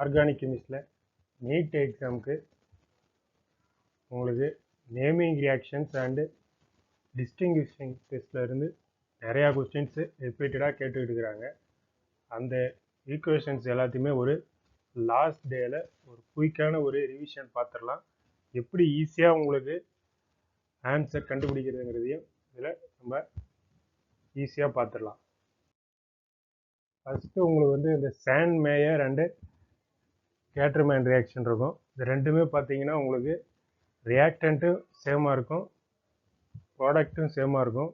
Organic கெமிஸ்டில் NEET எக்ஸாமுக்கு உங்களுக்கு naming reactions and distinguishing டெஸ்ட்டில் இருந்து நிறையா கொஸ்டின்ஸு ரிப்பீட்டடாக கேட்டுக்கிட்டு இருக்கிறாங்க. அந்த ஈக்குவேஷன்ஸ் எல்லாத்தையுமே ஒரு லாஸ்ட் டேயில் ஒரு குயிக்கான ஒரு ரிவிஷன் பார்த்துடலாம். எப்படி ஈஸியாக உங்களுக்கு ஆன்சர் கண்டுபிடிக்கிறதுங்கிறதையும் இதில் நம்ம ஈஸியாக பார்த்துடலாம். ஃபஸ்ட்டு உங்களுக்கு இந்த சாண்ட் மேயர் அண்டு கேட்டர்மேன் ரியாக்ஷன் இருக்கும். இது ரெண்டுமே பார்த்தீங்கன்னா உங்களுக்கு ரியாக்டண்ட்டும் சேமாக இருக்கும், ப்ராடக்ட்டும் சேமாக இருக்கும்.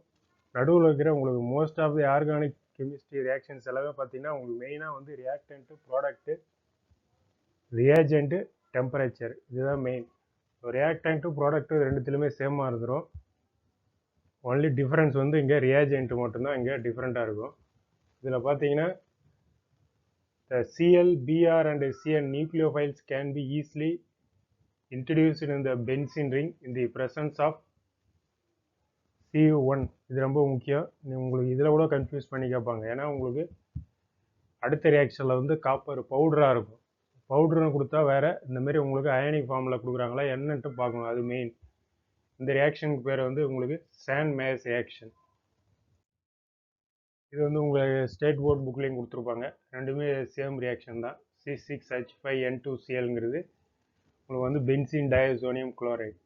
நடுவில் இருக்கிற உங்களுக்கு most of the organic chemistry reactions எல்லாமே பார்த்தீங்கன்னா உங்களுக்கு மெயினாக ரியாக்டண்ட்டு, ப்ராடக்ட்டு, ரியாஜென்ட்டு, டெம்பரேச்சர் இதுதான் மெயின். ரியாக்டண்ட்டு ப்ராடக்ட்டு ரெண்டுத்துலையுமே சேமாக இருந்துடும். ஒன்லி டிஃப்ரென்ஸ் இங்கே ரியாஜென்ட்டு மட்டும்தான் இங்கே டிஃப்ரெண்ட்டாக இருக்கும். இதில் பார்த்தீங்கன்னா the Cl, Br and Cn nucleophiles can be easily introduced in the benzene ring in the presence of Cu1. இது ரொம்ப முக்கியம். உங்களுக்கு இதில் கூட கன்ஃபியூஸ் பண்ணி கேட்பாங்க. ஏன்னா உங்களுக்கு அடுத்த ரியாக்ஷனில் காப்பர் பவுடராக இருக்கும். பவுடர்னு கொடுத்தா வேறு, இந்தமாரி உங்களுக்கு அயனிக் ஃபார்மில் கொடுக்குறாங்களா என்னன்ட்டு பார்க்கணும். அது மெயின். இந்த ரியாக்ஷனுக்கு பேர் உங்களுக்கு சாண்ட் மேயர்ஸ் ரியாக்ஷன். இது உங்கள் ஸ்டேட் போர்ட் புக்லேயும் கொடுத்துருப்பாங்க. ரெண்டுமே சேம் ரியாக்ஷன் தான். C6H5N2Clங்கிறது உங்களுக்கு பென்சீன் டயசோனியம் குளோரைடு.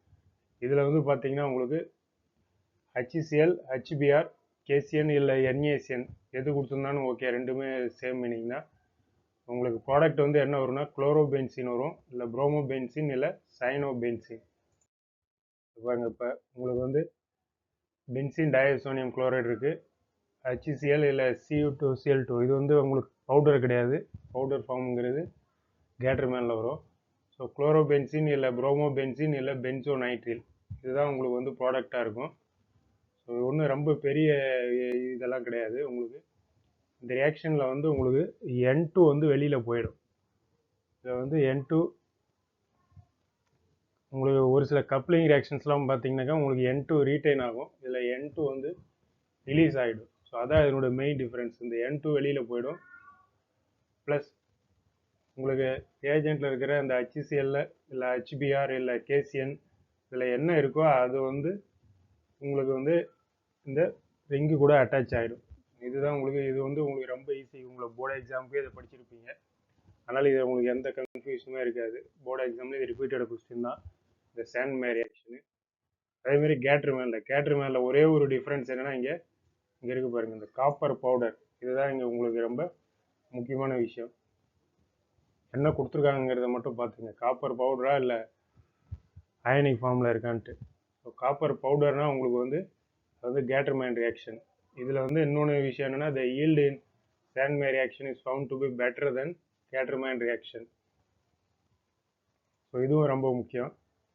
இதில் பார்த்தீங்கன்னா உங்களுக்கு HCl, HBr, KCN இல்லை NaCN எது கொடுத்துருந்தாலும் ஓகே, ரெண்டுமே சேம் மீனிங் தான். உங்களுக்கு ப்ராடக்ட் என்ன வரும்னா குளோரோபென்சின் வரும், இல்லை ப்ரோமோபென்சின் இல்லை சைனோபென்சின். பாருங்க, இப்போ உங்களுக்கு பென்சீன் டயசோனியம் குளோரைடு இருக்குது. HCl இல்லை Cu2Cl2 இது உங்களுக்கு பவுடர் கிடையாது. பவுடர் ஃபார்முங்கிறது கேட்டர்மேனில் வரும். ஸோ குளோரோபென்சின் இல்லை ப்ரோமோபென்சின் இல்லை பென்சோநைட்ரில் இதுதான் உங்களுக்கு ப்ராடக்டாக இருக்கும். ஸோ ஒன்றும் ரொம்ப பெரிய இதெல்லாம் கிடையாது. உங்களுக்கு இந்த ரியாக்ஷனில் உங்களுக்கு N2 வெளியில் போயிடும். இதில் N2 உங்களுக்கு ஒரு சில கப்ளிங் ரியாக்ஷன்ஸ்லாம் பார்த்தீங்கன்னாக்கா உங்களுக்கு N2 ரீட்டைன் ஆகும். இதில் N2 ரிலீஸ் ஆகிடும். ஸோ அதான் இதனோட மெயின் டிஃப்ரென்ஸ். இந்த N2 வெளியில் போயிடும். ப்ளஸ் உங்களுக்கு ஏஜென்ட்டில் இருக்கிற இந்த HCl இல்லை HBr இல்லை KCN இதில் என்ன இருக்கோ அது உங்களுக்கு இந்த ரிங்கு கூட அட்டாச் ஆகிடும். இதுதான் உங்களுக்கு இது உங்களுக்கு ரொம்ப ஈஸி. உங்களுக்கு போர்டு எக்ஸாமுக்கே இதை படிச்சிருப்பீங்க. அதனால் இது உங்களுக்கு எந்த கன்ஃபியூஷனுமே இருக்காது. போர்டு எக்ஸாம்லேயே இது ரிப்பீட்டட் கொஸ்டின் தான் இந்த சாண்ட் மேயர் ரியாக்ஷனு. அதேமாதிரி கேட்டர்மேனில் ஒரே ஒரு டிஃப்ரென்ஸ் என்னென்னா இங்கே இருக்கு பாருங்கள், இந்த காப்பர் பவுடர். இதுதான் இங்கே உங்களுக்கு ரொம்ப முக்கியமான விஷயம். என்ன கொடுத்துருக்காங்கிறத மட்டும் பார்த்துங்க. காப்பர் பவுடரா இல்லை அயனிக் ஃபார்மில் இருக்கான்ட்டு. ஸோ காப்பர் பவுடர்னால் உங்களுக்கு கேட்டர்மேன் ரியாக்ஷன். இதில் இன்னொன்று விஷயம் என்னென்னா the yield in sand May reaction is found to be better than Gattermann reaction. So இதுவும் ரொம்ப முக்கியம்.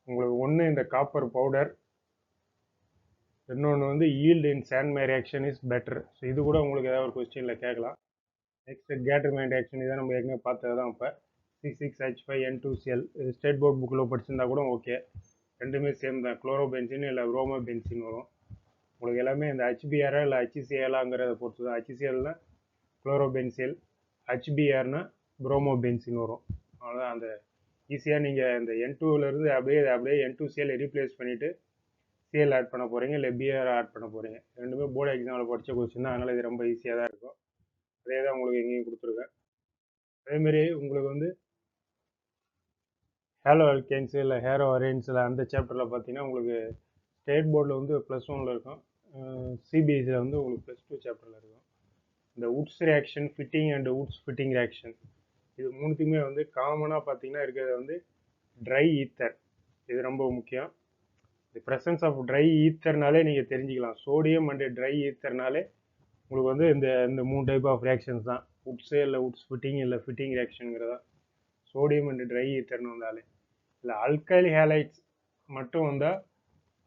உங்களுக்கு ஒன்று இந்த காப்பர் பவுடர், இன்னொன்று yield in sand May reaction is better. So இது கூட உங்களுக்கு ஏதாவது ஒரு கொஸ்டினில் கேட்கலாம். நெக்ஸ்ட் கேட்டர்மேன் ரியாக்ஷன் இதை நம்ம ஏற்கனவே பார்த்தது தான். இப்போ C6H5N2Cl ஸ்டேட் போர்ட் புக்கில் படிச்சிருந்தா கூட ஓகே, ரெண்டுமே சேம் தான். குளோரோபென்சின் இல்லை ப்ரோமோபென்சின் வரும். உங்களுக்கு எல்லாமே இந்த HBr இல்லை HClங்கிறத பொறுத்து தான். HClனா குளோரோபென்சில், HBrனா ப்ரோமோபென்சின் வரும். அவ்வளோதான். அந்த ஈஸியாக நீங்கள் இந்த N2லேருந்து அப்படியே N2Cl ரீப்ளேஸ் பண்ணிவிட்டு Cl ஆட் பண்ண போகிறீங்க, இல்லை Br ஆட் பண்ண போகிறீங்க. ரெண்டுமே போர்டு எக்ஸாமில் படித்த கொஸ்டின் தான். அதனால் இது ரொம்ப ஈஸியாக தான் இருக்கும். அதே தான் உங்களுக்கு எங்கேயும் கொடுத்துருக்கேன். அதேமாரி உங்களுக்கு ஹேலோ அல்கேன்ஸ் இல்லை ஹேரோ அரேன்ஸில் அந்த சாப்டரில் பார்த்தீங்கன்னா உங்களுக்கு ஸ்டேட் போர்டில் +1 இருக்கும். சிபிஎஸ்சியில் உங்களுக்கு +2 சாப்டரில் இருக்கும். இந்த woods reaction, fitting and woods fitting reaction இது மூணுத்துக்குமே காமனாக பார்த்தீங்கன்னா இருக்கிறது ட்ரை ஈத்தர். இது ரொம்ப முக்கியம். தி ப்ரெசன்ஸ் ஆஃப் ட்ரை ஈத்தர்னாலே நீங்கள் தெரிஞ்சுக்கலாம். சோடியம் அண்டு ட்ரை ஈத்தர்னாலே உங்களுக்கு இந்த 3 டைப் ஆஃப் ரியாக்ஷன்ஸ் தான். உட்ஸு இல்லை உட்ஸ் ஃபிட்டிங் இல்லை ஃபிட்டிங் ரியாக்ஷனுங்கிறதா. சோடியம் அண்டு ட்ரை ஈத்தர்னு வந்தாலே, இல்லை அல்கைல் ஹேலைட்ஸ் மட்டும் வந்தால்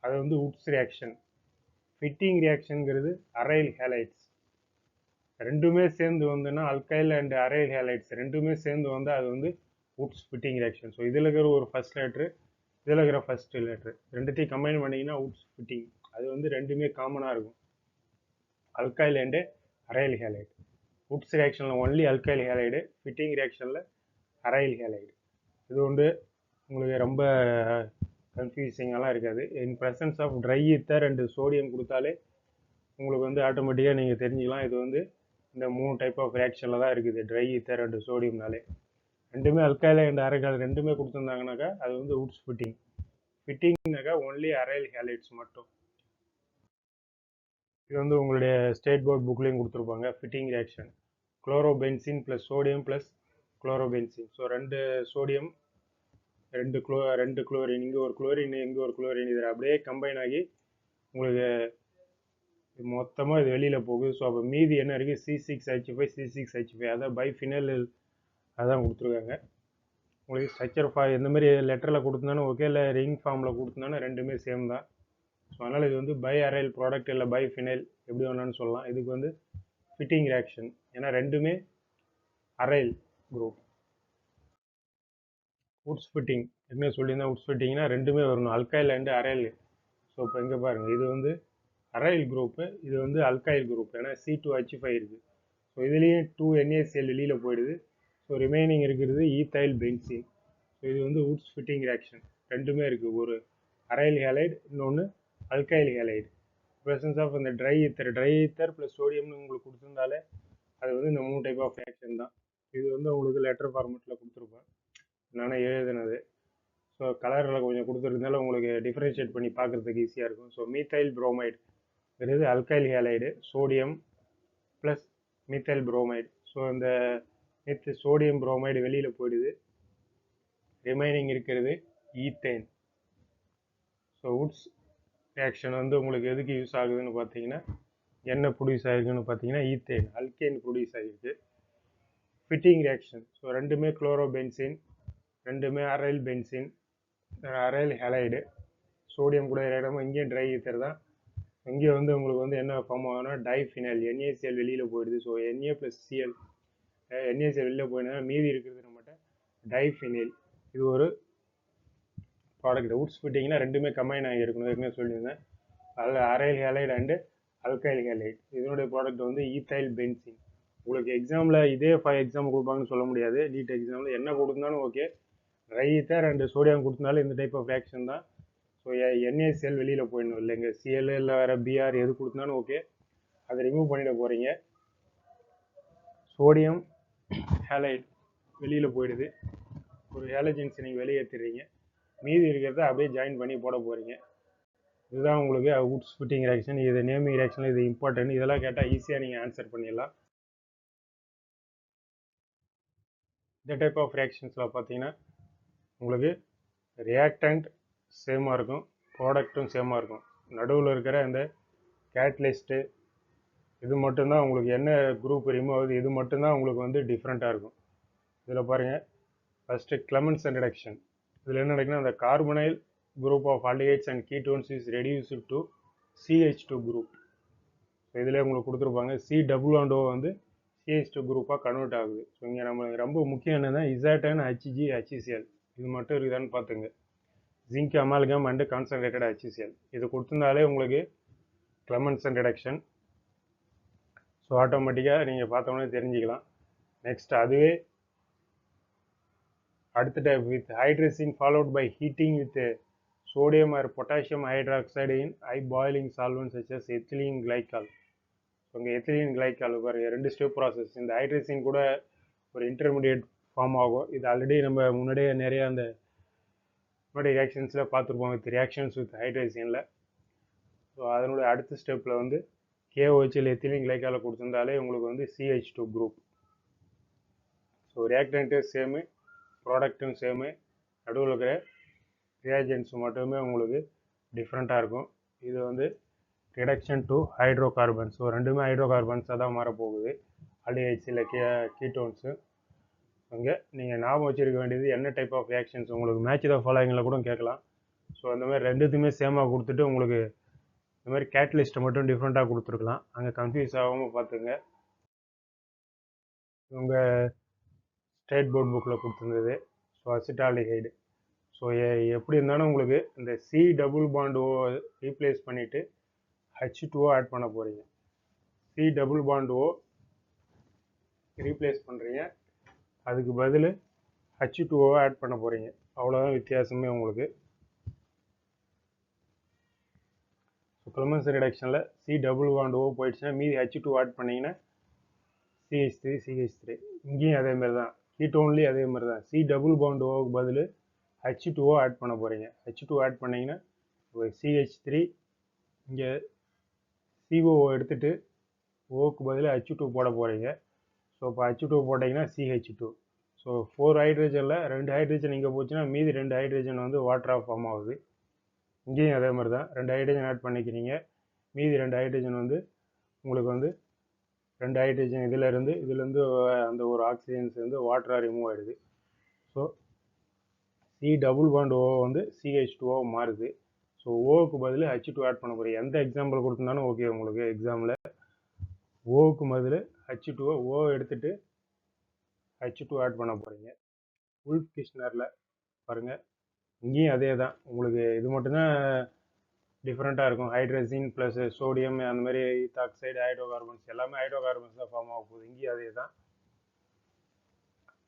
அது உட்ஸ் ரியாக்ஷன். ஃபிட்டிங் ரியாக்ஷனுங்கிறது அரைல் ஹேலைட்ஸ். ரெண்டுமே சேர்ந்து அல்கைல் அண்ட் அரைல் ஹேலைட்ஸ் ரெண்டுமே சேர்ந்து வந்தால் அது உட்ஸ் ஃபிட்டிங் ரியாக்ஷன். ஸோ இதில் இருக்கிற ஒரு ஃபர்ஸ்ட் லெட்ரு, இதில் இருக்கிற ஃபர்ஸ்ட் லெட்ரு ரெண்டுத்தையும் கம்பைன் பண்ணிங்கன்னா உட்ஸ் ஃபிட்டிங். அது ரெண்டுமே காமனாக இருக்கும், alkyl and aryl halide. Wurtz ரியாக்ஷனில் ஒன்லி அல்கைல் ஹேலைடு, ஃபிட்டிங் ரியாக்ஷனில் அரைல் ஹேலைடு. இது வந்து உங்களுக்கு ரொம்ப கன்ஃபியூசிங்கெல்லாம் இருக்காது. In presence of dry ether and sodium கொடுத்தாலே உங்களுக்கு வந்து ஆட்டோமேட்டிக்காக நீங்கள் தெரிஞ்சுக்கலாம் இது வந்து இந்த 3 டைப் ஆஃப் ரியாக்ஷனில் தான் இருக்குது. ட்ரை ஈத்தர் அண்டு சோடியம்னாலே ரெண்டுமே அல்கைல் அண்ட் அரைல் ரெண்டுமே கொடுத்துருந்தாங்கனாக்கா அது வந்து உட்ஸ் ஃபிட்டிங். ஃபிட்டிங்னாக்கா ஒன்லி அரைல் ஹேலைட்ஸ் மட்டும். இது வந்து உங்களுடைய ஸ்டேட் போர்ட் புக்லேயும் கொடுத்துருப்பாங்க. Fittig reaction chlorobenzene plus sodium plus chlorobenzene. So 2 sodium 2 chlorine, இங்கே ஒரு குளோரின் இங்கே ஒரு குளோரின், இதில் அப்படியே கம்பைன் ஆகி உங்களுக்கு மொத்தமாக இது வெளியில் போகுது. ஸோ அப்போ மீதி என்ன இருக்குது, C6H5 C6H5, அதான் பைஃபினைல் அதான் கொடுத்துருக்காங்க. உங்களுக்கு ஸ்ட்ரக்சர் எந்த மாதிரி லெட்டரில் கொடுத்துருந்தாலும் ஓகே, இல்லை ரிங் ஃபார்மில் கொடுத்துருந்தாலும் ரெண்டுமே சேம் தான். ஸோ அதனால் இது வந்து பை அரைல் ப்ராடக்ட் இல்லை பை ஃபினைல் எப்படி வேணான்னு சொல்லலாம். இதுக்கு வந்து ஃபிட்டிங் ரியாக்ஷன், ஏன்னா ரெண்டுமே அரைல் குரூப். உட்ஸ் ஃபிட்டிங் என்ன சொல்லியிருந்தா, உட்ஸ் ஃபிட்டிங்னா ரெண்டுமே வரணும், அல்கைல் அண்டு அரைல். ஸோ இப்போ இங்கே பாருங்கள், இது வந்து அரைல் குரூப்பு, இது வந்து அல்கைல் குரூப், ஏன்னா C2H5 இருக்குது. ஸோ இதுலேயும் 2 NaCl வெளியில் போயிடுது. ஸோ ரிமைனிங் இருக்கிறது ஈத்தைல் பென்சீன். ஸோ இது வந்து உட்ஸ் ஃபிட்டிங் ரியாக்ஷன். ரெண்டுமே இருக்குது, ஒரு அரைல் ஹேலைடு, இன்னொன்று அல்கைல் ஹேலைடு. ப்ரெசன்ஸ் ஆஃப் இந்த ட்ரை ஈத்தர் ப்ளஸ் சோடியம்னு உங்களுக்கு கொடுத்துருந்தாலே அது வந்து இந்த 3 டைப் ஆஃப் ரியாக்ஷன் தான். இது வந்து உங்களுக்கு லெட்டர் ஃபார்மெட்டில் கொடுத்துருப்பேன், நானே எழுதுனது. ஸோ கலரில் கொஞ்சம் கொடுத்துருந்தாலும் உங்களுக்கு டிஃப்ரென்ஷியேட் பண்ணி பார்க்குறதுக்கு ஈஸியாக இருக்கும். ஸோ மீத்தைல் புரோமைடு இது alkyl halide, sodium plus methyl bromide. So இந்த சோடியம் புரோமைடு வெளியில் போயிடுது, ரிமைனிங் இருக்கிறது ஈத்தேன். ஸோ உட்ஸ் ரியாக்ஷன் வந்து உங்களுக்கு எதுக்கு யூஸ் ஆகுதுன்னு பார்த்தீங்கன்னா, என்ன ப்ரொடியூஸ் ஆகிருக்குன்னு பார்த்தீங்கன்னா ஈத்தேன், அல்கேன் ப்ரொடியூஸ் ஆகிருக்கு. ஃபிட்டிங் ரியாக்ஷன், ஸோ ரெண்டுமே குளோரோபென்சின், ரெண்டுமே aryl benzene, aryl halide, sodium கூட இடம், இங்கேயும் ட்ரை ஈத்தர் தான். இங்கே வந்து உங்களுக்கு வந்து என்ன ஃபார்ம் ஆகும்னா டைஃபினைல், NaCl வெளியில் போயிடுது. So Na plus Cl, NaCl வெளியில் போயிடுனா மீதி இருக்கிறது நம்மகிட்ட டைஃபினைல். இது ஒரு ப்ராடக்ட். உட்ஸ் ஃபிட்டிங்னா ரெண்டுமே கம்பைன் ஆகியிருக்கணும், ஏற்கனவே சொல்லியிருந்தேன். அதில் aryl halide and alkyl halide. இதனுடைய ப்ராடக்ட் வந்து ஈத்தைல் பென்சின். உங்களுக்கு எக்ஸாமில் இதே 5 எக்ஸாம் கொடுப்பாங்கன்னு சொல்ல முடியாது. நீட் எக்ஸாமில் என்ன கொடுத்தாலும் okay, dry ether and sodium கொடுத்தனாலும் இந்த டைப் ஆஃப் ரியாக்ஷன் தான். ஸோ NaCl வெளியில் போயிடணும், இல்லைங்க Cl இல்லை வேறு Br எது கொடுத்தாலும் ஓகே, அதை ரிமூவ் பண்ணிட போகிறீங்க. சோடியம் ஹேலைடு வெளியில் போயிடுது, ஒரு ஹேலஜன்ஸ் நீங்கள் வெளியேற்றுறீங்க, மீதி இருக்கிறத அப்படியே ஜாயின் பண்ணி போட போகிறீங்க. இதுதான் உங்களுக்கு உட்ஸ் ஃபிட்டிங் ரியாக்ஷன். இது நேமிங் ரியாக்ஷன், இது இம்பார்ட்டன்ட். இதெல்லாம் கேட்டால் ஈஸியாக நீங்கள் ஆன்சர் பண்ணிடலாம். இந்த டைப் ஆஃப் ரியாக்ஷன்ஸில் பார்த்தீங்கன்னா உங்களுக்கு ரியாக்டன்ட் சேமாக இருக்கும், ப்ராடக்ட்டும் சேமாக இருக்கும். நடுவில் இருக்கிற இந்த கேட்லிஸ்ட்டு இது மட்டும்தான் உங்களுக்கு என்ன குரூப் ரிமூவ் ஆகுது, இது மட்டும்தான் உங்களுக்கு வந்து டிஃப்ரெண்ட்டாக இருக்கும். இதில் பாருங்கள், ஃபஸ்ட்டு கிளெமென்சன் ரிடக்ஷன். இதில் என்ன நடக்குன்னா, அந்த carbonyl group of aldehydes and ketones is reduced to CH2 group. So இதில் உங்களுக்கு கொடுத்துருப்பாங்க C+O வந்து CH2 குரூப்பாக கன்வெர்ட் ஆகுது. ஸோ இங்கே நம்மளுக்கு ரொம்ப முக்கியம் என்னென்னா இசாட்டன் HgHCl இது மட்டும் இருக்குதான்னு பார்த்துங்க. Zinc amalgam and concentrated HCl இது கொடுத்துருந்தாலே உங்களுக்கு கிளெமென்சன் ரிடக்ஷன். ஸோ ஆட்டோமேட்டிக்காக நீங்கள் பார்த்தோன்னே தெரிஞ்சுக்கலாம். நெக்ஸ்ட் அதுவே அடுத்த type with hydrazine followed by heating with sodium or potassium hydroxide in high boiling solvents such as ethylene glycol. So இங்கே எத்திலீன் கிளைக்கால் பாருங்கள், 2 ஸ்டெப் ப்ராசஸ். இந்த ஹைட்ரஸின் கூட ஒரு இன்டர்மீடியட் ஃபார்ம் ஆகும். இது ஆல்ரெடி நம்ம முன்னாடியே நிறைய அந்த முன்னாடி ரியாக்ஷன்ஸில் பார்த்துருப்போம் வித் ரியாக்ஷன்ஸ் வித் ஹைட்ரஸினில். ஸோ அதனுடைய அடுத்த ஸ்டெப்பில் வந்து KOHL எத்திலீன் கிளைக்காலை கொடுத்துருந்தாலே உங்களுக்கு வந்து CH2 குரூப். ஸோ ரியாக்டன்ட்டும் சேமு, ப்ராடக்ட்டும் சேமு, நடுவில் இருக்கிற ரியாஜென்ட்ஸ் மட்டுமே உங்களுக்கு டிஃப்ரெண்ட்டாக இருக்கும். இது வந்து reduction to hydro carbons. So ரெண்டுமே ஹைட்ரோ கார்பன்ஸாக தான் மாறப்போகுது, ஆல்டிஹைட்ஸ் இல்லை கீட்டோன்ஸு. அங்கே நீங்கள் ஞாபகம் வச்சுருக்க வேண்டியது என்ன டைப் ஆஃப் ரியாக்ஷன்ஸ் உங்களுக்கு மேட்ச் த ஃபாலோயிங்கில் கூட கேட்கலாம். ஸோ அந்த மாதிரி ரெண்டுத்துமே சேமாக கொடுத்துட்டு உங்களுக்கு இந்த மாதிரி கேட்டலிஸ்ட்டை மட்டும் டிஃப்ரெண்ட்டாக கொடுத்துருக்கலாம். அங்கே கன்ஃபியூஸ் ஆகாமல் பார்த்துங்க. உங்கள் ஸ்டேட் போர்ட் புக்கில் கொடுத்துருந்தது. So acetaldehyde. ஸோ எப்படி இருந்தாலும் உங்களுக்கு இந்த C+O ரீப்ளேஸ் பண்ணிவிட்டு H2O ஆட் பண்ண போகிறீங்க. C+O ரீப்ளேஸ் பண்ணுறீங்க, அதுக்கு பதில் H2O ஆட் பண்ண போகிறீங்க. அவ்வளோதான் வித்தியாசமே உங்களுக்கு. ஸோ கிளமன்ஸ் ரிடக்ஷனில் C டபுள் பாண்ட் O போயிடுச்சுன்னா மீதி H2 ஆட் பண்ணிங்கன்னா CH3 இங்கேயும் அதே மாதிரி தான். கீட்டோன்லேயும் அதே மாதிரி தான். C டபுள் பாண்ட் ஓவுக்கு பதில் H2O ஆட் பண்ண போகிறீங்க. H2 ஆட் பண்ணிங்கன்னா CH3 இங்கே CO எடுத்துகிட்டு ஓக்கு பதில் H2 போட போகிறீங்க. ஸோ இப்போ H2 போட்டிங்கன்னா CH2. ஸோ 4 ஹைட்ரஜனில் 2 ஹைட்ரஜன் இங்கே போச்சுன்னா மீதி 2 ஹைட்ரஜன் வந்து வாட்டராக ஃபார்ம் ஆகுது. இங்கேயும் அதே மாதிரி தான். 2 ஹைட்ரஜன் ஆட் பண்ணிக்கிறீங்க. மீதி 2 ஹைட்ரஜன் வந்து உங்களுக்கு வந்து 2 ஹைட்ரஜன் இதுலேருந்து அந்த ஒரு ஆக்சிஜன்ஸ் வந்து வாட்டராக ரிமூவ் ஆகிடுது. So C double bond O வந்து CH2O மாறுது. ஸோ ஓவுக்கு பதில் H2 ஆட் பண்ண போகிறீங்க. எந்த எக்ஸாம்பிள் கொடுத்துருந்தாலும் ஓகே. உங்களுக்கு எக்ஸாமில் ஓவுக்கு பதில் H2O O எடுத்துகிட்டு H2 ஆட் பண்ண போகிறீங்க. உல்ஃப் கிருஷ்ணரில் பாருங்கள், இங்கேயும் அதே தான். உங்களுக்கு இது மட்டும்தான் டிஃப்ரெண்ட்டாக இருக்கும். ஹைட்ரஜன் ப்ளஸ் சோடியம் அந்த மாதிரி ஈத்தாக்சைடு ஹைட்ரோ கார்பன்ஸ் எல்லாமே ஹைட்ரோ கார்பன்ஸ் தான் ஃபார்ம் ஆக போகுது. இங்கேயும் அதே தான்.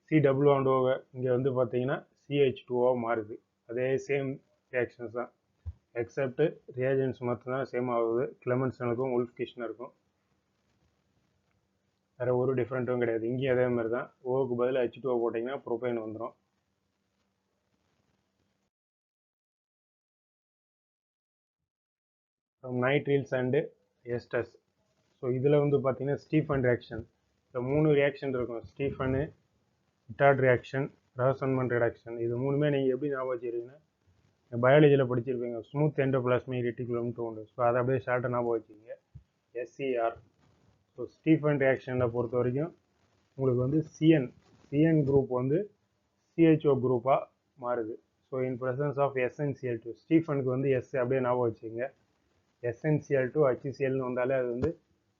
C டபுள் பாண்ட் O இங்கே வந்து பார்த்தீங்கன்னா CH2O மாறுது. அதே சேம் ரியாக்ஷன்ஸ் தான். எக்ஸப்ட் ரியாஜன்ஸ் மட்டும்தான் சேம் ஆகுது. கிளெமென்சனுக்கும் உல்ஃப் கிருஷ்ணருக்கும் வேறு ஒரு டிஃப்ரெண்ட்டும் கிடையாது. இங்கேயும் அதே மாதிரி தான். ஓவுக்கு பதில் H2O போட்டிங்கன்னா ப்ரோபைன் வந்துடும். நைட்ரில்ஸ் அண்டு எஸ்டர்ஸ். ஸோ இதில் வந்து பார்த்தீங்கன்னா ஸ்டீஃபன் ரியாக்ஷன். இந்த 3 ரியாக்ஷன் இருக்கும். ஸ்டீஃபனு, இட்டார்ட் ரியாக்ஷன், ராசன்மன் ரிடக்ஷன். இது 3மே நீங்கள் எப்படி ஞாபகம் வச்சுருக்கீங்கன்னா பயாலஜியில் படிச்சிருப்பீங்க. ஸ்மூத் எண்டோபிளாஸ்மிக் ரெட்டிகுலம்னு உண்டு. ஸோ அதை அப்படியே ஷார்ட்டாக ஞாபகம் வச்சுக்கிங்க. SCR. ஸோ ஸ்டீஃபன் ரியாக்ஷனை பொறுத்த வரைக்கும் உங்களுக்கு வந்து சிஎன் குரூப் வந்து CHO குரூப்பாக மாறுது. So in presence of SnCl2. ஸ்டீஃபனுக்கு வந்து S அப்படியே ஞாபகம் வச்சுக்கோங்க. SnCl2 HClன்னு வந்தாலே அது வந்து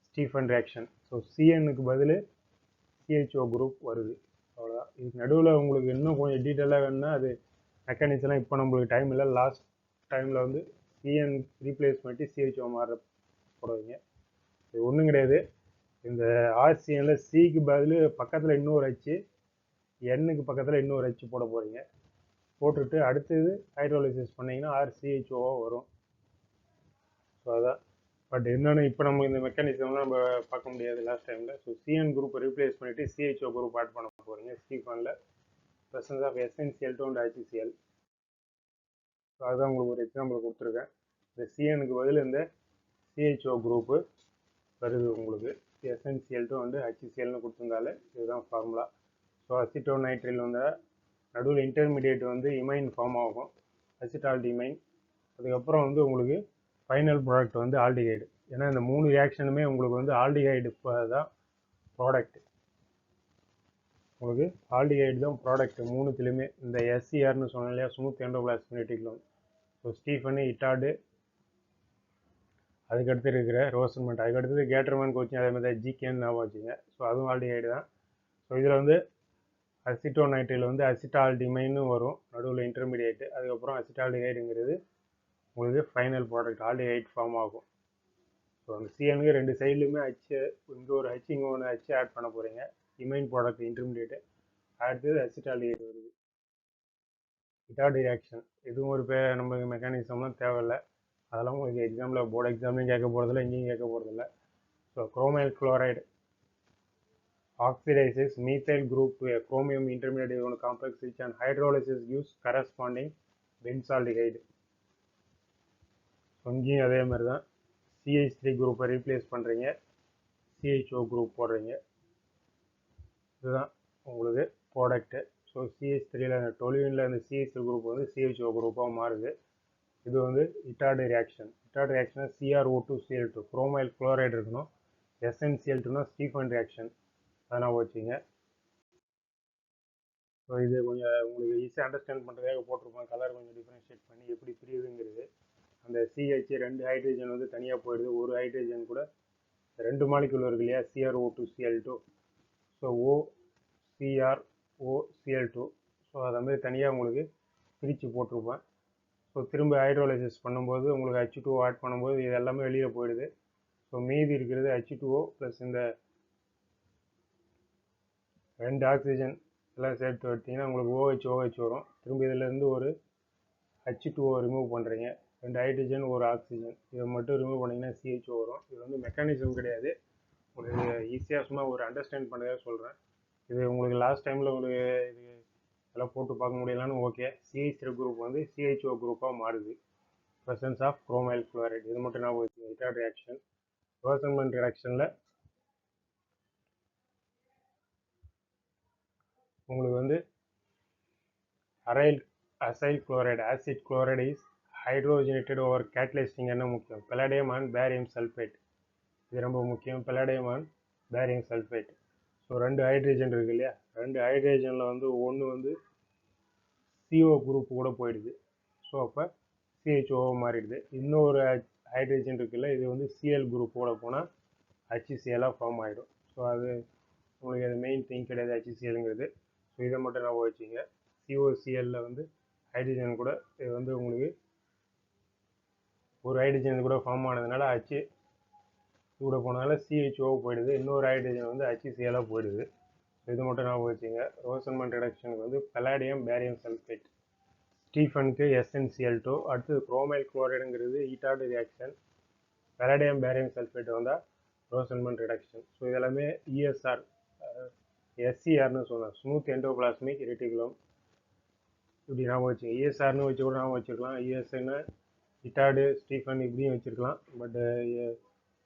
ஸ்டீஃபன் ரியாக்ஷன். ஸோ சிஎன்னுக்கு பதில் CHO குரூப் வருது. அவ்வளோதான். இதுக்கு நடுவில் உங்களுக்கு இன்னும் கொஞ்சம் டீட்டெயிலாக வேணும்னா அது மெக்கானிக்ஸ்லாம் இப்போ நம்மளுக்கு டைம் இல்லை. லாஸ்ட் டைமில் வந்து CN ரீப்ளேஸ் பண்ணிட்டு CHO மாற போடுவீங்க. இது ஒன்றும் கிடையாது. இந்த RCNல சிக்கு பதில் பக்கத்தில் இன்னொரு H, Nக்கு பக்கத்தில் இன்னொரு H போட போகிறீங்க. போட்டுட்டு அடுத்தது ஹைட்ரோலைசிஸ் பண்ணிங்கன்னா RCHO வரும். ஸோ அதான். பட் என்னென்னு இப்போ நம்ம இந்த மெக்கானிசம்லாம் நம்ம பார்க்க முடியாது லாஸ்ட் டைமில். ஸோ CN குரூப்பை ரீப்ளேஸ் பண்ணிவிட்டு CHO குரூப் ஆட் பண்ண போகிறீங்க ஸ்டீஃபனில். Presence of SnCl2 and HCl. So அதுதான் உங்களுக்கு ஒரு எக்ஸாம்பிள் கொடுத்துருக்கேன். இந்த CNக்கு பதில் இந்த CHO குரூப்பு வருது உங்களுக்கு. SnCl2 அண்டு HClன்னு கொடுத்துருந்தாலே இதுதான் ஃபார்முலா. ஸோ அசிட்டோநைட்ரில் வந்து நடுவில் இன்டர்மீடியேட் வந்து இமைன் ஃபார்ம் ஆகும், அசிட்டால்டி இமைன். அதுக்கப்புறம் வந்து உங்களுக்கு ஃபைனல் ப்ராடக்ட் வந்து ஆல்டிகைடு. ஏன்னா இந்த 3 ரியாக்ஷனுமே உங்களுக்கு வந்து ஆல்டிகைடு தான் ப்ராடக்ட். உங்களுக்கு ஆல்டிகைடு தான் ப்ராடக்ட் 3த்துலேயுமே. இந்த SCRன்னு சொன்னேன் இல்லையா, ஸ்மூத் எண்டோபிளாஸ்மிக் ரெட்டிகுலம். ஸோ ஸ்டீஃபனு, இட்டார்டு, அதுக்கடுத்து இருக்கிற ரோசன்மெண்ட், அதுக்கடுத்தது கேட்டர்மேன் கோச்சிங், அதே மாதிரி GKன்னு ஞாபகம் வச்சுங்க. ஸோ அதுவும் ஆல்டிகைடு தான். ஸோ இதில் வந்து அசிட்டோநைட்ரில் வந்து அசிட்டால்டிமைன்னு வரும் நடுவில் இன்டர்மீடியேட்டு. அதுக்கப்புறம் அசிட்டால்டிகைடுங்கிறது உங்களுக்கு ஃபைனல் ப்ராடக்ட் ஆல்டிஹைட் ஃபார்ம் ஆகும். ஸோ அந்த சிஎனுக்கு 2 சைட்லையுமே இங்கே ஒரு H இங்கே ஒன்று H ஆட் பண்ண போகிறீங்க. இமைன் ப்ராடக்ட் இன்டர்மீடியேட்டு. அடுத்தது அசிட்டால்டிஹைடு வருது. இட்டார்ட் ரியாக்ஷன் இதுவும் ஒரு நம்மளுக்கு மெக்கானிசம்லாம் தேவையில்லை. அதெல்லாம் உங்களுக்கு எக்ஸாமில் போர்டு எக்ஸாம்லையும் கேட்க போகிறதில்ல, இங்கேயும் கேட்க போகிறதில்ல. So chromyl chloride oxidizes methyl group to a chromium intermediate ionic complex which on hydrolysis gives corresponding benzaldehyde. இங்கேயும் அதே மாதிரி தான். CH3 குரூப்பை ரீப்ளேஸ் பண்ணுறீங்க, CHO குரூப் போடுறீங்க. இதுதான் உங்களுக்கு ப்ராடக்ட்டு. ஸோ CH3ல் அந்த டொலினில் அந்த CH3 குரூப் வந்து CHO குரூப்பாக மாறுது. இது வந்து Etard reaction. Etard reaction CrO2Cl2 chromyl chloride இருக்கணும். SnCl2னா ஸ்டீஃபன் ரியாக்ஷன். அதனால் வச்சுங்க. ஸோ இது கொஞ்சம் உங்களுக்கு ஈஸியாக அண்டர்ஸ்டாண்ட் பண்ணுறதுக்காக போட்டிருப்போம். கலர் கொஞ்சம் டிஃப்ரென்ஷியேட் பண்ணி எப்படி பிரியுதுங்கிறது. அந்த CH 2 ஹைட்ரஜன் வந்து தனியாக போயிடுது. ஒரு ஹைட்ரஜன் கூட 2 மாலிகுல் இருக்கு இல்லையா, CrO2Cl2. So OCrOCl2. ஸோ அதை மாதிரி தனியாக உங்களுக்கு பிரித்து போட்டிருப்பேன். ஸோ திரும்ப ஹைட்ரோலைசிஸ் பண்ணும்போது உங்களுக்கு H2O ஆட் பண்ணும்போது இது எல்லாமே வெளியில் போயிடுது. ஸோ மீதி இருக்கிறது H2O ப்ளஸ் இந்த 2 ஆக்சிஜன் இதெல்லாம் சேர்த்து எடுத்திங்கன்னா உங்களுக்கு OH வரும். திரும்ப இதிலேருந்து ஒரு H2O ரிமூவ் பண்ணுறீங்க, 2 ஹைட்ரஜன் ஒரு ஆக்சிஜன், இதை மட்டும் ரிமூவ் பண்ணிங்கன்னா CHO வரும். இது வந்து மெக்கானிசம் கிடையாது, உங்களுக்கு ஈஸியாக சும்மா ஒரு அண்டர்ஸ்டாண்ட் பண்ணுறதா சொல்கிறேன். இது உங்களுக்கு லாஸ்ட் டைமில் உங்களுக்கு இது இதெல்லாம் போட்டு பார்க்க முடியலான்னு ஓகே. CH3 குரூப் வந்து CHO குரூப்பாக மாறுது, ப்ரெசன்ஸ் ஆஃப் குரோமைல் குளோரைடு. இது மட்டும் நான் ஹைட்ராய்டு ரியாக்ஷன். ரோசன்மண்ட் ரியாக்ஷனில் உங்களுக்கு வந்து acyl chloride, acid chloride is hydrogenated over catalyst. என்ன முக்கியம்? Palladium and barium sulphate. இது ரொம்ப முக்கியம், palladium and barium sulphate. So 2 hydrogen இருக்கு இல்லையா, 2 ஹைட்ரஜனில் வந்து ஒன்று வந்து CO குரூப் கூட போயிடுது, ஸோ அப்போ CHO மாறிடுது. இன்னொரு ஹைட்ரஜன் இருக்குல்ல, இது வந்து Cl குரூப்போட போனால் HCl ஃபார்ம் ஆகிடும். ஸோ அது உங்களுக்கு அது மெயின் திங் கிடையாது HClங்கிறது. ஸோ இதை மட்டும் நான் வச்சுங்க. COCl வந்து ஹைட்ரஜன் கூட இது வந்து உங்களுக்கு ஒரு ஹைட்ரஜன் கூட ஃபார்ம் ஆனதுனால கூட போனதால CHO போயிடுது, இன்னொரு ஹைட்ரஜன் வந்து HCl போயிடுது. இது மட்டும் நான் வச்சுங்க. ரோசன்மண்ட் ரிடக்ஷனுக்கு வந்து பல்லாடியம் பேரியம் சல்ஃபேட், ஸ்டீஃபனுக்கு SnCl2. அடுத்தது குரோமைல் குளோரைடுங்கிறது ஈட்டாய்டு ரியாக்ஷன், பல்லாடியம் பேரியம் சல்ஃபேட் வந்தால் ரோசன்மண்ட் ரிடக்ஷன். ஸோ இதெல்லாமே ESR SCRன்னு சொல்லலாம், ஸ்மூத் எண்டோபிளாஸ்மிக் ரெட்டிகுலம். இப்படி ஞாபகம் வச்சுங்க. ESRன்னு வச்சு கூட ஞாபகம் வச்சுக்கலாம், ESன்னு இட்டாடு ஸ்டீஃபன் இப்படியும் வச்சுருக்கலாம். பட்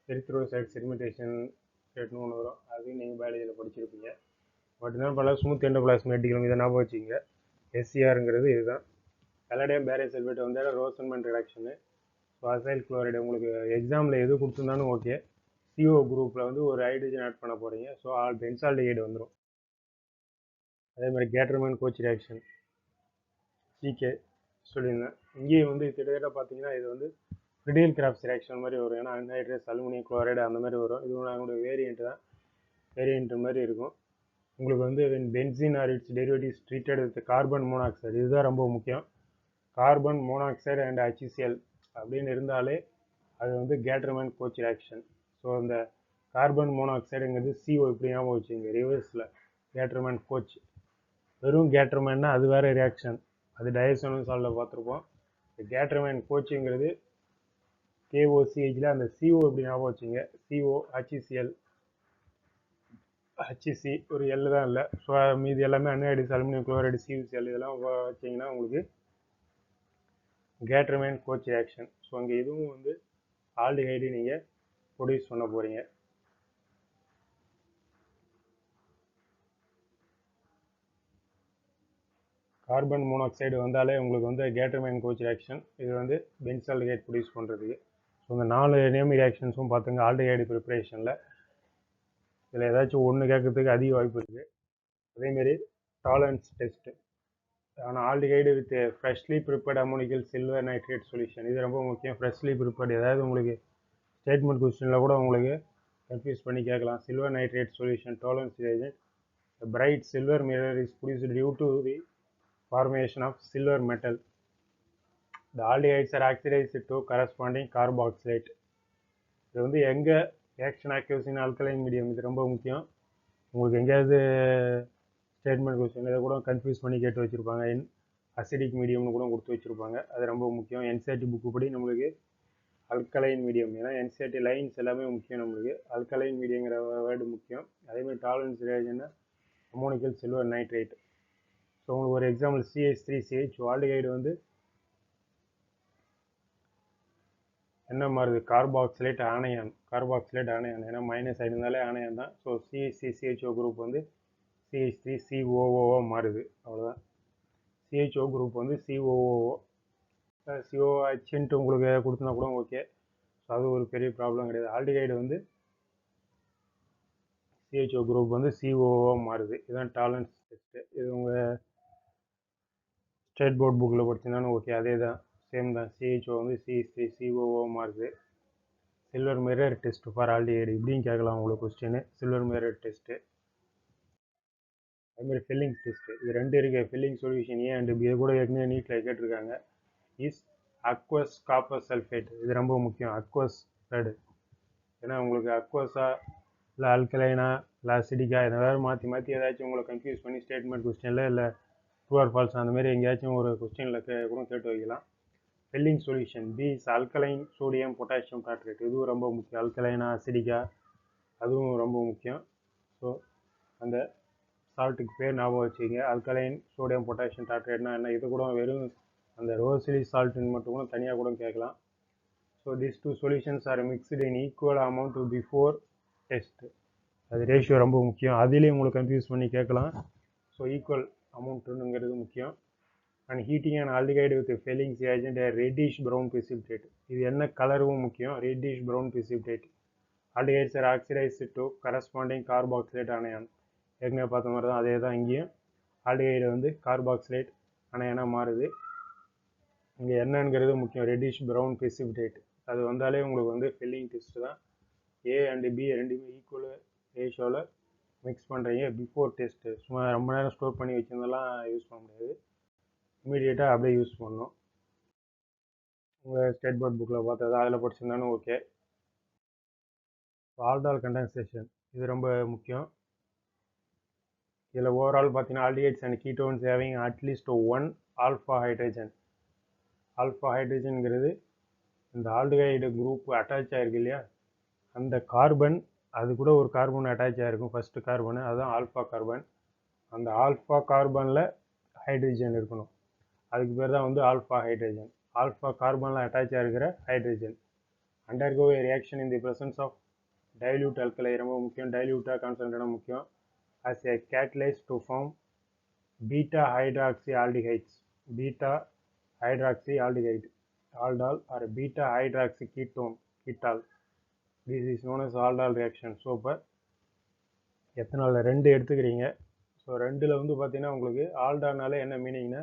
எரித்ரோசைட் செடிமெண்டேஷன் ரேட்னு ஒன்று வரும், அது நீங்கள் பயாலஜியில் படிச்சிருப்பீங்க. பட் என்ன பண்ணலாம், ஸ்மூத் எண்டோபிளாஸ்மிக் ரெட்டிகுலம் இதை ஞாபகம் வச்சுங்க. SCRங்கிறது இதுதான். பல்லாடியம் பேரியம் சல்ஃபேட் வந்து ரோசன்மண்ட் ரிடக்ஷனு. ஸோ அசைல் குளோரைடு உங்களுக்கு எக்ஸாமில் எது கொடுத்துருந்தாலும் ஓகே. CO குரூப்பில் வந்து ஒரு ஹைட்ரஜன் ஆட் பண்ண போகிறீங்க, ஸோ பென்சால்டிஹைடு வந்துடும். அதே மாதிரி கேட்டர்மேன் கோச் ரியாக்ஷன் CK சொல்லியிருந்தேன். இங்கேயும் வந்து கிட்டத்தட்ட பார்த்தீங்கன்னா இது வந்து ஃப்ரிடியல் கிராஃப்ட்ஸ் ரியாக்ஷன் மாதிரி வரும், ஏன்னா அன்ஹைட்ரஸ் அலுமினியம் குளோரைடு அந்த மாதிரி வரும். இது நம்மளுடைய வேரியண்ட் தான், வேரியண்ட் மாதிரி இருக்கும். உங்களுக்கு வந்து benzene or its derivatives treated with carbon monoxide, இதுதான் ரொம்ப முக்கியம். கார்பன் மோனாக்சைடு அண்ட் HCl அப்படின்னு இருந்தாலே அது வந்து கேட்டர்மேன் கோச் ரியாக்ஷன். ஸோ அந்த கார்பன் மோனாக்சைடுங்கிறது CO இப்படி ஞாபகம் வச்சுங்க, ரிவர்ஸில் கேட்டர்மேன் கோச். வெறும் கேட்டர்மேன்னா அது வேறு ரியாக்ஷன், அது டயசோனல் சால்ட்டில் பார்த்துருப்போம். கேட்டர்மேன் கோச்சுங்கிறது KOCHல அந்த CO இப்படி ஞாபகம் வச்சுங்க, CO HCl HC ஒரு L தான் இல்லை. ஸோ மீது எல்லாமே அன்ஹைட்ரஸ் அலுமினியம் குளோரைடு CuCl இதெல்லாம் வச்சிங்கன்னா உங்களுக்கு கேட்டர்மேன் கோச் ரியாக்ஷன். ஸோ அங்கே இதுவும் வந்து ஆல்டிஹைடு நீங்கள் ப்ரொடியூஸ் பண்ண போகிறீங்க. கார்பன் மோனாக்சைடு வந்தாலே உங்களுக்கு வந்து கேட்டர்மேன் கோச் ரியாக்ஷன், இது வந்து பென்சால்டிஹைடு ப்ரொடியூஸ் பண்ணுறதுக்கு. ஸோ இந்த 4 நேம் ரியாக்ஷன்ஸும் பார்த்துங்க ஆல்டிஹைடு ப்ரிப்பரேஷனில். இதில் ஏதாச்சும் ஒன்று கேட்கறதுக்கு அதிக வாய்ப்பு இருக்குது. அதேமாரி டாலரன்ஸ் டெஸ்ட்டு, ஆனால் aldehyde with freshly prepared ammoniacal silver nitrate solution, இது ரொம்ப முக்கியம். ஃப்ரெஷ்லி ப்ரிப்பேர்ட் ஏதாவது உங்களுக்கு ஸ்டேட்மெண்ட் கொஸ்டினில் கூட உங்களுக்கு கன்ஃபியூஸ் பண்ணி கேட்கலாம். Silver nitrate solution Tollens reagent, bright silver mirror is produced due to the formation of silver metal. The aldehydes are oxidized to corresponding carboxylate. இது வந்து எங்கே ரியாக்ஷன் ஆக்டிவ்ஸ் ஆல்கலைன் மீடியம், இது ரொம்ப முக்கியம். உங்களுக்கு எங்கேயாவது ஸ்டேட்மெண்ட் கொஸ்டின் இதை கூட கன்ஃபியூஸ் பண்ணி கேட்டு வச்சுருப்பாங்க, அசிடிக் மீடியம்னு கூட கொடுத்து வச்சுருப்பாங்க, அது ரொம்ப முக்கியம். NCERT புக்கு படி நம்மளுக்கு அல்கலைன் மீடியம், ஏன்னா NCERT லைன்ஸ் எல்லாமே முக்கியம் நம்மளுக்கு. அல்கலைன் மீடியங்கிற வேர்டு முக்கியம். அதேமாதிரி டாலரன்ஸ் ரியேஜென்ட்னா அமோனிக்கல் சில்வர் நைட்ரேட். ஸோ உங்களுக்கு ஒரு எக்ஸாம்பிள் CH3CH ஆல்டிஹைடு வந்து என்ன மாறுது, கார்பாக்சிலேட் ஆனையான். கார்பாக்சிலேட் ஆனையான், ஏன்னா மைனஸ் ஆயிருந்தாலே ஆனையான் தான். ஸோ CH3CHO குரூப் வந்து CH3COO மாறுது, அவ்வளோதான். CHO குரூப் வந்து COOO. COHன்ட்டு உங்களுக்கு கொடுத்தனா கூட ஓகே, ஸோ அது ஒரு பெரிய ப்ராப்ளம் கிடையாது. ஆல்டிஹைடு வந்து CHO குரூப் வந்து COO மாறுது. இதுதான் டாலரன்ஸ் டெஸ்ட்டு. இது உங்கள் ஸ்டேட் போர்ட் புக்கில் படிச்சிருந்தாலும் ஓகே, அதே தான், சேம் தான். CHO வந்து CH3COO மாறுது. Silver mirror test for aldehyde இப்படியும் கேட்கலாம் உங்களுக்கு கொஸ்டின், சில்வர் மிரர் டெஸ்ட்டு. அதுமாதிரி ஃபில்லிங் டெஸ்ட்டு, இது 2 இருக்குது, filling solution A and B. இது கூட ஏற்கனவே நீட்டில் கேட்டிருக்காங்க. இஸ் அக்வஸ் காப்பர் சல்ஃபேட், இது ரொம்ப முக்கியம். அக்வஸ் வேர்டு, ஏன்னா உங்களுக்கு அக்வஸா இல்லை அல்கலைனா இல்லை அசிடிக்கா இதை வேறு மாற்றி மாற்றி ஏதாச்சும் உங்களை கன்ஃபியூஸ் பண்ணி ஸ்டேட்மெண்ட் கொஸ்டினில் இல்லை ட்ரூ ஆர் ஃபால்ஸ் அந்த மாதிரி எங்கேயாச்சும் ஒரு கொஸ்டினில் கூட கேட்டு வைக்கலாம். Fehling solution B is alkaline sodium potassium tartrate. இதுவும் ரொம்ப முக்கியம். அல்கலைனா அசிடிக்கா அதுவும் ரொம்ப முக்கியம். ஸோ அந்த சால்ட்டுக்கு பேர் ஞாபகம் வச்சுக்கிங்க. அல்கலைன் சோடியம் பொட்டாசியம் டாட்ரேட்னா என்ன, இது கூட வெறும் அந்த ரோசிலி சால்ட்டுன்னு மட்டும் கூட தனியாக கூட கேட்கலாம். So this two solutions are mixed in equal amount before test. அது ரேஷியோ ரொம்ப முக்கியம். அதிலேயும் உங்களுக்கு கன்ஃபியூஸ் பண்ணி கேட்கலாம். ஸோ ஈக்குவல் அமௌண்ட்டுங்கிறது முக்கியம். And heating and aldehyde with Fehling agent reddish brown precipitate. இது என்ன கலரும் முக்கியம். Reddish brown precipitate. Aldehydes are oxidised to corresponding carboxylate anion. ஏற்கனவே பார்த்த மாதிரி தான் அதே தான் இங்கேயும். ஆல்டிகைடு வந்து கார்பாக்சிலேட் அணையானாக மாறுது. இங்கே என்னங்கிறது முக்கியம். ரெட்டிஷ் ப்ரௌன் precipitate அது வந்தாலே உங்களுக்கு வந்து ஃபில்லிங் டெஸ்ட் தான். ஏ அண்டு பி ரெண்டுமே ஈக்குவல் ரேஷியோவில் மிக்ஸ் பண்ணுறீங்க பிஃபோர் டெஸ்ட்டு. சும்மா ரொம்ப நேரம் ஸ்டோர் பண்ணி வச்சிருந்தெல்லாம் யூஸ் பண்ண முடியாது. இமீடியட்டாக அப்படியே யூஸ் பண்ணணும். உங்கள் ஸ்டேட் போர்ட் புக்கில் பார்த்தது அதில் படிச்சிருந்தாலும் ஓகே. ஆல்டால் கண்டென்சேஷன் இது ரொம்ப முக்கியம். இதில் ஓவரால் பார்த்தீங்கன்னா aldehydes and ketones having at least one alpha hydrogen. Alpha ஹைட்ரஜனுங்கிறது இந்த ஆல்டிகைடு குரூப் அட்டாச் ஆகிருக்கு இல்லையா, அந்த கார்பன் அது கூட ஒரு கார்பன் அட்டாச் ஆகிருக்கும் ஃபஸ்ட்டு கார்பனு, அதுதான் ஆல்ஃபா கார்பன். அந்த ஆல்ஃபா கார்பனில் ஹைட்ரஜன் இருக்கணும். அதுக்கு பேர் தான் வந்து ஆல்ஃபா ஹைட்ரஜன். ஆல்ஃபா கார்பனில் அட்டாச் ஆகிருக்கிற hydrogen undergo a reaction in the presence of dilute alkali. ரொம்ப முக்கியம். டைல்யூட்டாக கான்சன்ட்ரேட்டாக முக்கியம். as a catalyst to form beta hydroxyaldehydes. Beta hydroxyaldehyde aldol or beta hydroxyketone ketol. This is known as aldol reaction. So இப்போ ethanol ரெண்டு எடுத்துக்கிறீங்க. So ரெண்டில் வந்து பார்த்தீங்கன்னா உங்களுக்கு ஆல்டானால என்ன மீனிங்னா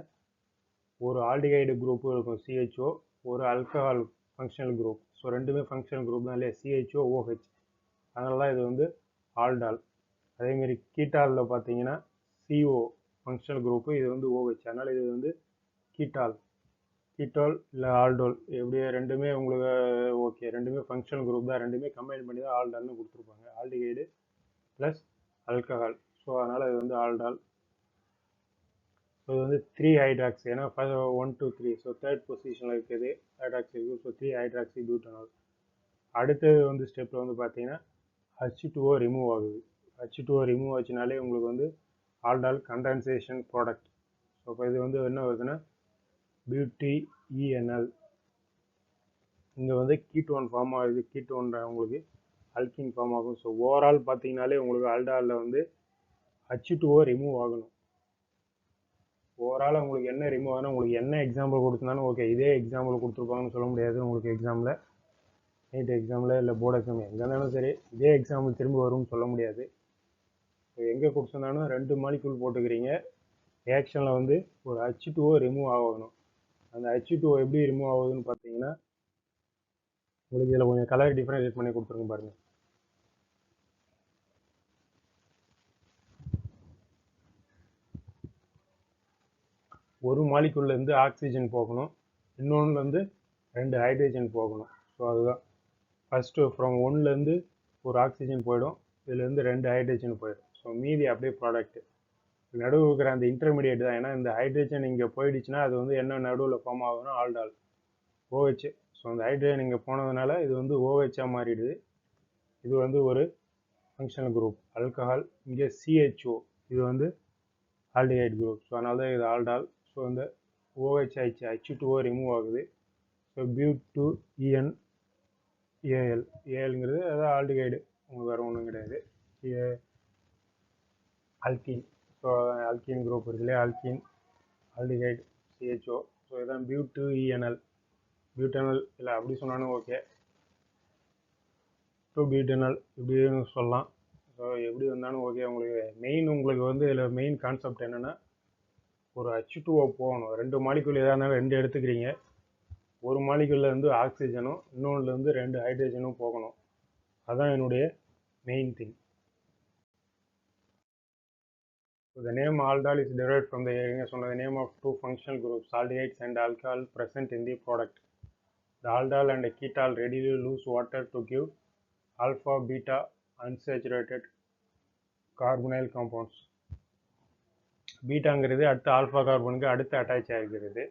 ஒரு ஆல்டிகைடு குரூப்பு இருக்கும் சிஹெச்ஓ, ஒரு அல்கஹால் ஃபங்க்ஷனல் குரூப். ஸோ ரெண்டுமே ஃபங்க்ஷனல் குரூப் தான் இல்லையா, சிஹெச்ஓ ஓஹெச். அதனால தான் இது வந்து ஆல்டால். அதேமாரி கீட்டாலில் பார்த்தீங்கன்னா சிஓ ஃபங்க்ஷனல் குரூப்பு, இது வந்து ஓஹெச். அதனால் இது வந்து கீட்டால், கீட்டால் இல்லை ஆல்டோல் எப்படியே ரெண்டுமே உங்களுக்கு ஓகே. ரெண்டுமே ஃபங்க்ஷனல் குரூப் தான். ரெண்டுமே கம்பைன் பண்ணி தான் ஆல்டால்னு கொடுத்துருப்பாங்க. Aldehyde plus alcohol. ஸோ அதனால் இது வந்து ஆல்டால். ஸோ இது வந்து 3 ஹைட்ராக்சி. ஏன்னா 1 2 3. ஸோ தேர்ட் பொசிஷனில் இருக்குது ஹைட்ராக்சி இருக்குது. So 3 hydroxy butanol. அடுத்தது வந்து ஸ்டெப்பில் வந்து பார்த்தீங்கன்னா H2O ரிமூவ் ஆகுது. H2O ரிமூவ் ஆச்சுனாலே உங்களுக்கு வந்து ஆல்டால் கண்டென்சேஷன் ப்ராடக்ட். ஸோ இப்போ இது வந்து என்ன வருதுன்னா பியூட்டிஇஎன்எல். இங்கே வந்து கீட்டோன் ஃபார்ம் ஆகுது. கீட்டோன் உங்களுக்கு அல்கின் ஃபார்ம் ஆகும். ஸோ ஓவரால் பார்த்தீங்கனாலே உங்களுக்கு ஆல்டாலில் வந்து H2O ரிமூவ் ஆகணும். ஓவரால் உங்களுக்கு என்ன ரிமூவ் ஆகணும், உங்களுக்கு என்ன எக்ஸாம்பிள் கொடுத்துருந்தாலும் ஓகே. இதே எக்ஸாம்பிள் கொடுத்துருப்பாங்கன்னு சொல்ல முடியாது. உங்களுக்கு எக்ஸாமில் நீட் எக்ஸாமில் இல்லை போர்டு எக்ஸாம் எங்கே இருந்தாலும் சரி இதே எக்ஸாம்பிள் திரும்ப வரும்னு சொல்ல முடியாது. எங்கே கொடுத்துருந்தாலும் 2 மாலிக்யூல் போட்டுக்கிறீங்க. ரியாக்ஷனில் வந்து ஒரு H2O ரிமூவ் ஆகணும். அந்த H2O எப்படி ரிமூவ் ஆகுதுன்னு பார்த்தீங்கன்னா உங்களுக்கு இதில் கொஞ்சம் கலர் டிஃப்ரென்ஷியேட் பண்ணி கொடுத்துருங்க பாருங்கள். ஒரு மாலிக்யூல்லேருந்து ஆக்சிஜன் போகணும், இன்னொன்றுலேருந்து 2 ஹைட்ரஜன் போகணும். ஸோ அதுதான் ஃபஸ்ட்டு ஃப்ரம் 1லேருந்து ஒரு ஆக்சிஜன் போயிடும், இதுலேருந்து 2 ஹைட்ரஜன் போயிடும். ஸோ மீதி அப்படியே ப்ராடக்ட்டு நடுவில் இருக்கிற அந்த இன்டர்மீடியேட் தான். ஏன்னா இந்த ஹைட்ரஜன் இங்கே போயிடுச்சுன்னா அது வந்து என்ன நடுவில் ஃபார்ம் ஆகுதுன்னா ஆல்டால் OH. ஸோ அந்த ஹைட்ரஜன் இங்கே போனதுனால இது வந்து OHஆக மாறிடுது. இது வந்து ஒரு ஃபங்க்ஷனல் குரூப் அல்கஹால். இங்கே CHO இது வந்து ஆல்டிஹைட் குரூப். ஸோ அதனால தான் இது ஆல்டால். ஸோ இந்த OH ஆயிடுச்சு, H2O ரிமூவ் ஆகுது. ஸோ பியூட்டிஇஎன்ஏஎல். ஏஎல்ங்கிறது அதாவது ஆல்டிஹைடு, உங்களுக்கு வேறு ஒன்றும் கிடையாது. அல்கின். ஸோ அல்கின் குரூப் இருக்கு இல்லையா, அல்கின் ஆல்டிஹைடு CHO. ஸோ இதான் பியூட்டிஇஎன்எல். பியூட்டனல் இல்லை அப்படி சொன்னாலும் ஓகே. டூ பியூட்டனல் இப்படின்னு சொல்லலாம். ஸோ எப்படி வந்தாலும் ஓகே. உங்களுக்கு மெயின் உங்களுக்கு வந்து இதில் மெயின் கான்செப்ட் என்னென்னா ஒரு H2O போகணும். 2 மாலிக்யூல் எதாக இருந்தாலும் 2 எடுத்துக்கிறீங்க. ஒரு மாலிக்யூல்லேருந்து ஆக்சிஜனும் இன்னொன்றுலேருந்து 2 ஹைட்ரஜனும் போகணும். அதுதான் என்னுடைய main thing. The name aldol is derived from the name of 2 functional groups, aldehydes and alcohol, present in the product. The aldol and ketol readily lose water to give alpha beta unsaturated carbonyl compounds. பீட்டாங்கிறது அடுத்த alpha கார்பனுக்கு அடுத்து attach ஆகிருக்கிறது.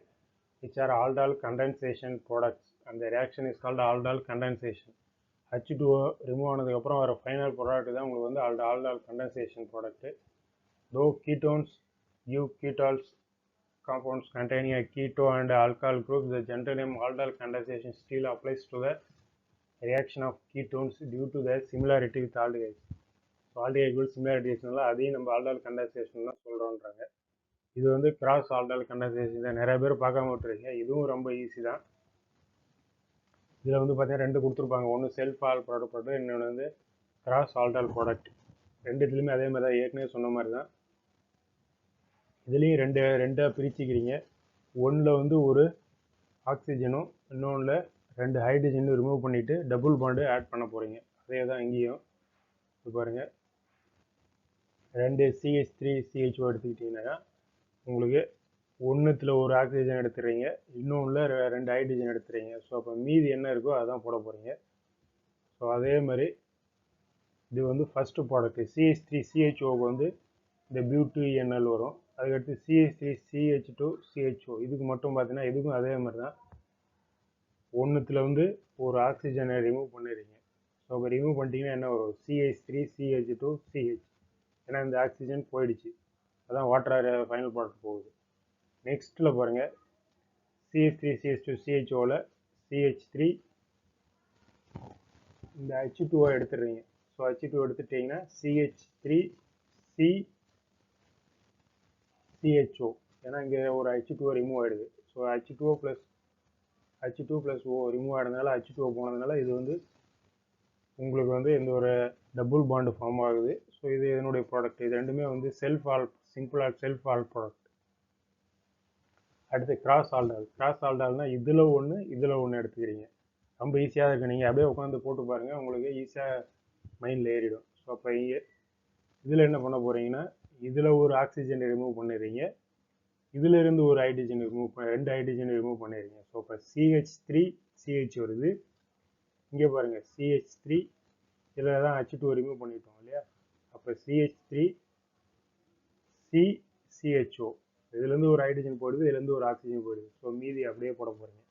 which are aldol condensation products and the reaction is called aldol condensation. H2O remove ஆனதுக்கப்புறம் வர final product தான் உங்களுக்கு வந்து aldol condensation product. Though ketones give ketols compounds containing a keto and alkyl groups, the general name aldol condensation still applies to the reaction of ketones due to their similarity with aldehydes. So aldehyde similarity இருக்குனால அதையும் நம்ம aldol condensation தான் சொல்கிறோன்றாங்க. இது வந்து cross aldol condensation தான். நிறைய பேர் பார்க்காம விட்டுருக்கீங்க. இதுவும் ரொம்ப ஈஸி தான். இதில் வந்து பார்த்தீங்கன்னா ரெண்டு கொடுத்துருப்பாங்க. ஒன்று செல்ஃப் ஆல் ப்ராடக்ட், இன்னொன்று வந்து கிராஸ் aldol ப்ராடக்ட். ரெண்டுத்துலேயுமே அதே மாதிரி தான், ஏற்கனவே சொன்ன மாதிரி தான். இதுலேயும் ரெண்டாக பிரிச்சுக்கிறீங்க. ஒன்றில் வந்து ஒரு ஆக்சிஜனும் இன்னொன்றில் 2 ஹைட்ரஜனும் ரிமூவ் பண்ணிவிட்டு டபுள் பாண்டு ஆட் பண்ண போகிறீங்க. அதே தான் இங்கேயும். இப்போ பாருங்கள், 2 CH3CHO எடுத்துக்கிட்டிங்கன்னா உங்களுக்கு ஒன்றுத்தில் ஒரு ஆக்சிஜன் எடுத்துடுறீங்க, இன்னொன்றில் 2 ஹைட்ரஜன் எடுத்துறீங்க. ஸோ அப்போ மீதி என்ன இருக்கோ அதான் போட போகிறீங்க. ஸோ அதே மாதிரி இது வந்து ஃபஸ்ட்டு ப்ராடக்ட். CH3CHOக்கு வந்து இந்த பியூட்டிஎன்எல் வரும். அதுக்கடுத்து CH3CH2CHO. இதுக்கு மட்டும் பார்த்தீங்கன்னா இதுக்கும் அதே மாதிரி தான். ஒன்றுத்தில் வந்து ஒரு ஆக்சிஜனை ரிமூவ் பண்ணிடுறீங்க. ஸோ அப்போ ரிமூவ் பண்ணிட்டீங்கன்னா என்ன வரும்? CH3CH2CH. ஏன்னா இந்த ஆக்சிஜன் போயிடுச்சு, அதான் வாட்டர் ஃபைனல் ப்ராடக்ட் போகுது. நெக்ஸ்ட்டில் பாருங்கள், CH3CH2CHOவில் CH3 இந்த H2O எடுத்துடுறீங்க. ஸோ H2O எடுத்துட்டிங்கன்னா CH3CHO. ஏன்னா இங்கே ஒரு H2O ரிமூவ் ஆகிடுது. So H2 + O remove ஆகிடுறதுனால H2O போனதுனால இது வந்து உங்களுக்கு வந்து இந்த ஒரு டபுள் பாண்டு ஃபார்ம் ஆகுது. ஸோ இது இதனுடைய ப்ராடக்ட். இது ரெண்டுமே வந்து சிம்பிளாக செல்ஃப் ஆல் ப்ராடக்ட். அடுத்து கிராஸ் ஆல்டால்னால் இதில் ஒன்று எடுத்துக்கிறீங்க. ரொம்ப ஈஸியாக இருக்குது. நீங்கள் அப்படியே உட்காந்து போட்டு பாருங்கள், உங்களுக்கு ஈஸியாக மைண்டில் ஏறிடும். ஸோ அப்போ இதில் என்ன பண்ண போகிறீங்கன்னா, இதில் ஒரு ஆக்சிஜன் ரிமூவ் பண்ணிடுறீங்க, இதில் இருந்து ஒரு ஹைட்ரஜன் ரிமூவ் 2 ஹைட்ரஜன் ரிமூவ் பண்ணிடுறீங்க. ஸோ இப்போ CH3CH வருது. இங்கே பாருங்கள், CH3 இதில் தான் H2 ரிமூவ் பண்ணிட்டோம் இல்லையா? அப்போ CH3CCHO. இதுலேருந்து ஒரு ஹைட்ரஜன் போயிடுது, இதுலேருந்து ஒரு ஆக்சிஜன் போயிடுது. ஸோ மீதி அப்படியே போட போகிறீங்க.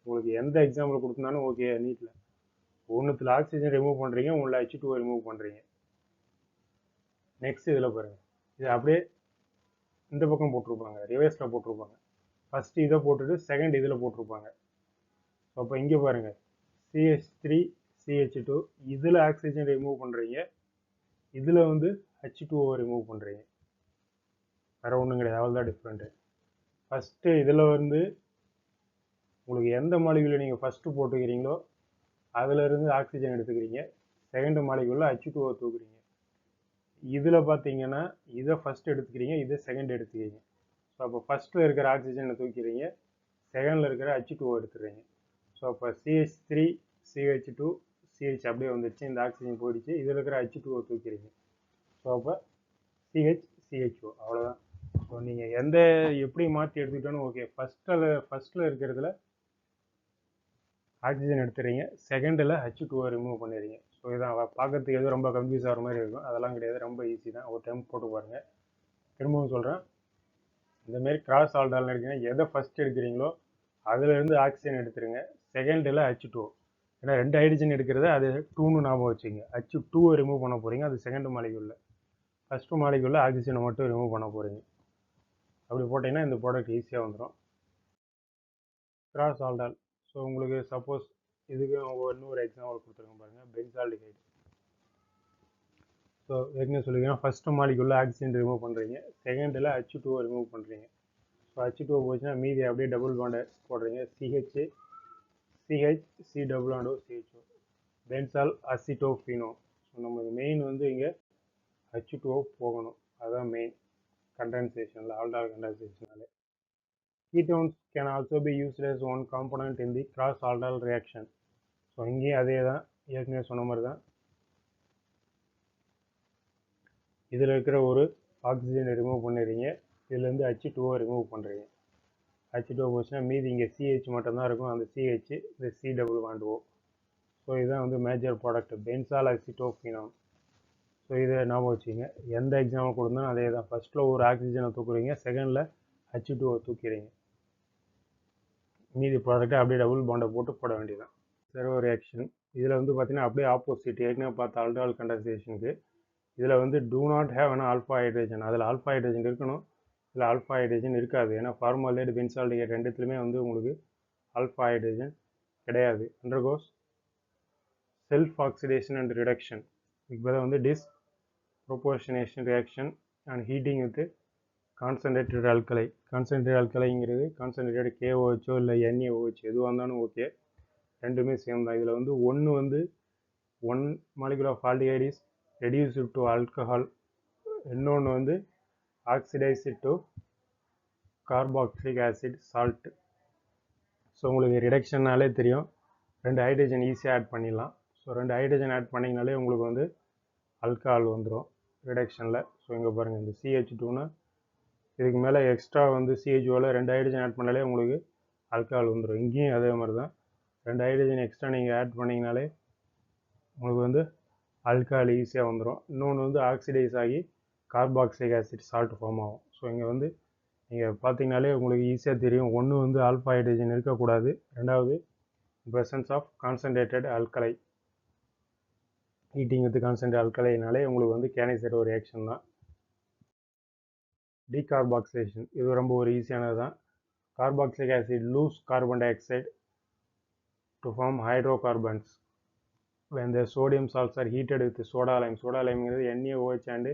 உங்களுக்கு எந்த எக்ஸாம்பிள் கொடுத்தனாலும் ஓகே, நீட்டில் ஒன்றுத்தில் ஆக்சிஜன் ரிமூவ் பண்ணுறீங்க, ஒன்றில் H2O ரிமூவ் பண்ணுறீங்க. நெக்ஸ்ட் இதில் பாருங்கள், இது அப்படியே இந்த பக்கம் போட்டிருப்பாங்க, ரிவர்ஸில் போட்டிருப்பாங்க. ஃபஸ்ட்டு இதை போட்டுட்டு செகண்ட் இதில் போட்டிருப்பாங்க. ஸோ அப்போ இங்கே பாருங்கள், CH3CH2 இதில் ஆக்சிஜன் ரிமூவ் பண்ணுறீங்க, இதில் வந்து H2O ரிமூவ் பண்ணுறீங்க. வேறு ஒன்றும் கிடையாது, அவ்வளோதான் டிஃப்ரெண்ட்டு. ஃபஸ்ட்டு இதில் வந்து உங்களுக்கு எந்த மாலிகுலில் நீங்கள் ஃபஸ்ட்டு போட்டுக்கிறீங்களோ அதிலிருந்து ஆக்சிஜன் எடுத்துக்கிறீங்க, செகண்ட் மாலிகுலில் H2O தூக்குறீங்க. இதில் பார்த்தீங்கன்னா இதை ஃபஸ்ட்டு எடுத்துக்கிறீங்க, இதை செகண்ட் எடுத்துக்கிறீங்க. ஸோ அப்போ ஃபஸ்ட்டில் இருக்கிற ஆக்சிஜனை தூக்கிறீங்க, செகண்டில் இருக்கிற H2O எடுத்துக்கிறீங்க. ஸோ அப்போ CH3CH2CH அப்படியே வந்துடுச்சு, இந்த ஆக்சிஜன் போயிடுச்சு, இதில் இருக்கிற H2O தூக்கிறீங்க. ஸோ அப்போ CHCHO, அவ்வளோதான். ஸோ நீங்கள் எப்படி மாற்றி எடுத்துக்கிட்டாலும் ஓகே. ஃபஸ்ட்டில் இருக்கிறதுல ஆக்சிஜன் எடுத்துறீங்க, செகண்டில் H2O ரிமூவ் பண்ணிடுறீங்க. ஸோ இதான் பார்க்கறதுக்கு எதுவும் ரொம்ப கன்ஃபியூஸ் ஆகிற மாதிரி இருக்கும், அதெல்லாம் கிடையாது, ரொம்ப ஈஸி தான். ஒரு டைம் போட்டு பாருங்கள். திரும்பவும் சொல்கிறேன், இந்தமாரி கிராஸ் ஆல்டால்னு இருக்கீங்கன்னா எதை ஃபஸ்ட் எடுக்கிறீங்களோ அதிலேருந்து ஆக்சிஜன் எடுத்துருங்க, செகண்டில் H2O. ஏன்னா 2 ஹைட்ரஜன் எடுக்கிறது அது 2ன்னு ஞாபகம் வச்சுங்க. H2 ரிமூவ் பண்ண போகிறீங்க, அது செகண்ட் மாலிகுலில். ஃபஸ்ட்டு மாலிகுலில் ஆக்சிஜனை மட்டும் ரிமூவ் பண்ண போகிறீங்க. அப்படி போட்டிங்கன்னா இந்த ப்ராடக்ட் ஈஸியாக வந்துடும். Cross aldol. ஸோ உங்களுக்கு சப்போஸ் இதுக்கு இன்னொரு எக்ஸாம்பிள் கொடுத்துருங்க பாருங்கள், பென்சால்டிஹைடு. ஸோ ஏற்கனவே சொல்லிங்கன்னா ஃபஸ்ட்டு மாலிகுலில் ஆக்சிஜன் ரிமூவ் பண்ணுறீங்க, செகண்டில் H2O ரிமூவ் பண்ணுறீங்க. ஸோ H2O போச்சுன்னா மீதி அப்படியே டபுள் பாண்டை போடுறீங்க, CH3CHO, பென்சால் அசிட்டோஃபினோ. ஸோ நமக்கு மெயின் வந்து இங்கே H2O போகணும், அதுதான் மெயின் கண்டென்சேஷனில், ஆல்டால் கண்டென்சேஷனாலே. Ketones can also be used as one component in the cross-aldol reaction. So இங்கேயும் அதே தான், ஏற்கனவே சொன்ன மாதிரி தான். இதில் இருக்கிற ஒரு ஆக்சிஜனை ரிமூவ் பண்ணிடுறீங்க, இதுலேருந்து H2O ரிமூவ் பண்ணுறீங்க. H2O போச்சுன்னா மீதி இங்கே CH மட்டும்தான் இருக்கும், அந்த CH இந்த C double bond O. So இதுதான் வந்து மேஜர் ப்ராடக்ட் பென்சால் அசிட்டோஃபினான். ஸோ ஸோ இதை ஞாபகம் வச்சுங்க. எந்த எக்ஸாம்பிள் கொடுத்தாலும் அதே தான். ஃபஸ்ட்டில் ஒரு ஆக்சிஜனை தூக்குறீங்க, செகண்டில் H2O தூக்கிறீங்க. மீதி ப்ராடக்ட்டை அப்படியே டபுள் பாண்டை போட்டு போட வேண்டியதான். செரோ ரியாக்ஷன் இதில் வந்து பார்த்தீங்கன்னா அப்படியே ஆப்போசிட். ஏற்கனவே பார்த்த ஆல்கஹால் கண்டென்சேஷனுக்கு இதில் வந்து do not have an alpha hydrogen. அதில் ஆல்ஃபா ஹைட்ரஜன் இருக்கணும், இதில் ஆல்ஃபா ஹைட்ரஜன் இருக்காது. ஏன்னா ஃபார்மாலிடேட் பென்சால்டிஹைட் ரெண்டுத்துலையுமே வந்து உங்களுக்கு ஆல்ஃபா ஹைட்ரஜன் கிடையாது. Undergoes self oxidation and reduction. இதுக்கு பதிலாக வந்து disproportionation reaction and heating with concentrated alkali. Concentrated அல்கலைங்கிறது கான்சன்ட்ரேட்டட் KOHஓ இல்லை NaOH எதுவாக இருந்தாலும் ஓகே, ரெண்டுமே சேம் தான். இதில் வந்து ஒன்று வந்து 1 molecule of aldehyde is reduced to alcohol, இன்னொன்று வந்து oxidised to carboxylic acid salt. So உங்களுக்கு ரிடக்ஷன்னாலே தெரியும், 2 ஹைட்ரஜன் ஈஸியாக ஆட் பண்ணிடலாம். ஸோ 2 ஹைட்ரஜன் ஆட் பண்ணிங்கனாலே உங்களுக்கு வந்து ஆல்கஹால் வந்துடும் ரிடக்ஷனில். ஸோ இங்கே பாருங்கள், இந்த CH2னா இதுக்கு மேலே எக்ஸ்ட்ரா வந்து CHOவில் 2 ஹைட்ரஜன் ஆட் பண்ணாலே உங்களுக்கு ஆல்கஹால் வந்துடும். இங்கேயும் அதே மாதிரி தான், 2 ஹைட்ரஜன் எக்ஸ்ட்ரா நீங்கள் ஆட் பண்ணிங்கனாலே உங்களுக்கு வந்து ஆல்கஹால் ஈஸியாக வந்துடும். இன்னொன்று வந்து ஆக்சிடைஸ் ஆகி கார்பாக்சிலிக் ஆசிட் சால்ட் ஃபார்ம் ஆகும். ஸோ இங்கே வந்து நீங்கள் பார்த்தீங்கனாலே உங்களுக்கு ஈஸியாக தெரியும், ஒன்று வந்து ஆல்ஃபா ஹைட்ரஜன் இருக்கக்கூடாது, ரெண்டாவது presence of concentrated alkali. Heating with concentrate ஆல்கலைனாலே உங்களுக்கு வந்து கேனிசெரோ ரியாக்ஷன் தான். டீகார்பாக்சிலேஷன் இது ரொம்ப ஒரு ஈஸியானது தான். Carboxylic acid lose carbon dioxide to form hydrocarbons when the sodium salts are heated with soda lime. soda lime is NaOH and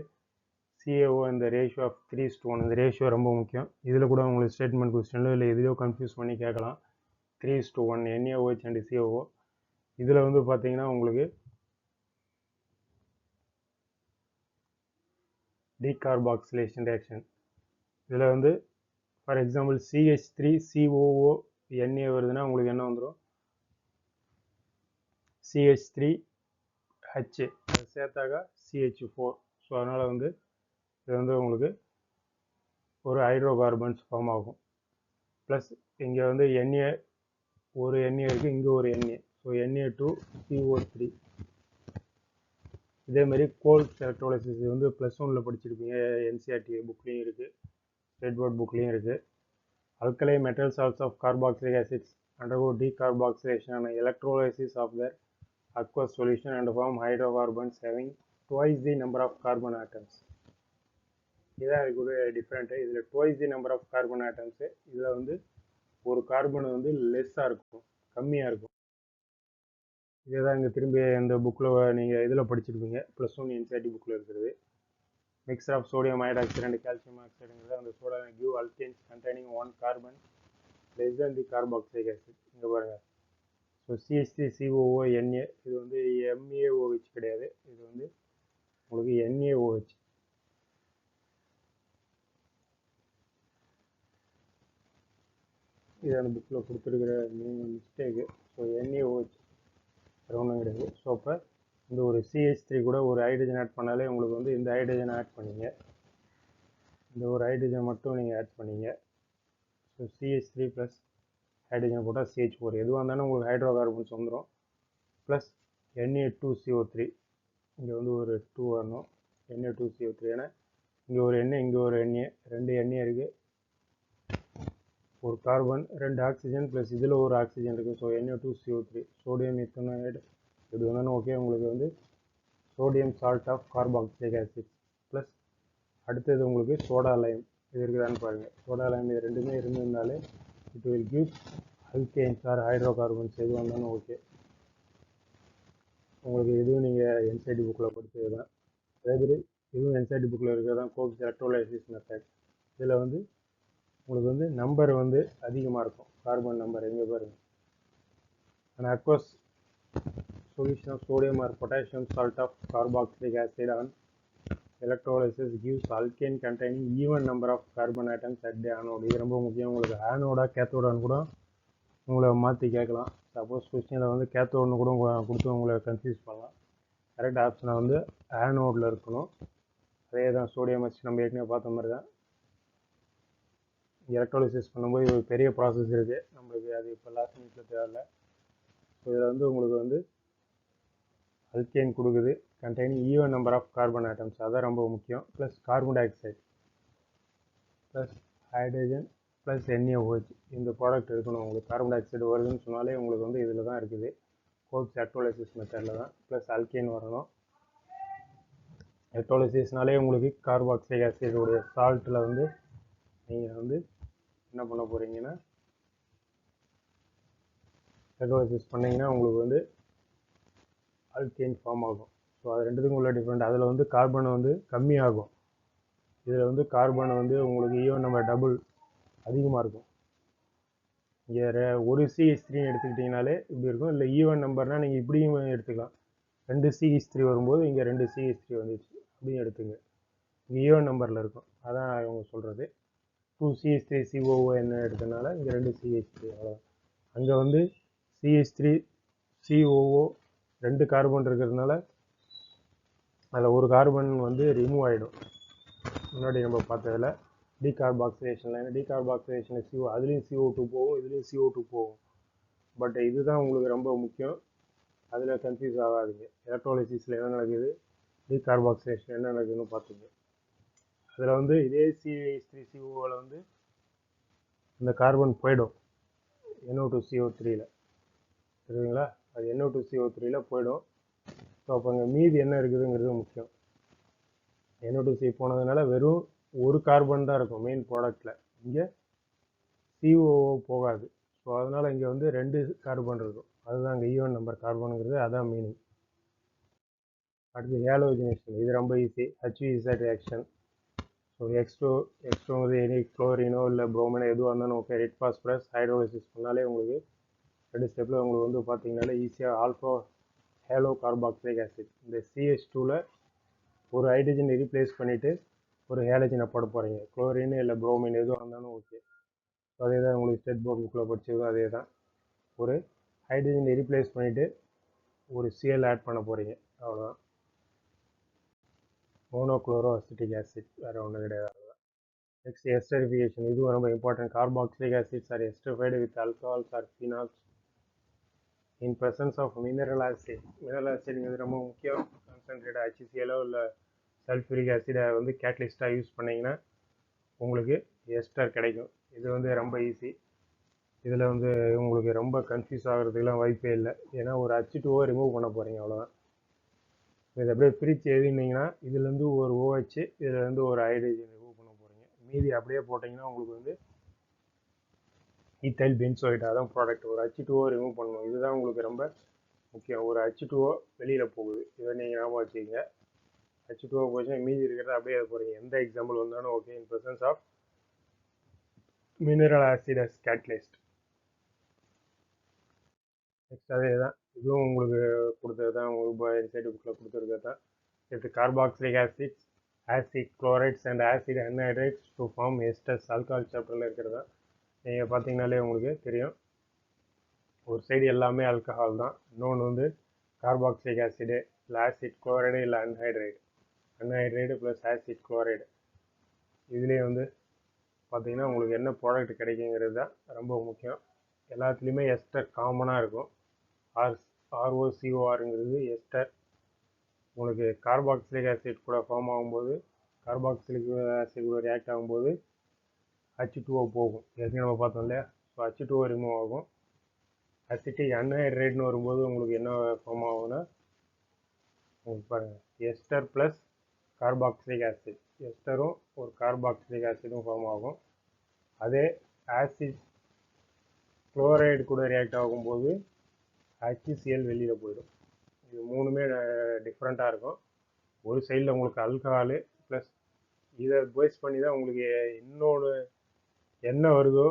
CaO in the ratio of 3:1. இந்த ரேஷியோ ரொம்ப முக்கியம். இதில் கூட உங்களுக்கு ஸ்டேட்மெண்ட் கொஸ்டினில் இல்லை எதிலையோ கன்ஃபியூஸ் பண்ணி கேட்கலாம். 3:1 NaOH and CaO. இதில் வந்து பார்த்தீங்கன்னா உங்களுக்கு டீகார்பாக்சிலேஷன் ரியாக்ஷன். இதில் வந்து ஃபார் எக்ஸாம்பிள் CH3COO Na வருதுன்னா உங்களுக்கு என்ன வந்துடும், CH3H அது சேர்த்தாக்கா CH4. ஸோ அதனால் வந்து இது வந்து உங்களுக்கு ஒரு ஹைட்ரோகார்பன்ஸ் ஃபார்ம் ஆகும். ப்ளஸ் இங்கே வந்து Na ஒரு Na இருக்குது, இங்கே ஒரு Na. So Na2CO3. இதேமாதிரி கோல்ஸ் எலக்ட்ரோலைசிஸ் வந்து +1 படிச்சிருப்பீங்க, NCERT புக்லேயும் இருக்குது, ஸ்டேட் போர்ட் புக்லேயும் இருக்குது. alkali metal salts of carboxylic acids undergo decarboxylation and electrolysis of their aqueous solution and form hydrocarbons having twice the number of carbon atoms. இதான் இதுக்கு different. இதில் twice the number of carbon atoms. இதில் வந்து ஒரு carbon வந்து லெஸ்ஸாக இருக்கும், கம்மியாக இருக்கும். இதே தான் இங்கே திரும்பி இந்த புக்கில் நீங்கள் இதில் படிச்சிருப்பீங்க, +1 NCERT புக்கில் இருக்கிறது. Mixture of sodium hydroxide and calcium oxide அந்த soda give alkanes containing 1 carbon less than the carboxylic acid. இங்கே பாருங்கள், ஸோ CH3COO Na இது வந்து MaOH கிடையாது, இது வந்து உங்களுக்கு NaOH. இது அந்த புக்கில் கொடுத்துருக்கிற மிஸ்டேக்கு. ஸோ NaOH ஒன்றும் கிடையாது. ஸோ அப்போ இந்த ஒரு CH3 கூட ஒரு ஹைட்ரஜன் ஆட் பண்ணாலே உங்களுக்கு வந்து இந்த ஹைட்ரஜன் ஆட் பண்ணிங்க, இந்த ஒரு ஹைட்ரஜன் மட்டும் நீங்கள் ஆட் பண்ணிங்க. ஸோ CH3 ப்ளஸ் ஹைட்ரஜன் போட்டால் CH4 எதுவாக இருந்தாலும் உங்களுக்கு ஹைட்ரோகார்பன்ஸ் வந்துடும். ப்ளஸ் Na2CO3 இங்கே வந்து ஒரு 2 வரணும், Na2CO3. ஏன்னா இங்கே ஒரு Na இங்கே ஒரு Na, 2 Na இருக்குது, ஒரு கார்பன் 2 ஆக்சிஜன் ப்ளஸ் இதில் ஒரு ஆக்சிஜன் இருக்குது. ஸோ Na2CO3 சோடியம் இத்தனைடு எப்படி வந்தாலும் ஓகே. உங்களுக்கு வந்து sodium salt of carboxylic acid plus அடுத்தது உங்களுக்கு சோடா லைம் இது இருக்குதான்னு பாருங்கள். சோடா லைம் இது ரெண்டுமே இருந்திருந்தாலே it will give alkanes or hydrocarbons எது வந்தாலும் ஓகே. உங்களுக்கு இதுவும் நீங்கள் NCERT புக்கில் படித்தது தான். அதே மாதிரி இதுவும் NCERT புக்கில் இருக்கிறது தான் கோப்ஸ் எலக்ட்ரோலைசிஸ் மெத்தட். இதில் வந்து உங்களுக்கு வந்து நம்பர் வந்து அதிகமாக இருக்கும், கார்பன் நம்பர். எங்கே பாருங்கள், an aqueous solution of sodium or potassium salt of carboxylic acid on electrolysis gives alkane containing even number of carbon atoms at the anode. இது ரொம்ப முக்கியம். உங்களுக்கு ஆனோடா கேத்தோடான்னு கூட உங்களை மாற்றி கேட்கலாம். சப்போஸ் கொஸ்டினில் வந்து கேத்தோடுன்னு கூட கொடுத்து உங்களை கன்ஃபியூஸ் பண்ணலாம். கரெக்ட் ஆப்ஷனை வந்து ஆனோடில் இருக்கணும். அதே தான் சோடியம் வச்சு நம்ம ஏற்கனவே பார்த்த மாதிரி தான். எலக்ட்ரோலிசிஸ் பண்ணும்போது ஒரு பெரிய ப்ராசஸ் இருக்குது, நம்மளுக்கு அது இப்போ லாஸ்ட் மினிட்ல தேவையில்லை. ஸோ இதில் வந்து உங்களுக்கு வந்து அல்கேன் கொடுக்குது, containing even number of carbon atoms, அதான் ரொம்ப முக்கியம். Plus carbon di oxide plus hydrogen plus NaOH இந்த ப்ராடக்ட் இருக்கணும். உங்களுக்கு கார்பன் டை ஆக்சைடு வருதுன்னு சொன்னாலே உங்களுக்கு வந்து இதில் தான் இருக்குது. கோப்ஸ் எலக்ட்ரோலைசிஸ் மெத்தடில் தான். ப்ளஸ் அல்கேன் வரணும். எலக்ட்ரோலைசிஸ்னாலே உங்களுக்கு கார்பாக்சிலிக் ஆசிடுடைய சால்ட்டில் வந்து நீங்கள் வந்து என்ன பண்ண போகிறீங்கன்னா எலக்ட்ரோலைசிஸ் பண்ணிங்கன்னா உங்களுக்கு வந்து அல்கேன் ஃபார்ம் ஆகும். ஸோ அது ரெண்டுத்துக்கும் உள்ள டிஃப்ரெண்ட். அதில் வந்து கார்பன் வந்து கம்மியாகும். இதில் வந்து கார்பன் வந்து உங்களுக்கு ஈவன் நம்ம டபுள் அதிகமாக இருக்கும். இங்கே ஒரு CH3 எடுத்துக்கிட்டிங்கனாலே இப்படி இருக்கும். இல்லை ஈவன் நம்பர்னால் நீங்கள் இப்படியும் எடுத்துக்கலாம். 2 CH3 வரும்போது இங்கே 2 CH3 வந்துச்சு அப்படியும் எடுத்துங்க. இங்கே ஈவன் நம்பரில் இருக்கும். அதான் அவங்க சொல்கிறது. 2 CH3 COON எடுத்தனால இங்கே 2 CH3 அவ்வளோ. அங்கே வந்து CH3 COO 2 கார்பன் இருக்கிறதுனால அதில் ஒரு கார்பன் வந்து ரிமூவ் ஆகிடும். முன்னாடி நம்ம பார்த்ததில் டீகார்பாக்சிலேஷனில் டீகார்பாக்சிலேஷனில் அதுலேயும் CO2 போகும், இதுலேயும் CO2 போகும். பட் இதுதான் உங்களுக்கு ரொம்ப முக்கியம். அதில் கன்ஃபியூஸ் ஆகாதீங்க. எலக்ட்ரோலைசிஸில் என்ன நடக்குது, டீகார்பாக்சிலேஷன் என்ன நடக்குதுன்னு பார்த்துங்க. அதில் வந்து இதே CH3COவில் வந்து இந்த கார்பன் போயிடும் NO2CO3ல் தெரியுங்களா. அது NO2CO3ல் போயிடும். ஸோ அப்போ அங்கே மீதி என்ன இருக்குதுங்கிறது முக்கியம். NO2C போனதுனால வெறும் ஒரு கார்பன் தான் இருக்கும் மெயின் ப்ராடக்டில். இங்கே COO போகாது. ஸோ அதனால் இங்கே வந்து 2 கார்பன் இருக்கும். அதுதான் அங்கே ஈவன் நம்பர் கார்பனுங்கிறது அதான் மீனிங். அடுத்து ஹேலோஜனேஷன். இது ரொம்ப ஈஸி. HVZ reaction. ஸோ X2ங்கிறது எனி குளோரினோ இல்லை புரோமினோ எதுவாக இருந்தாலும் ஓகே. ரெட் பாஸ்பரஸ் ஹைட்ரோலைசிஸ் பண்ணாலே உங்களுக்கு 2 ஸ்டெப்பில் உங்களுக்கு வந்து பார்த்தீங்கன்னாலே ஈஸியாக ஆல்ஃபா ஹேலோ கார்பாக்சிலிக் ஆசிட். இந்த CH2ல் ஒரு ஹைட்ரஜனை ரீப்ளேஸ் பண்ணிவிட்டு ஒரு ஹேலஜனை போட போகிறீங்க. குளோரின் இல்லை புரோமின் எதுவாக இருந்தாலும் ஓகே. அதே தான் உங்களுக்கு ஸ்டெட் போர்ட் புக்கில் படிச்சிருக்கோம். அதே தான் ஒரு ஹைட்ரஜனை ரீப்ளேஸ் பண்ணிவிட்டு ஒரு Cl ஆட் பண்ண போகிறீங்க. அவ்வளோதான். மோனோக்ளோரோ அசிட்டிக் ஆசிட் வேறு ஒன்றும் கிடையாது. Next esterification. இதுவும் ரொம்ப important. Carboxylic acids are esterified with alcohols or phenols in presence of mineral acid. Mineral ஆசிட்ங்கிறது ரொம்ப முக்கியம். கான்சன்ட்ரேட் HCl இல்லை சல்ஃபூரிக் ஆசிடை வந்து கேட்டலிஸ்ட்டாக யூஸ் பண்ணிங்கன்னா உங்களுக்கு எஸ்டர் கிடைக்கும். இது வந்து ரொம்ப ஈஸி. இதில் வந்து உங்களுக்கு ரொம்ப கன்ஃபியூஸ் ஆகிறதுக்கெலாம் வாய்ப்பே இல்லை. ஏன்னா ஒரு H2O ரிமூவ் பண்ண போகிறீங்க, அவ்வளோதான். இதை அப்படியே பிரித்து எழுதினீங்கன்னா இதுலேருந்து ஒரு OH, இதுலேருந்து ஒரு ஹைட்ரஜன் ரிமூவ் பண்ண போகிறீங்க. மீதி அப்படியே போட்டிங்கன்னா உங்களுக்கு வந்து ஈத்தைல் பென்சோயிட் அதான் ப்ராடக்ட். ஒரு H2O ரிமூவ் பண்ணணும். இதுதான் உங்களுக்கு ரொம்ப முக்கியம். ஒரு H2O வெளியில் போகுது, இதை நீங்கள் ஞாபகம் வச்சுக்கோங்க. H2O போச்சுன்னா மீதி இருக்கிறத அப்படியே போகிறீங்க. எந்த எக்ஸாம்பிள் வந்தாலும் okay. In presence of mineral acid as catalyst. Next அதே தான். இதுவும் உங்களுக்கு கொடுத்தது தான். உங்களுக்கு என்சைடு புக்கில் கொடுத்துருக்கிறது தான். இது carboxylic acids, acid chlorides and acid anhydrides to form esters. Alcohol சாப்டரில் இருக்கிறது தான். நீங்கள் பார்த்தீங்கனாலே உங்களுக்கு தெரியும். ஒரு சைடு எல்லாமே ஆல்கஹால் தான், இன்னொன்று வந்து கார்பாக்சிலிக் ஆசிடு இல்லை ஆசிட் குளோரைடு இல்லை அன்ஹைட்ரைடு ப்ளஸ் ஆசிட் குளோரைடு. இதுலேயே வந்து பார்த்தீங்கன்னா உங்களுக்கு என்ன ப்ராடக்ட் கிடைக்குங்கிறது தான் ரொம்ப முக்கியம். எல்லாத்துலேயுமே எஸ்டர் காமனாக இருக்கும். ROCORங்கிறது எஸ்டர். உங்களுக்கு கார்பாக்சிலிக் ஆசிட் கூட ஃபார்ம் ஆகும்போது, கார்பாக்சிலிக் ஆசிட் கூட ரியாக்ட் ஆகும்போது H2O போகும். ஏற்கனவே நம்ம பார்த்தோம் இல்லையா. ஸோ H2O ரிமூவ் ஆகும். அசிட்டிக் அன்ஹைட்ரேட்னு வரும்போது உங்களுக்கு என்ன ஃபார்ம் ஆகும்னா உங்களுக்கு பாருங்கள், எஸ்டர் ப்ளஸ் கார்பாக்சிலிக் ஆசிட். எஸ்டரும் ஒரு கார்பாக்சிலிக் ஆசிடும் ஃபார்ம் ஆகும். அதே ஆசிட் குளோரைடு கூட ரியாக்ட் ஆகும்போது HCl வெளியில் போயிடும். இது மூணுமே டிஃப்ரெண்ட்டாக இருக்கும். ஒரு சைடில் உங்களுக்கு ஆல்கஹாலு ப்ளஸ் இதை பேஸ் பண்ணி தான் உங்களுக்கு இன்னொன்று என்ன வருதோ.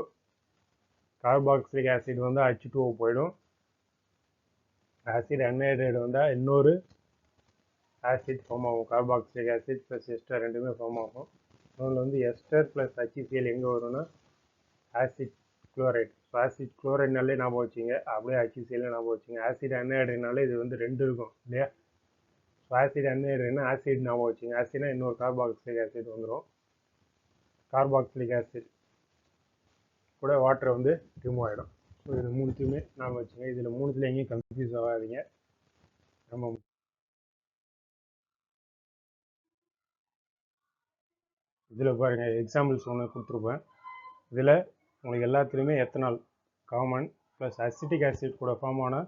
கார்பாக்சிலிக் ஆசிட் வந்து H2O போயிடும். ஆசிட் அன்ஹைட்ரைடு வந்தால் இன்னொரு ஆசிட் ஃபார்ம் ஆகும். கார்பாக்சிலிக் ஆசிட் ப்ளஸ் எஸ்டர் ரெண்டுமே ஃபார்ம் ஆகும். இன்னொன்று வந்து எஸ்டர் ப்ளஸ் HCl எங்கே வரும்னா ஆசிட் குளோரைட். ஸோ ஆசிட் குளோரைட்னாலே ஞாபகம் வச்சுங்க, அப்படியே HCl ஞாபகம் வச்சுங்க. ஆசிட் அன்ஹைட்ரைட்னாலே இது வந்து 2 இருக்கும் இல்லையா. ஸோ ஆசிட் அன்ஹைட்ரைட்னா ஆசிட் ஞாபகம் வச்சுங்க. ஆசிட்னா இன்னொரு கார்பாக்சிலிக் ஆசிட் வந்துடும். கார்பாக்சிலிக் ஆசிட் கூட வாட்டர் வந்து ரிமூவ் ஆகிடும். ஸோ இது மூணுத்தையுமே ஞாபகம் வச்சுங்க. இதில் மூணுத்துல எங்கேயும் கன்ஃபியூஸ் ஆகாதீங்க. நம்ம இதில் பாருங்கள் எக்ஸாம்பிள்ஸ் ஒன்று கொடுத்துருப்பேன். இதில் உங்களுக்கு எல்லாத்துலேயுமே ethanol common plus acetic acid கூட ஃபார்ம் ஆனால்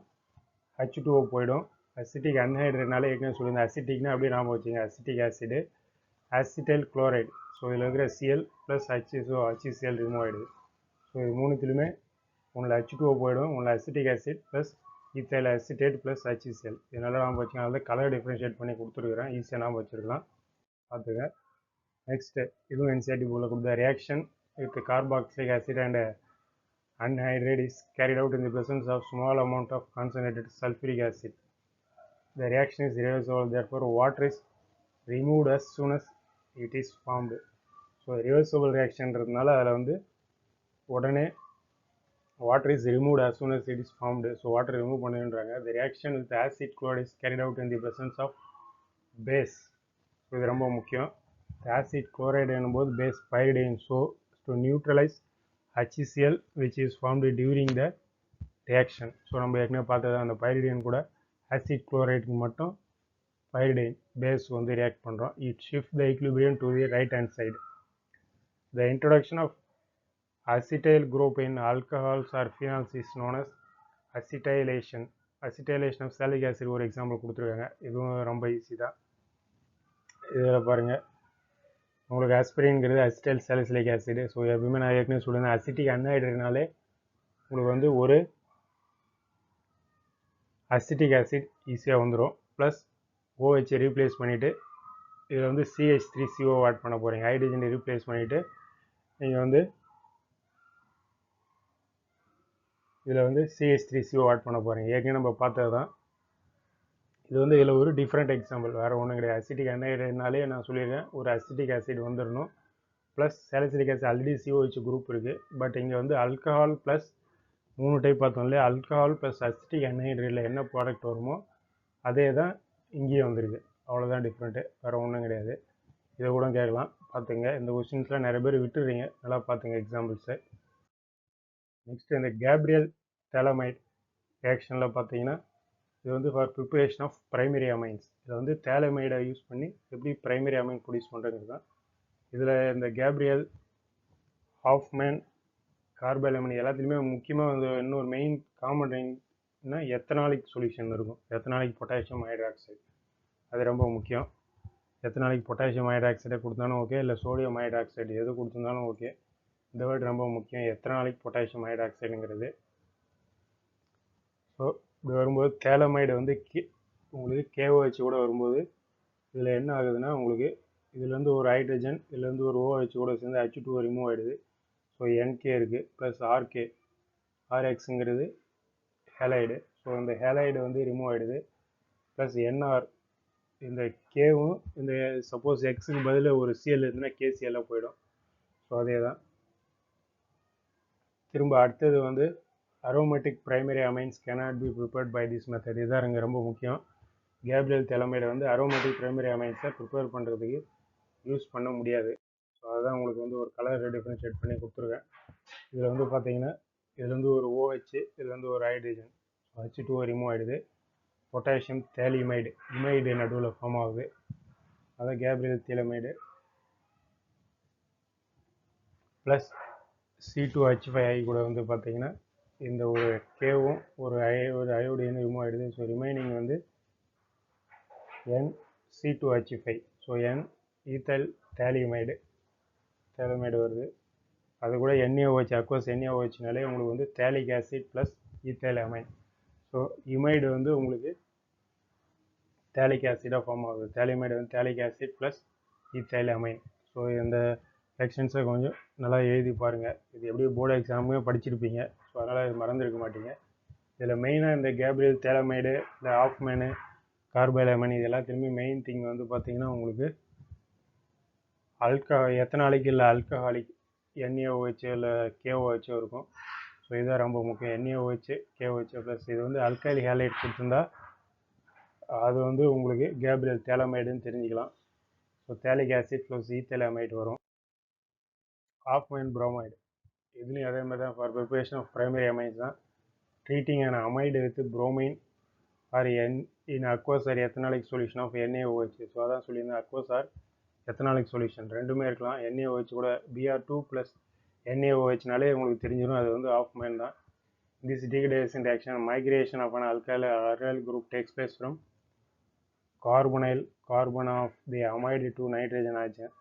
H2O போயிடும். அசிட்டிக் அன்ஹைட்ரேட்னால ஏற்கனவே சொல்லியிருந்தேன். அசிட்டிக்னா அப்படியே நாம வச்சுங்க, acetic acid acetyl chloride. So இதில் இருக்கிற Cl plus HCO HCl remove ஆகிடுது. ஸோ இது மூணுத்துலையுமே உங்களை H2O போயிடும், உங்களை acetic acid plus ethyl acetate plus HCl. இதனால் நாம வச்சுங்க. அதில் கலர் டிஃப்ரென்ஷியேட் பண்ணி கொடுத்துருக்குறேன், ஈஸியாக நாம வச்சுருக்கலாம், பார்த்துங்க. நெக்ஸ்ட்டு இதுவும் NCERT போல கொடுத்த reaction with carboxylic acid and anhydride is carried out in the presence of small amount of concentrated sulfuric acid. The reaction is reversible, therefore water is removed as soon as it is formed. So reversible reaction ன்றதுனால அதில் வந்து உடனே water is removed as soon as it is formed. So water remove பண்ணுன்றாங்க. The reaction with acid chloride is carried out in the presence of base. So இது ரொம்ப முக்கியம். acid chloride என்னும்போது base pyridine. So to neutralize HCl which is formed during the reaction. So நம்ம ஏற்கனவே பார்த்தது அந்த பைரிடைன் கூட acid குளோரைடுக்கு மட்டும் பைரிடைன் base வந்து ரியாக்ட் பண்ணுறோம். It shift the equilibrium to the right hand side. The introduction of acetyl group in alcohols or phenols is known as acetylation. Acetylation of salicylic acid ஒரு example கொடுத்துருக்காங்க. இதுவும் ரொம்ப ஈஸி தான். இதில் பாருங்கள், உங்களுக்கு ஆஸ்பிரின்ங்கிறது அசிட்டைல் சாலிசிலிக் ஆசிட். ஸோ எப்பவுமே நான் ஏற்கனவே சொல்லியிருந்தேன், அசிட்டிக் அன்ஹைட்ரேட்னாலே உங்களுக்கு வந்து ஒரு அசிட்டிக் ஆசிட் ஈஸியாக வந்துடும். ப்ளஸ் OH ரீப்ளேஸ் பண்ணிவிட்டு இதில் வந்து CH3CO ஆட் பண்ண போகிறீங்க. ஹைட்ரஜனை ரீப்ளேஸ் பண்ணிவிட்டு நீங்கள் வந்து இதில் வந்து CH3CO ஆட் பண்ண போகிறீங்க. ஏற்கனவே நம்ம பார்த்தது தான். இது வந்து இதில் ஒரு டிஃப்ரெண்ட் எக்ஸாம்பிள், வேறு ஒன்றும் கிடையாது. அசிட்டிக் அன்ஹைட்ரேட்னாலே நான் சொல்லியிருக்கேன் ஒரு அசிட்டிக் ஆசிட் வந்துடணும். Plus salicylic acid already COH group இருக்குது. பட் இங்கே வந்து ஆல்கஹால் ப்ளஸ் 3 டைப் பார்த்தோம் இல்லையா, ஆல்கஹால் ப்ளஸ் அசிட்டிக் அன்ஹைட்ரேட்டில் என்ன ப்ராடக்ட் வருமோ அதே தான் இங்கேயே வந்திருக்கு. அவ்வளோதான் டிஃப்ரெண்ட்டு, வேறு ஒன்றும் கிடையாது. இதை கூட கேட்கலாம், பார்த்துங்க. இந்த கொஸ்டின்ஸ்லாம் நிறைய பேர் விட்டுறீங்க, நல்லா பார்த்துங்க எக்ஸாம்பிள்ஸை. நெக்ஸ்ட் இந்த கேப்ரியல் தேலமைட் ரியாக்ஷனில் பார்த்தீங்கன்னா இது வந்து for preparation of primary amines. இதில் வந்து தேலமைடை யூஸ் பண்ணி எப்படி ப்ரைமரி அமைன் ப்ரொடியூஸ் பண்ணுறது தான். இதில் இந்த கேப்ரியல் ஹாஃப்மேன் கார்பைலமைன் எல்லாத்துலேயுமே முக்கியமாக வந்து இன்னொரு மெயின் காமன் ரிங்னா எத்தனாலிக் சொல்யூஷன் இருக்கும். எத்தனாலிக் பொட்டாசியம் ஹைட்ராக்சைடு, அது ரொம்ப முக்கியம். எத்தனாலிக் பொட்டாசியம் ஹைட்ராக்சைடை கொடுத்தாலும் ஓகே, இல்லை சோடியம் ஹைட்ராக்சைடு எது கொடுத்துருந்தாலும் ஓகே. இந்த வேர்டு ரொம்ப முக்கியம், எத்தனாலிக் பொட்டாசியம் ஹைட்ராக்சைடுங்கிறது. ஸோ இப்படி வரும்போது தேலமைடு வந்து உங்களுக்கு KOH கூட வரும்போது இதில் என்ன ஆகுதுன்னா, உங்களுக்கு இதுலேருந்து ஒரு ஹைட்ரஜன், இதுலேருந்து ஒரு OH கூட சேர்ந்து H2O ரிமூவ் ஆகிடுது. ஸோ NK இருக்குது ப்ளஸ் RK, RXங்கிறது ஹேலைடு. ஸோ இந்த ஹேலைடு வந்து ரிமூவ் ஆகிடுது. ப்ளஸ் NR, இந்த கேவும் இந்த சப்போஸ் எக்ஸுக்கு பதில் ஒரு CL இருந்துன்னா KCL போயிடும். ஸோ அதே தான். திரும்ப அடுத்தது வந்து aromatic primary amines cannot be prepared by this method. இதுதான் இங்கே ரொம்ப முக்கியம். கேப்ரியல் தேலமைடை வந்து அரோமேட்டிக் பிரைமரி அமைன்ஸை ப்ரிப்பேர் பண்ணுறதுக்கு யூஸ் பண்ண முடியாது. ஸோ அதுதான் உங்களுக்கு வந்து ஒரு கலர் டிஃப்ரென்ஷியேட் பண்ணி கொடுத்துருக்கேன். இதில் வந்து பார்த்தீங்கன்னா இதில் வந்து ஒரு OH, இதில் வந்து ஒரு ஹைட்ரஜன், H2O ரிமூவ் ஆகிடுது. பொட்டாசியம் தேலிமைடு, இமைடு நடுவில் ஃபார்ம் ஆகுது, அதான் கேப்ரியல் தேலமைடு. ப்ளஸ் C2H5I கூட வந்து பார்த்தீங்கன்னா இந்த ஒரு கேவும் ஒரு அயோடின் ரிமூவ் ஆகிடுது. ஸோ ரிமைனிங் வந்து NC2H5. ஸோ N ஈத்தல் தேலிமைடு வருது. அது கூட NaOH, அக்வஸ் NaOHனாலே உங்களுக்கு வந்து phthalic acid plus ethyl amine. So imide வந்து உங்களுக்கு தேலிக் ஆசிடாக ஃபார்ம் ஆகுது. தேலிமைடு வந்து phthalic acid plus ethyl amine. So இந்த செக்ஷன்ஸை கொஞ்சம் நல்லா எழுதி பாருங்கள். இது எப்படி போர்டு எக்ஸாமுமே படிச்சிருப்பீங்க. ஸோ அதனால் இது மறந்துருக்க மாட்டீங்க. இதில் மெயினாக இந்த கேப்ரியல் தேலமைடு, இந்த ஹாஃப்மேனு, கார்பைலமைன் இது எல்லாத்துலேயுமே மெயின் திங் வந்து பார்த்திங்கன்னா உங்களுக்கு எத்தனாலிக் இல்லை ஆல்கஹாலிக் NaOH இல்லை KOH இருக்கும். ஸோ இதுதான் ரொம்ப முக்கியம். NaOH, KOH ப்ளஸ் இது வந்து அல்கைல் ஹேலைட் கொடுத்துருந்தா அது வந்து உங்களுக்கு கேப்ரியல் தேலமைடுன்னு தெரிஞ்சுக்கலாம். So phthalic acid plus ethyl amide வரும். ஹாஃப்மேன் புரோமைடு, இதுலேயும் அதே மாதிரி தான் for preparation of primary amines தான். Treating an amide with bromine or in aqueous or ethanolic solution of NaOH. So அதான் சொல்லியிருந்தேன், அக்வஸ் ஆர் எத்தனாலிக் சொல்யூஷன் ரெண்டுமே இருக்கலாம். NaOH கூட Br2 + NaOHனாலே உங்களுக்கு தெரிஞ்சிடும் அது வந்து ஆஃப் மைன் தான். This degradation reaction, migration of an alkyl group takes place from carbon of the amide to nitrogen oxide.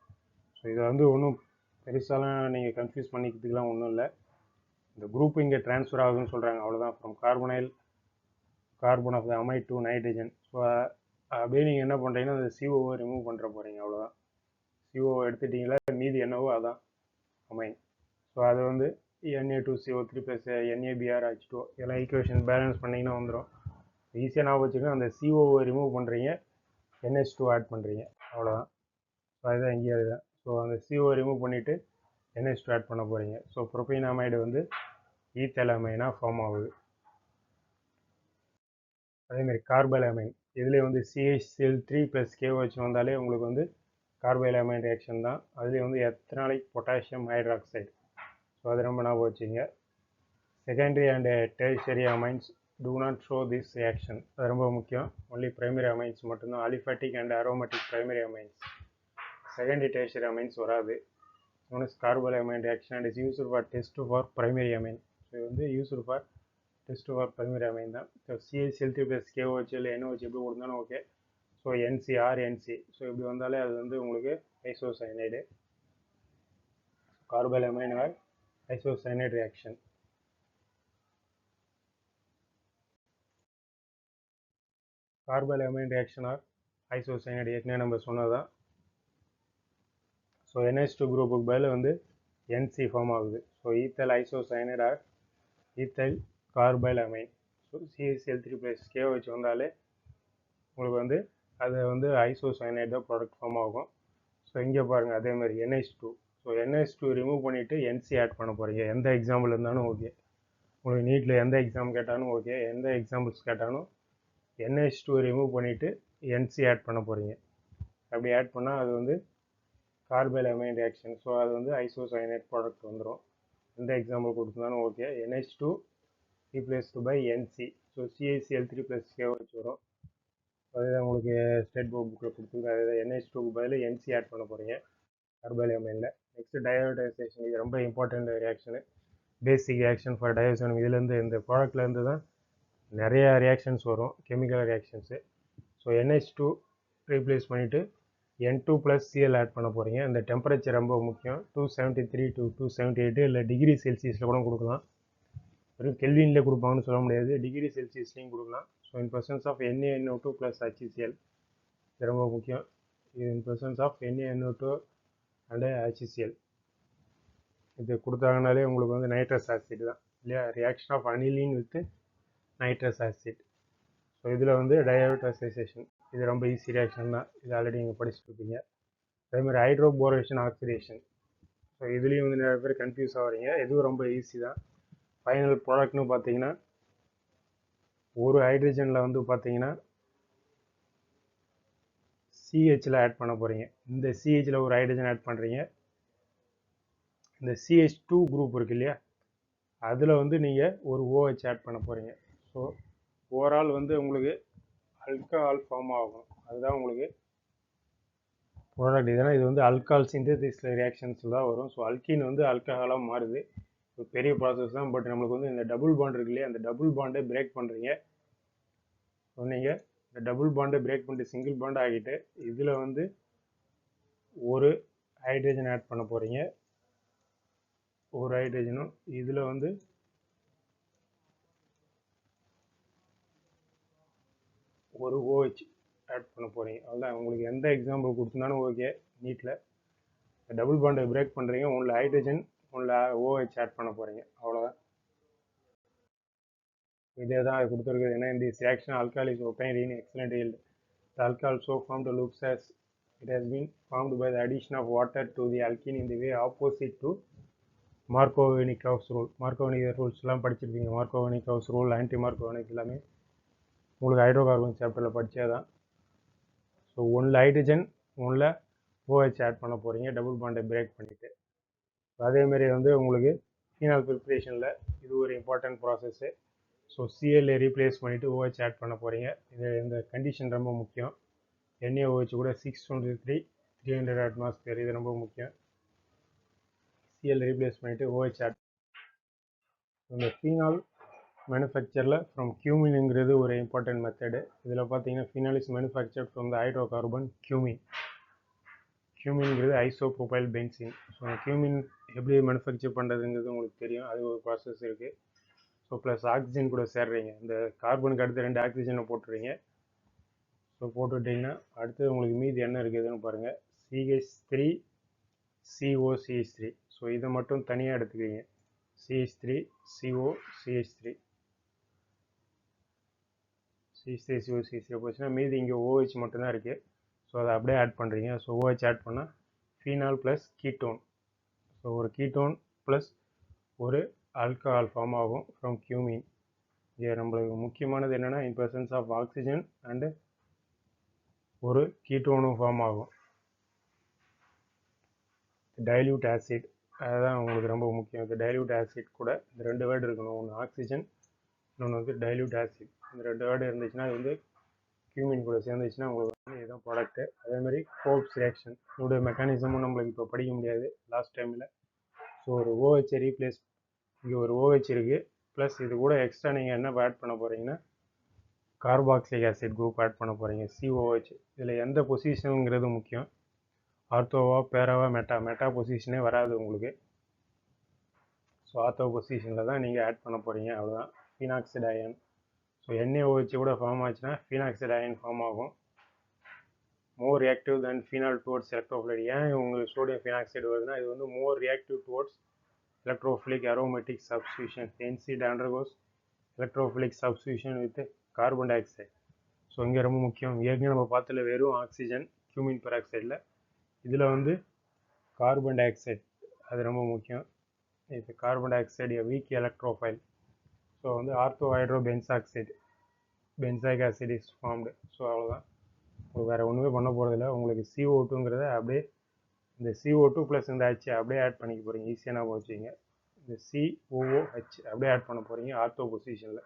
So இதை வந்து ஒன்றும் பெருசாலாம் நீங்கள் கன்ஃபியூஸ் பண்ணிக்கிறதுக்குலாம் ஒன்றும் இல்லை. இந்த குரூப் இங்கே ட்ரான்ஸ்ஃபர் ஆகுதுன்னு சொல்கிறாங்க, அவ்வளோதான். From carbon of the amide to nitrogen. So அப்படியே நீங்கள் என்ன பண்ணுறீங்கன்னா அந்த சிஓவை ரிமூவ் பண்ணுற போகிறீங்க, அவ்வளோதான். சிஓவை எடுத்துட்டிங்களா, மீதி என்னவோ அதான் அமைன். ஸோ அது வந்து Na2CO3 + NaBrH2 இதெல்லாம் ஈக்குவேஷன் பேலன்ஸ் பண்ணிங்கன்னா வந்துடும். ஈஸியாக நான் வச்சுக்கோங்க, அந்த சிஓவை ரிமூவ் பண்ணுறீங்க, NH2 ஆட் பண்ணுறீங்க, அவ்வளோதான். ஸோ அதுதான் இங்கே அதுதான். ஸோ அந்த CO ரிமூவ் பண்ணிவிட்டு NH2 ஆட் பண்ண போகிறீங்க. ஸோ ப்ரோபீனாமைடு வந்து ஈத்தல் அமைனாக ஃபார்ம் ஆகுது. அதேமாதிரி கார்பைல் அமைன் இதுலேயே வந்து CH3 + KOH வந்தாலே உங்களுக்கு வந்து கார்பைல் அமைன் ரியாக்ஷன் தான். அதுலேயே வந்து எத்தனாலிக் பொட்டாசியம் ஹைட்ராக்சைடு. ஸோ அது ரொம்ப ஞாபகம் வச்சுங்க. Secondary and tertiary amines do not show this reaction. அது ரொம்ப முக்கியம். ஒன்லி பிரைமரி அமைன்ஸ் மட்டும்தான். Aliphatic and aromatic primary amines. Secondary tertiary amines வராது. known as carbonyl amine reaction and is used for test for primary amine. So இது வந்து used for test for primary amine தான். So CH3 + KOH இல்லை NOH எப்படி கொடுத்தாலும் okay. So NC so இப்படி வந்தாலே அது வந்து உங்களுக்கு isocyanide, carbyl amine or isocyanide reaction. Carbyl amine reaction or isocyanide ஏற்கனவே நம்ம சொன்னதான். ஸோ NH2 குரூப்புக்கு பதில் வந்து NC ஃபார்ம் ஆகுது. So ethyl isocyanide or ethyl carbyl amine. So CH3 + KOH வந்தாலே உங்களுக்கு வந்து அது வந்து ஐசோசைனைடு தான் ப்ராடக்ட் ஃபார்ம் ஆகும். ஸோ இங்கே பாருங்கள் அதே மாதிரி NH2. ஸோ NH2 ரிமூவ் பண்ணிவிட்டு NC ஆட் பண்ண போகிறீங்க. எந்த எக்ஸாம்பிள் இருந்தாலும் ஓகே. உங்களுக்கு நீட்டில் எந்த எக்ஸாம் கேட்டாலும் ஓகே, எந்த எக்ஸாம்பிள்ஸ் கேட்டாலும் NH2 ரிமூவ் பண்ணிவிட்டு NC ஆட் பண்ண போகிறீங்க. அப்படி ஆட் பண்ணால் அது வந்து கார்பைல் அமைன் ரியாக்ஷன். ஸோ அது வந்து ஐசோசைனைட் ப்ராடக்ட் வந்துடும். எந்த எக்ஸாம்பிள் கொடுத்துருந்தாலும் okay. NH2 replaced by NC. So CH3 + KOH வரும். அதுதான் உங்களுக்கு ஸ்டேட் போர்ட் புக்கில் கொடுத்துருக்கு. அதுதான் NH2க்கு பதில் NC ஆட் பண்ண போகிறீங்க கார்பைல் அமைனில். Next diazotisation. இது ரொம்ப important reaction, basic reaction for டயோசனம். இதுலேருந்து இந்த ப்ராடக்ட்லேருந்து தான் நிறையா ரியாக்ஷன்ஸ் வரும், chemical reactions. So NH2 replace பண்ணிவிட்டு N2 + Cl ஆட் பண்ண போகிறீங்க. இந்த டெம்பரேச்சர் ரொம்ப முக்கியம். 273 to 278 இல்லை டிகிரி செல்சியஸில் கூட கொடுக்கலாம். வெறும் கெல்வின்லேயே கொடுப்பாங்கன்னு சொல்ல முடியாது, டிகிரி செல்சியஸ்லேயும் கொடுக்கலாம். So in presence of NaNO2 + HCl இது ரொம்ப முக்கியம். இது in presence of NaNO2 and HCl இது கொடுத்தாங்கனாலே உங்களுக்கு வந்து நைட்ரஸ் ஆசிட் தான் இல்லையா. Reaction of aniline with nitrous acid. So இதில் வந்து டயோடைசேஷன் இது ரொம்ப ஈஸி ரியாக்ஷன் தான். இது ஆல்ரெடி நீங்கள் படிச்சுட்டு இருப்பீங்க. அதேமாதிரி ஹைட்ரோபோரேஷன் ஆக்சிடேஷன். ஸோ இதுலேயும் வந்து நிறைய பேர் கன்ஃபியூஸ் ஆகிறீங்க. இதுவும் ரொம்ப ஈஸி தான். ஃபைனல் ப்ராடக்ட்னு பார்த்தீங்கன்னா ஒரு ஹைட்ரஜனில் வந்து பார்த்தீங்கன்னா CHல ஆட் பண்ண போகிறீங்க. இந்த CHல ஒரு ஹைட்ரஜன் ஆட் பண்ணுறீங்க. இந்த CH2 குரூப் இருக்கு இல்லையா, அதில் வந்து நீங்கள் ஒரு OH ஆட் பண்ண போகிறீங்க. ஸோ ஓவரால் வந்து உங்களுக்கு அல்கஹால் ஃபார்ம் ஆகும். அதுதான் உங்களுக்கு ப்ராடக்ட். இதனால் இது வந்து அல்கஹால் சிந்தசிஸ் ரியாக்ஷன்ஸில் தான் வரும். ஸோ அல்கீன் வந்து அல்கஹாலாக மாறுது. பெரிய ப்ராசஸ் தான். பட் நம்மளுக்கு வந்து இந்த டபுள் பாண்ட் இருக்கு இல்லையா, அந்த டபுள் பாண்டை பிரேக் பண்ணுறீங்க. ஸோ நீங்கள் இந்த டபுள் பாண்டை பிரேக் பண்ணிட்டு சிங்கிள் பாண்ட் ஆகிட்டு இதில் வந்து ஒரு ஹைட்ரஜன் ஆட் பண்ண போகிறீங்க. ஒரு ஹைட்ரஜனும் இதில் வந்து ஒரு OH ஆட் பண்ண போகிறீங்க. அதுதான் உங்களுக்கு எந்த எக்ஸாம்பிள் கொடுத்துருந்தாலும் ஓகே. நீட்டில் டபுள் பாண்டை பிரேக் பண்ணுறீங்க, உள்ள ஹைட்ரஜன் உள்ள OH ஆட் பண்ண போகிறீங்க, அவ்வளோதான். இதே தான் அது கொடுத்துருக்குது. ஏன்னா இந்த reaction alcohol is obtained in excellent yield. The alcohol so formed looks as it has been formed by the addition of water to the alkene in the way opposite to Markovnikov rule. Markovnikov ரூல்ஸ்லாம் படிச்சிருப்பீங்க. Markovnikov rule, anti மார்கோனிக் எல்லாமே உங்களுக்கு hydrocarbon சாப்டரில் படித்தே தான். So ஒன்றில் hydrogen ஒன்றில் OH add பண்ண போகிறீங்க double பாண்டை break பண்ணிவிட்டு. அதேமாரி வந்து உங்களுக்கு ஃபீனால் ப்ரிப்ரேஷனில் இது ஒரு important process. So Cl replace பண்ணிவிட்டு OH ஆட் பண்ண போகிறீங்க. இது இந்த கண்டிஷன் ரொம்ப முக்கியம். NaOH கூட 623 300 atmosphere, இது ரொம்ப முக்கியம். சிஎல் ரீப்ளேஸ் பண்ணிவிட்டு OH ஆட். இந்த ஃபீனால் மேனுஃபேக்சரில் ஃப்ரம் கியூமின்ங்கிறது ஒரு இம்பார்ட்டன்ட் மெத்தடு. இதில் பார்த்தீங்கன்னா phenol is manufactured from the hydrocarbon cumene. கியூமின்ங்கிறது ஐசோப்ரோபைல் பென்சின். ஸோ கியூமின் எப்படி மேனுஃபேக்சர் பண்ணுறதுங்கிறது உங்களுக்கு தெரியும், அது ஒரு ப்ராசஸ் இருக்குது. ஸோ ப்ளஸ் ஆக்சிஜன் கூட சேர்றீங்க, இந்த கார்பனுக்கு அடுத்து 2 ஆக்சிஜனை போட்டுறீங்க. ஸோ போட்டுவிட்டிங்கன்னா அடுத்து உங்களுக்கு மீதி என்ன இருக்குதுன்னு பாருங்கள், CH3 COCH3. ஸோ இதை மட்டும் தனியாக எடுத்துக்கிறீங்க, CH3 COCH3 CH3 போச்சுன்னா மீதி இங்கே OH மட்டும்தான் இருக்குது. ஸோ அதை அப்படியே ஆட் பண்ணுறீங்க. ஸோ OH ஆட் பண்ணால் ஃபீனால் ப்ளஸ் கீட்டோன். ஸோ ஒரு கீட்டோன் ப்ளஸ் ஒரு ஆல்கஹால் ஃபார்ம் ஆகும் ஃப்ரம் கியூமின். இங்கே நம்மளுக்கு முக்கியமானது என்னென்னா in presence of oxygen and ஒரு கீட்டோனும் ஃபார்ம் ஆகும். டைல்யூட் ஆசிட், அதுதான் உங்களுக்கு ரொம்ப முக்கியம். இந்த டைல்யூட் ஆசிட் கூட இந்த 2 வேர்டு இருக்கணும், ஒன்று ஆக்சிஜன், இன்னொன்று வந்து டைல்யூட் ஆசிட். இந்த 2 வேர்டு இருந்துச்சுன்னா அது வந்து கியூமின் கூட சேர்ந்துச்சுன்னா உங்களுக்கு வந்து இதுதான் ப்ராடக்ட்டு. அதேமாதிரி கோப்ஸ் ரியாக்ஷன் இதோடைய மெக்கானிசமும் நம்மளுக்கு இப்போ படிக்க முடியாது லாஸ்ட் டைமில். ஸோ ஒரு OH ரீப்ளேஸ், இங்கே ஒரு OH இருக்குது, ப்ளஸ் இது கூட எக்ஸ்ட்ரா நீங்கள் என்ன ஆட் பண்ண போகிறீங்கன்னா கார்பாக்சிலிக் ஆசிட் குரூப் ஆட் பண்ண போகிறீங்க, COOH. இதில் எந்த பொசிஷனுங்கிறது முக்கியம், ஆர்த்தோவா பேராவா மெட்டா பொசிஷனே வராது உங்களுக்கு. ஸோ ஆர்த்தோ பொசிஷனில் தான் நீங்கள் ஆட் பண்ண போகிறீங்க, அவ்வளோதான். ஃபினாக்சைடு அயன். ஸோ NaOH கூட ஃபார்ம் ஆச்சுன்னா ஃபினாக்சைடு அயன் ஃபார்ம் ஆகும். மோர் ரியாக்டிவ் தென் ஃபினால் டுவர்ட்ஸ் எலக்ட்ரோஃபிலைட். ஏன் உங்களுக்கு சோடியம் ஃபினாக்சைடு வருதுன்னா இது வந்து மோர் reactive towards electrophilic aromatic substitution. Hence it undergoes electrophilic substitution with carbon dioxide. So இங்கே ரொம்ப முக்கியம், ஏற்கனவே நம்ம பார்த்தல வெறும் ஆக்சிஜன் கியூமின் பெராக்சைடில், இதில் வந்து கார்பன் டை ஆக்சைடு, அது ரொம்ப முக்கியம். இப்போ carbon dioxide weak electrophile. So வந்து ortho hydro benzoxide, benzoic acid is formed. So அவ்வளோதான், உங்களுக்கு வேறு ஒன்றுமே பண்ண போகிறதில்ல. உங்களுக்கு CO2ங்கிறத அப்படியே இந்த CO2 ப்ளஸ் இந்த H அப்படியே ஆட் பண்ணிக்க போகிறீங்க, ஈஸியாக நான் வச்சுக்கிங்க. இந்த COOH அப்படியே ஆட் பண்ண போகிறீங்க ஆர்த்தோ பொசிஷனில்.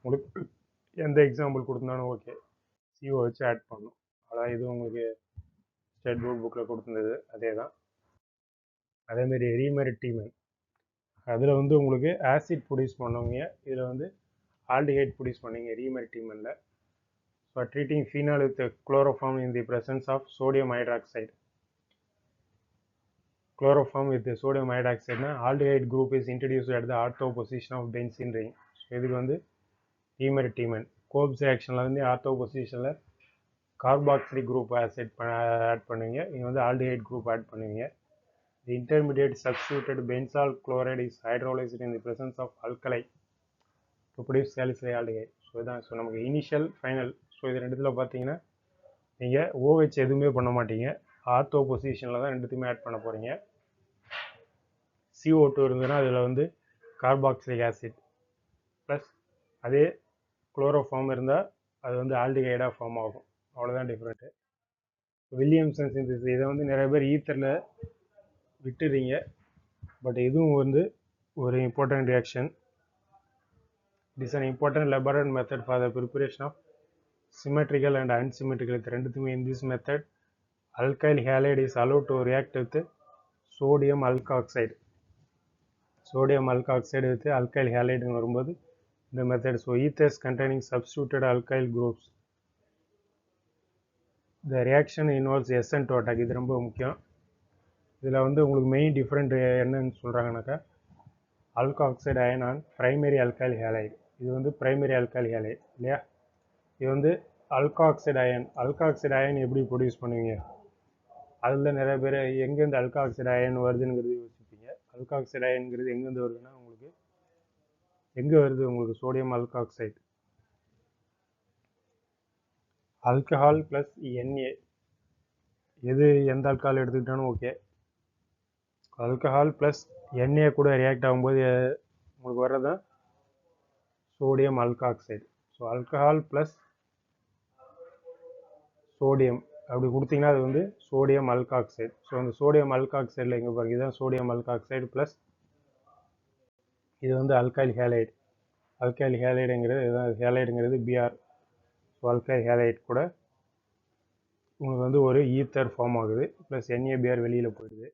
உங்களுக்கு எந்த எக்ஸாம்பிள் கொடுத்தாலும் ஓகே, COH ஆட் பண்ணணும். அதான் இது உங்களுக்கு ஸ்டேட் போர்ட் புக்கில் கொடுத்துருந்தது அதே தான். அதேமாரி ரீமெரிட்டிமன், அதில் வந்து உங்களுக்கு ஆசிட் ப்ரொடியூஸ் பண்ணுவீங்க, இதில் வந்து ஆல்டிஹைட் ப்ரொடியூஸ் பண்ணுவீங்க ரீமெரிட்டிமனில். For treating phenol with chloroform in the presence of sodium hydroxide. Chloroform with the sodium hydroxide na aldehyde group is introduced at the ortho position of benzene ring. So இதுக்கு வந்து emeritimen Krebs reactionல வந்து ortho positionல carboxylic group acid add பண்ணுவீங்க, இங்க வந்து aldehyde group add பண்ணுவீங்க. The intermediate substituted benzol chloride is hydrolyzed in the presence of alkali to produce salicylic aldehyde. So இதான் ஸோ நமக்கு இனிஷியல் ஃபைனல். ஸோ இது ரெண்டுத்தில் பார்த்தீங்கன்னா நீங்கள் OH எதுவுமே பண்ண மாட்டீங்க, ஆர்த்தோ பொசிஷனில் தான் ரெண்டுத்தையுமே ஆட் பண்ண போகிறீங்க. CO2 இருந்ததுன்னா அதில் வந்து கார்பாக்சிலிக் ஆசிட் ப்ளஸ் அதே குளோரோஃபார்ம் இருந்தால் அது வந்து ஆல்டிஹைடாக ஃபார்ம் ஆகும், அவ்வளோதான் டிஃப்ரெண்ட்டு. வில்லியம்சன் சிந்தசிஸ் இதை வந்து நிறைய பேர் ஈத்தரில் விட்டுறீங்க, பட் இதுவும் வந்து ஒரு important reaction. It is an important laboratory method for the preparation of symmetrical and unsymmetrical. இது ரெண்டுத்துமே in this method alkyl halide is allowed to react with sodium alkoxide. Sodium alkoxide with alkyl halide வரும்போது இந்த method. So ethers containing substituted alkyl groups. The reaction involves SN2 attack. இது ரொம்ப முக்கியம். இதில் வந்து உங்களுக்கு மெயின் டிஃப்ரெண்ட் என்னன்னு சொல்கிறாங்கனாக்கா alkoxide ion on primary alkyl halide. இது வந்து primary alkyl halide இல்லையா. இது வந்து alkoxide ion எப்படி ப்ரொடியூஸ் பண்ணுவீங்க, அதில் நிறைய பேர் எங்கேருந்து அல்காக்சைடு அயன் வருதுங்கிறது யோசிப்பீங்க. அல்காக்சைடு அயன்கிறது எங்கேருந்து வருதுன்னா உங்களுக்கு எங்கே வருது, உங்களுக்கு sodium alkoxide, alcohol plus Na, எது எந்த ஆல்கஹால் எடுத்துக்கிட்டாலும் ஓகே, ஆல்கஹால் ப்ளஸ் Na கூட ரியாக்ட் ஆகும்போது உங்களுக்கு வர்றதான் sodium alkoxide. So alcohol plus sodium அப்படி கொடுத்தீங்கன்னா அது வந்து சோடியம் அல்காக்சைடு. ஸோ அந்த சோடியம் அல்காக்சைடில் எங்கே பாருங்க, இதுதான் சோடியம் அல்காக்சைடு ப்ளஸ் இது வந்து அல்கைல் ஹேலைடு. அல்கைல் ஹேலைடுங்கிறது இதுதான், ஹேலைடுங்கிறது Br. ஸோ அல்கைல் ஹேலைடு கூட உங்களுக்கு வந்து ஒரு ஈத்தர் ஃபார்ம் ஆகுது, ப்ளஸ் NaBr வெளியில் போயிடுது.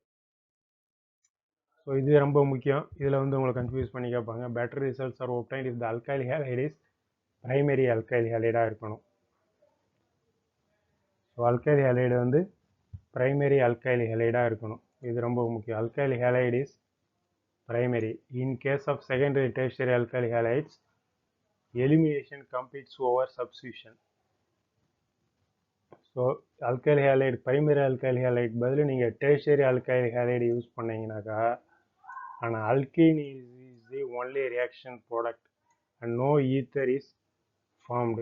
ஸோ இது ரொம்ப முக்கியம். இதில் வந்து உங்களை கன்ஃபியூஸ் பண்ணி கேட்பாங்க. Better results are obtained if the alkyl halide is primary alkyl ஹேலைடாக இருக்கணும். ஸோ அல்கைல் ஹேலைடு வந்து பிரைமரி அல்கைல் ஹேலைடாக இருக்கணும். இது ரொம்ப முக்கியம். Alkyl halide is primary. In case of secondary tertiary alkyl halides, elimination competes over substitution. So alkyl halide primary alkyl halide பதில் நீங்கள் tertiary alkyl halide யூஸ் பண்ணீங்கன்னாக்கா, ஆனால் alkene is the only reaction product and no ether is formed.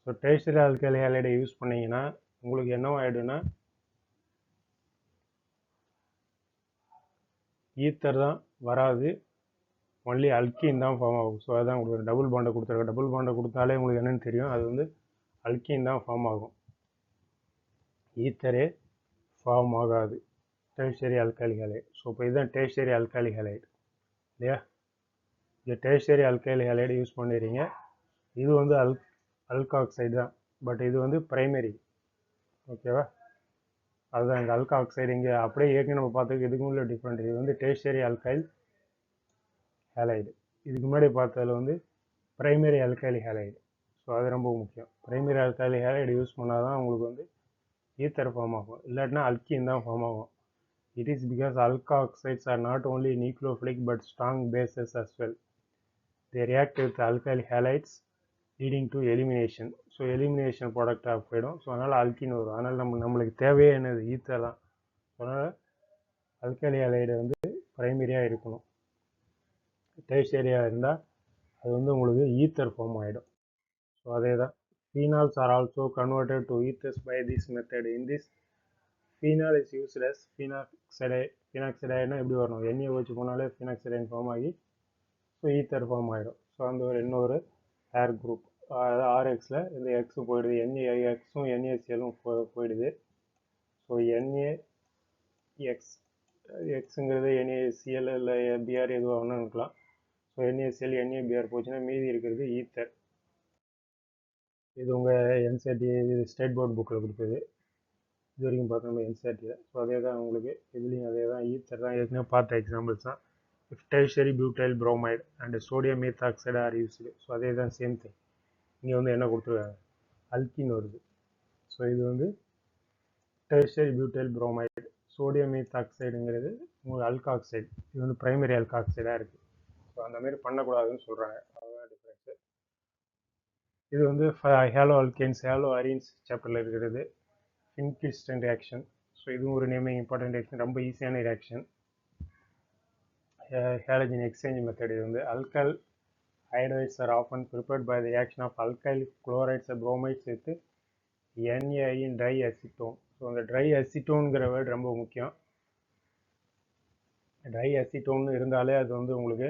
So tertiary alkyl halide use பண்ணீங்கன்னா உங்களுக்கு என்ன ஆகிடும்னா ether தான் வராது, only alkene தான் form ஆகும். ஸோ அதான் உங்களுக்கு டபுள் பாண்டை கொடுத்துருக்கேன். டபுள் பாண்டை கொடுத்தாலே உங்களுக்கு என்னென்னு தெரியும், அது வந்து அல்கீன் தான் ஃபார்ம் ஆகும், ஈத்தரே ஃபார்ம் ஆகாது டெர்ஷியரி அல்கைல் ஹேலைட். ஸோ இப்போ இதுதான் டெர்ஷியரி அல்கைல் ஹேலைட் இல்லையா? இந்த டெர்ஷியரி அல்கைல் ஹேலைடு யூஸ் பண்ணிடுறீங்க. இது வந்து அல்காக்சைடு தான், பட் இது வந்து பிரைமரி. ஓகேவா? அதுதான் இங்கே அல்காக்சைடு. இங்கே அப்படியே ஏற்கனவே நம்ம பார்த்துக்கு இதுக்கு உள்ள டிஃப்ரெண்ட். இது வந்து டெர்ஷியரி அல்கைல் ஹேலைடு. இதுக்கு முன்னாடி பார்த்ததில் வந்து பிரைமரி அல்கைல் ஹேலைடு. ஸோ அது ரொம்ப முக்கியம். பிரைமரி அல்கைல் ஹேலைடு யூஸ் பண்ணால் தான் உங்களுக்கு வந்து ஈத்தர் ஃபார்ம் ஆகும், இல்லாட்டினா அல்கீன் தான் ஃபார்ம் ஆகும். It is because alkoxides are not only nucleophilic but strong bases as well. They react with alkyl halides leading to elimination. So elimination ப்ராடக்டாக போயிடும். ஸோ அதனால் அல்கின் வரும். அதனால் நம்மளுக்கு தேவையே என்னது? ஈத்தர் தான். அதனால் அல்கைல் ஹேலைடு வந்து பிரைமரியாக இருக்கணும். டெர்ஷியரியாக இருந்தால் அது வந்து உங்களுக்கு ஈத்தர் ஃபார்ம் ஆகிடும். ஸோ அதே தான். Phenols are also converted to ethers by this method. In this, phenol is used as phenoxide. phenoxide எப்படி வரணும்? எண்ணெயை வச்சு போனாலே phenoxide ஃபார்ம் ஆகி ஸோ ஈத்தர் ஃபார்ம் ஆகிடும். ஸோ அந்த ஒரு இன்னொரு ஏர் குரூப், அதாவது ஆர்எக்ஸில் இந்த எக்ஸு போயிடுது, எக்ஸும் NaClயும் போயிடுது. ஸோ NaX, எக்ஸுங்கிறது NaCl இல்லை Br எதுவாக வேணால் இருக்கலாம். ஸோ NaCl NaBr போச்சுன்னா மீதி இருக்கிறது ஈத்தர். இது உங்கள் NCERT இது ஸ்டேட் போர்ட் புக்கில் கொடுத்தது. இது வரைக்கும் பார்த்தோம்னா NCERTயில். ஸோ அதே தான் உங்களுக்கு இதுலேயும் அதே தான், ஈத்தர் தான். ஏற்கனவே பார்த்த எக்ஸாம்பிள்ஸ் தான். If tertiary butyl bromide and sodium methoxide are used, so அதே தான் சேம் திங். இங்கே வந்து என்ன கொடுத்துருக்காங்க? அல்கின் வருது. ஸோ இது வந்து tertiary butyl bromide, சோடியம் மீத்தாக்சைடுங்கிறது உங்களுக்கு அல்காக்சைடு. இது வந்து பிரைமரி அல்காக்சைடாக இருக்குது. ஸோ அந்த மாதிரி பண்ணக்கூடாதுன்னு சொல்கிறாங்க. அதுதான் டிஃப்ரென்ஸு. இது வந்து ஹேலோ அல்கேன்ஸ், ஹேலோ அரீன்ஸ் சாப்டரில் இருக்கிறது. ஃபின்கில்ஸ்டன் ரியாக்ஷன். ஸோ இதுவும் ஒரு நேமிங் இம்பார்ட்டன்ட் ரியாக்ஷன், ரொம்ப ஈஸியான ரியாக்ஷன். Halogen exchange method. இது வந்து alkyl hydrides are often prepared by the reaction of alkyl chlorides and bromides with Na in dry acetone. So அந்த try அசிட்டோனுங்கிற word ரொம்ப முக்கியம். ட்ரை அசிட்டோன் இருந்தாலே அது வந்து உங்களுக்கு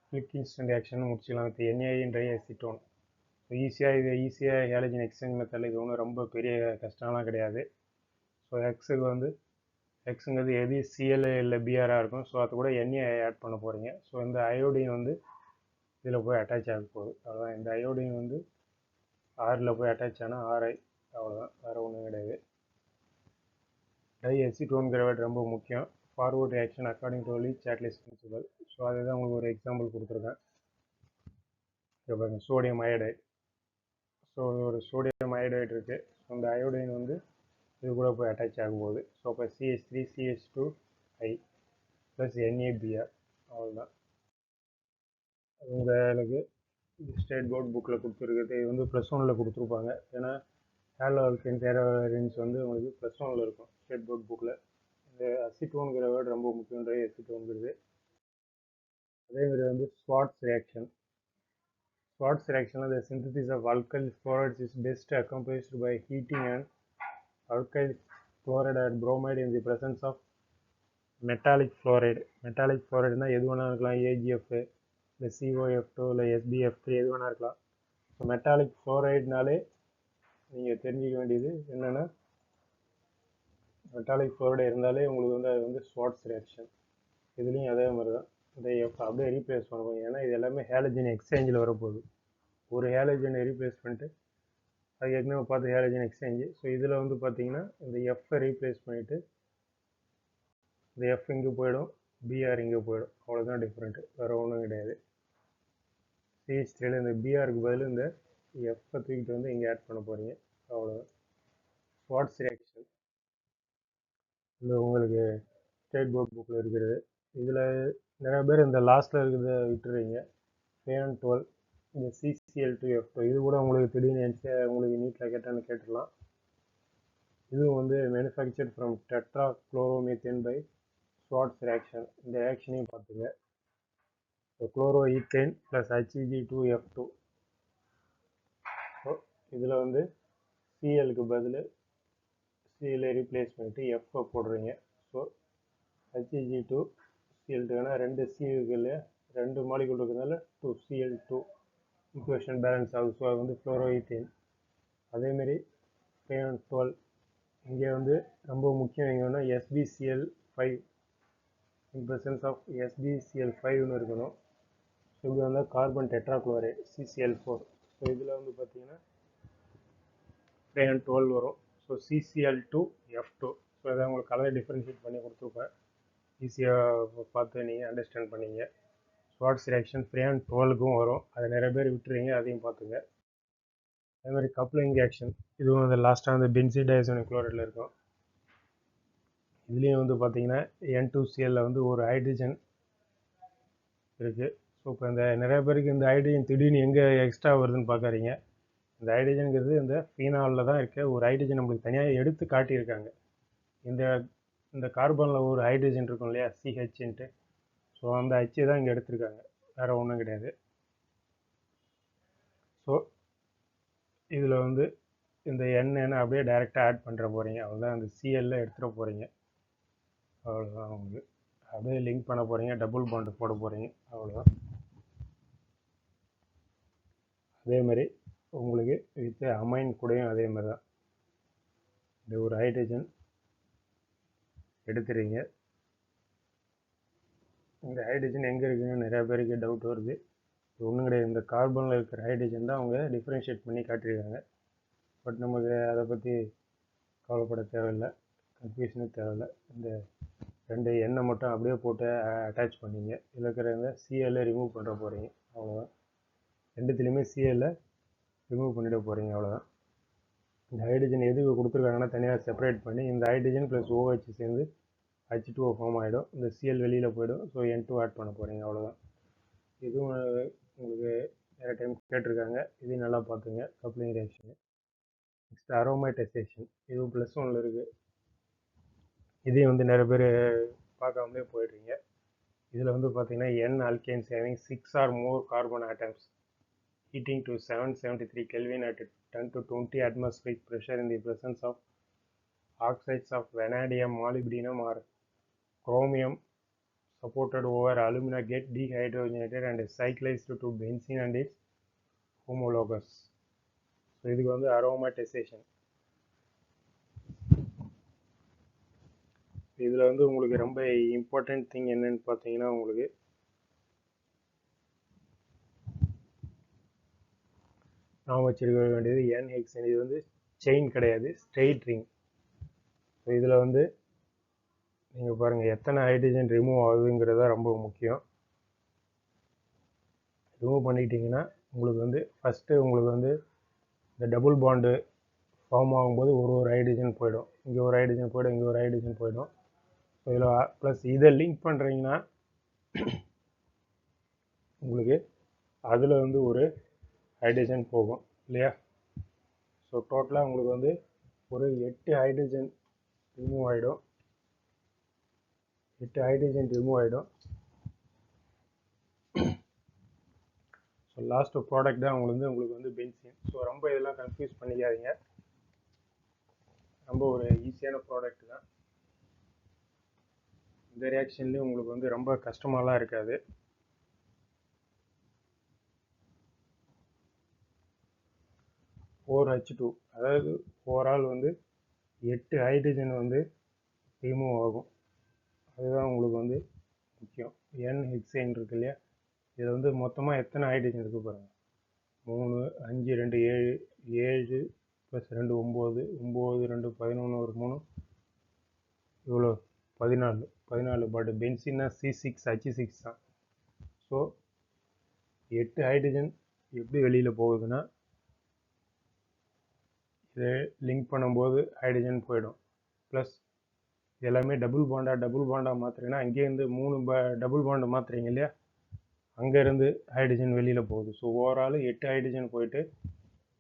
ஃபின்கில்ஸ்டன் ரியாக்ஷன் முடிச்சிடலாம் with Na in dry acetone. So ஈஸியாக ஹேலஜன் எக்ஸ்சேஞ்ச் மெத்தடில் இது ஒன்றும் ரொம்ப பெரிய கஷ்டம்லாம் கிடையாது. ஸோ எக்ஸுக்கு வந்து எக்ஸுங்கிறது எது Cl இல்லை Br இருக்கும். ஸோ அது கூட Na ஆட் பண்ண போகிறீங்க. ஸோ இந்த அயோடின் வந்து இதில் போய் அட்டாச் ஆக போகுது. அவ்வளோதான். இந்த அயோடின் வந்து ஆறில் போய் அட்டாச் ஆனால் RI, அவ்வளோதான், வேறு ஒன்றும் கிடையாது. டை அசிட்டோன்கிற வேர்டு ரொம்ப முக்கியம். Forward reaction according to Le Chatelier's principle. So அதுதான் உங்களுக்கு ஒரு எக்ஸாம்பிள் கொடுத்துருக்கேன். இப்போ பாருங்கள், சோடியம் அயோடைடு. ஸோ ஒரு சோடியம் அயோடைடு இருக்குது. ஸோ அந்த அயோடைன் வந்து இது கூட போய் அட்டாச் ஆகும் போது ஸோ இப்போ CH3 CH2I ப்ளஸ் NaBr, அவ்வளோதான். உங்களுக்கு ஸ்டேட் போர்ட் புக்கில் கொடுத்துருக்குது. இது வந்து +1 கொடுத்துருப்பாங்க. ஏன்னா ஹேலோ அல்கேன்ஸ் அரீன்ஸ் வந்து உங்களுக்கு +1 இருக்கும் ஸ்டேட் போர்ட் புக்கில். இந்த அசிட்டோனுங்கிற வேர்டு ரொம்ப முக்கியம், ட்ரை அசிட்டோனுங்கிறது. அதேமாதிரி வந்து ஸ்வாட்ஸ் ரியாக்ஷன். ஸ்வாட்ஸ் ரியாக்ஷனில் the synthesis of alkyl fluorides is best accomplished by heating an alkyl chloride or bromide in the presence of metallic fluoride. Metallic ஃப்ளோரைடுனா எது வேணால் இருக்கலாம், AgF இல்லை COF2 இல்லை SbF3 எது வேணால் இருக்கலாம். ஸோ மெட்டாலிக் ஃப்ளோரைட்னாலே நீங்கள் தெரிஞ்சிக்க வேண்டியது என்னென்னா, மெட்டாலிக் ஃப்ளோரைடு இருந்தாலே உங்களுக்கு வந்து அது வந்து ஸ்வாட்ஸ் ரியாக்ஷன். இதுலேயும் அதே மாதிரி தான். இதை அப்படியே ரீப்ளேஸ் பண்ணுவோம். ஏன்னா இது எல்லாமே ஹேலஜன் எக்ஸ்சேஞ்சில் வரப்போகுது. ஒரு ஹேலஜனை ரீப்ளேஸ் பண்ணிட்டு அது ஏற்கனவே பார்த்து ஹேலஜன் எக்ஸ்சேஞ்சு. ஸோ இதில் வந்து பார்த்தீங்கன்னா இந்த எஃப்ஐ ரீப்ளேஸ் பண்ணிவிட்டு இந்த எஃப் இங்கே போயிடும், பிஆர் இங்கே போயிடும். அவ்வளோதான் டிஃப்ரெண்ட்டு, வேறு ஒன்றும் கிடையாது. CH3ல இந்த பிஆருக்கு பதில் இந்த எஃப்பை தூக்கிட்டு வந்து இங்கே ஆட் பண்ண போகிறீங்க, அவ்வளோதான். ஸ்வாட்ஸ் ரியாக்ஷன் இந்த உங்களுக்கு ஸ்டேட் போர்ட் புக்கில் இருக்கிறது. இதில் நிறைய பேர் இந்த லாஸ்ட்டில் இருக்கிறத விட்டுறீங்க. 512 இந்த CCl2F2 இது கூட உங்களுக்கு திடீர்னு உங்களுக்கு நீட்டில் கேட்டான்னு கேட்டுடலாம். இதுவும் வந்து manufactured from tetrachloromethane by Swarts reaction. இந்த ரியாக்ஷனையும் பார்த்துங்க. So குளோரோஈத்தேன் plus HEG2F2. ஸோ இதில் வந்து சிஎலுக்கு பதில் சிஎல்ஐ ரீப்ளேஸ் பண்ணிவிட்டு எஃப்ஐ போடுறீங்க. ஸோ HEG2 CL2 ரெண்டு சி இருக்குல்ல, ரெண்டு மாலிகுல் இருக்கிறதுனால 2Cl2 ஈக்குவேஷன் பேலன்ஸ் ஆகுது. ஸோ அது வந்து ஃப்ளோரோஈத்தேன். அதேமாரி 512 இங்கே வந்து ரொம்ப முக்கியம் எங்கன்னா SbCl5 இன் ப்ரெசன்ஸ் ஆஃப் SbCl5ன்னு இருக்கணும். ஸோ இது வந்து கார்பன் டெட்ராக்ளோரைட் CCl4. ஸோ இதில் வந்து பார்த்தீங்கன்னா 512 வரும். So CCl2F2. ஸோ இதை உங்களுக்கு கலர் டிஃப்ரென்ஷியேட் பண்ணி கொடுத்துருப்பேன், ஈஸியாக பார்த்து நீங்கள் அண்டர்ஸ்டாண்ட் பண்ணிங்க. ஸ்வாட்ஸ் ரியாக்ஷன் 512க்கும் வரும், அதை நிறைய பேர் விட்டுறீங்க, அதையும் பார்த்துங்க. அதே மாதிரி கப்ளிங் ரியாக்ஷன் இதுவும் வந்து லாஸ்ட்டாக வந்து பென்சீன் டைசோனியம் குளோரைடில் இருக்கும். இதுலேயும் வந்து பார்த்தீங்கன்னா N2Cl வந்து ஒரு ஹைட்ரஜன் இருக்குது. ஸோ இப்போ இந்த நிறைய பேருக்கு இந்த ஹைட்ரஜன் திடீர்னு எங்கே எக்ஸ்ட்ரா வருதுன்னு பார்க்குறீங்க. இந்த ஹைட்ரஜனுங்கிறது இந்த ஃபீனாலில் தான் இருக்க ஒரு ஹைட்ரஜன் நம்மளுக்கு தனியாக எடுத்து காட்டியிருக்காங்க. இந்த இந்த கார்பனில் ஒரு ஹைட்ரஜன் இருக்கும் இல்லையா, CHன்ட்டு. ஸோ அந்த ஹெச்சை தான் இங்கே எடுத்திருக்காங்க, வேறு ஒன்றும் கிடையாது. ஸோ இதில் வந்து இந்த எண்ணெய் அப்படியே டைரெக்டாக ஆட் பண்ணுற போகிறீங்க, அவ்வளோதான். அந்த சிஎல்ல எடுத்துகிட போகிறீங்க, அவ்வளோதான். உங்களுக்கு அப்படியே லிங்க் பண்ண போகிறீங்க, டபுள் பாண்டு போட போகிறீங்க, அவ்வளோதான். அதே மாதிரி உங்களுக்கு வித் அமைன் கூடயும் அதே மாதிரி தான். இந்த ஒரு ஹைட்ரஜன் எடுத்துறீங்க. இந்த ஹைட்ரஜன் எங்கே இருக்குதுன்னு நிறையா பேருக்கு டவுட் வருது. ஒன்றும் கிடையாது, இந்த கார்பனில் இருக்கிற ஹைட்ரஜன் தான் அவங்க டிஃப்ரென்ஷியேட் பண்ணி காட்டியிருக்காங்க. பட் நமக்கு அதை பற்றி கவலைப்பட தேவையில்லை, கன்ஃபியூஷனே தேவையில்லை. இந்த ரெண்டு எண்ணெய் மட்டும் அப்படியே போட்டு அட்டாச் பண்ணிங்க. இதில் இருக்கிற இந்த சிஎல்லை ரிமூவ் பண்ணுற போகிறீங்க, அவ்வளோதான். ரெண்டுத்துலேயுமே சிஎல்லை ரிமூவ் பண்ணிட போகிறீங்க, அவ்வளோதான். இந்த ஹைட்ரஜன் எதுக்கு கொடுத்துருக்காங்கன்னா தனியாக செப்பரேட் பண்ணி இந்த ஹைட்ரஜன் ப்ளஸ் OH சேர்ந்து H2O ஃபார்ம் ஆகிடும், இந்த சிஎல் வெளியில் போயிடும். ஸோ N2 ஆட் பண்ண போகிறீங்க, அவ்வளோதான். இதுவும் உங்களுக்கு நிறைய டைம் கேட்டிருக்காங்க, இதையும் நல்லா பார்த்துங்க. Coupling reaction. நெக்ஸ்ட் அரோமேட்டைசேஷன், இதுவும் +1 இருக்குது. இதையும் வந்து நிறைய பேர் பார்க்காமலே போயிடுறீங்க. இதில் வந்து பார்த்தீங்கன்னா N alkanes having 6 or more carbon atoms heating to 773 Kelvin at 10 to 20 atmospheric pressure in the presence of oxides of vanadium, molybdenum or chromium supported over alumina get dehydrogenated and cyclized to benzene and its homologous. So இதுக்கு வந்து அரோமேட்டைசேஷன். இதில் வந்து உங்களுக்கு ரொம்ப important thing என்னன்னு பார்த்தீங்கன்னா, உங்களுக்கு நான் வச்சிருக்க வேண்டியது N-ஹெக்சேன். இது வந்து செயின் கிடையாது, ஸ்ட்ரெயிட் ரிங். ஸோ இதில் வந்து நீங்கள் பாருங்கள் எத்தனை ஹைட்ரஜன் ரிமூவ் ஆகுதுங்கிறதா ரொம்ப முக்கியம். ரிமூவ் பண்ணிக்கிட்டிங்கன்னா உங்களுக்கு வந்து ஃபஸ்ட்டு உங்களுக்கு வந்து இந்த டபுள் பாண்டு ஃபார்ம் ஆகும்போது ஒரு ஹைட்ரஜன் போயிடும், இங்கே ஒரு ஹைட்ரஜன் போயிடும், இங்கே ஒரு ஹைட்ரஜன் போயிடும். ஸோ இதில் ப்ளஸ் இதை லிங்க் பண்ணுறீங்கன்னா உங்களுக்கு அதில் வந்து ஒரு ஹைட்ரஜன் போகும் இல்லையா. ஸோ டோட்டலாக உங்களுக்கு வந்து ஒரு 8 ஹைட்ரஜன் ரிமூவ் ஆகிடும். 8 ஹைட்ரஜன் ரிமூவ் ஆகிடும். ஸோ லாஸ்ட் ப்ராடக்ட் தான் உங்களுக்கு வந்து பென்சீன். ஸோ ரொம்ப இதெல்லாம் கன்ஃபியூஸ் பண்ணிக்காதீங்க, ரொம்ப ஒரு ஈஸியான ப்ராடக்ட் தான். இந்த ரியாக்ஷன்லேயும் உங்களுக்கு வந்து ரொம்ப கஷ்டமாலாம் இருக்காது. H2 அதாவது ஓவரால் வந்து 8 ஹைட்ரஜன் வந்து ரிமூவ் ஆகும், அதுதான் உங்களுக்கு வந்து முக்கியம். N-ஹெக்சேன் இருக்கு இல்லையா, இதில் வந்து மொத்தமாக எத்தனை ஹைட்ரஜன் இருக்குது பாருங்கள், 3 5 2 7 7 ப்ளஸ் 2 9 9 2 11 ஒரு 3 இவ்வளோ 14 பட் பென்சின்னா C6H6 தான். ஸோ 8 ஹைட்ரஜன் எப்படி வெளியில் போகுதுன்னா இதை லிங்க் பண்ணும்போது ஹைட்ரஜன் போயிடும். ப்ளஸ் எல்லாமே டபுள் பாண்டாக மாற்றுறீங்கன்னா அங்கேருந்து 3 டபுள் பாண்டு மாற்றுறீங்க இல்லையா, அங்கேருந்து ஹைட்ரஜன் வெளியில் போகுது. ஸோ ஓவரால் 8 ஹைட்ரஜன் போயிட்டு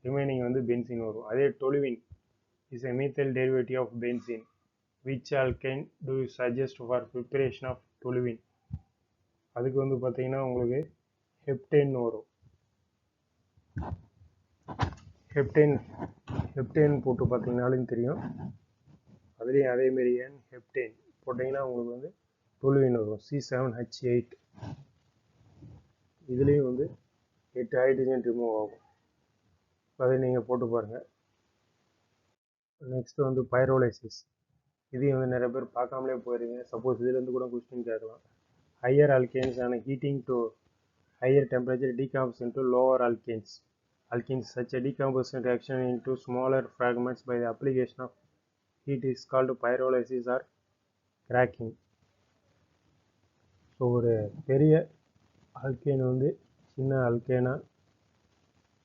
ரிமைனிங் வந்து பென்சின் வரும். அதே toluene is a methyl derivative of benzene. which alkane do you suggest for preparation of toluene? அதுக்கு வந்து பார்த்தீங்கன்னா உங்களுக்கு ஹெப்டேன் வரும். ஹெப்டேன் போட்டு பார்த்தீங்கன்னாலும் தெரியும். அதுலேயும் அதேமாரி ஹெப்டேன் போட்டிங்கன்னா உங்களுக்கு வந்து டொலுவின் வரும் C7H8. இதுலேயும் வந்து 8 ஹைட்ரஜன் ரிமூவ் ஆகும். அதை நீங்கள் போட்டு பாருங்கள். நெக்ஸ்ட் வந்து பைரோலைசிஸ். இதையும் வந்து நிறைய பேர் பார்க்காமலே போயிருங்க. சப்போஸ் இதுலேருந்து கூட கொஸ்டின் கேட்கலாம். Higher alkanes and heating to higher temperature decompose into lower alkanes. Such a decomposition reaction into smaller fragments by the application of heat is called pyrolysis or cracking. So ஒரு பெரிய alkane வந்து சின்ன ஆல்கேனாக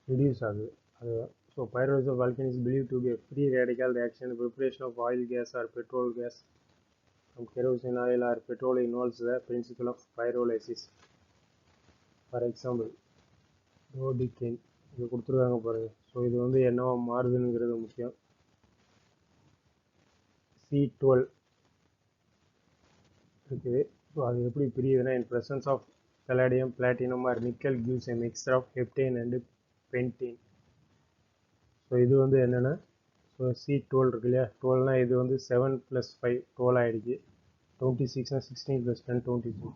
reduce ஆகுது. அதுதான். So pyrolysis of alkane is believed to be a free radical reaction in the preparation of oil, gas or petrol gas from kerosene oil or petrol involves the principle of pyrolysis. For example dodecane இது கொடுத்துருக்காங்க பாருங்கள். So இது வந்து என்னவா மாறுதுங்கிறது முக்கியம். C12 இருக்குது. So அது எப்படி பிரியுதுன்னா, in presence of palladium, platinum or nickel gives a mixture of heptane and pentane. So இது வந்து என்னென்னா, ஸோ C12 இருக்கு இல்லையா, 12னா இது வந்து 7 + 5 12 ஆகிடுச்சு. 26னா 16 + 10 22.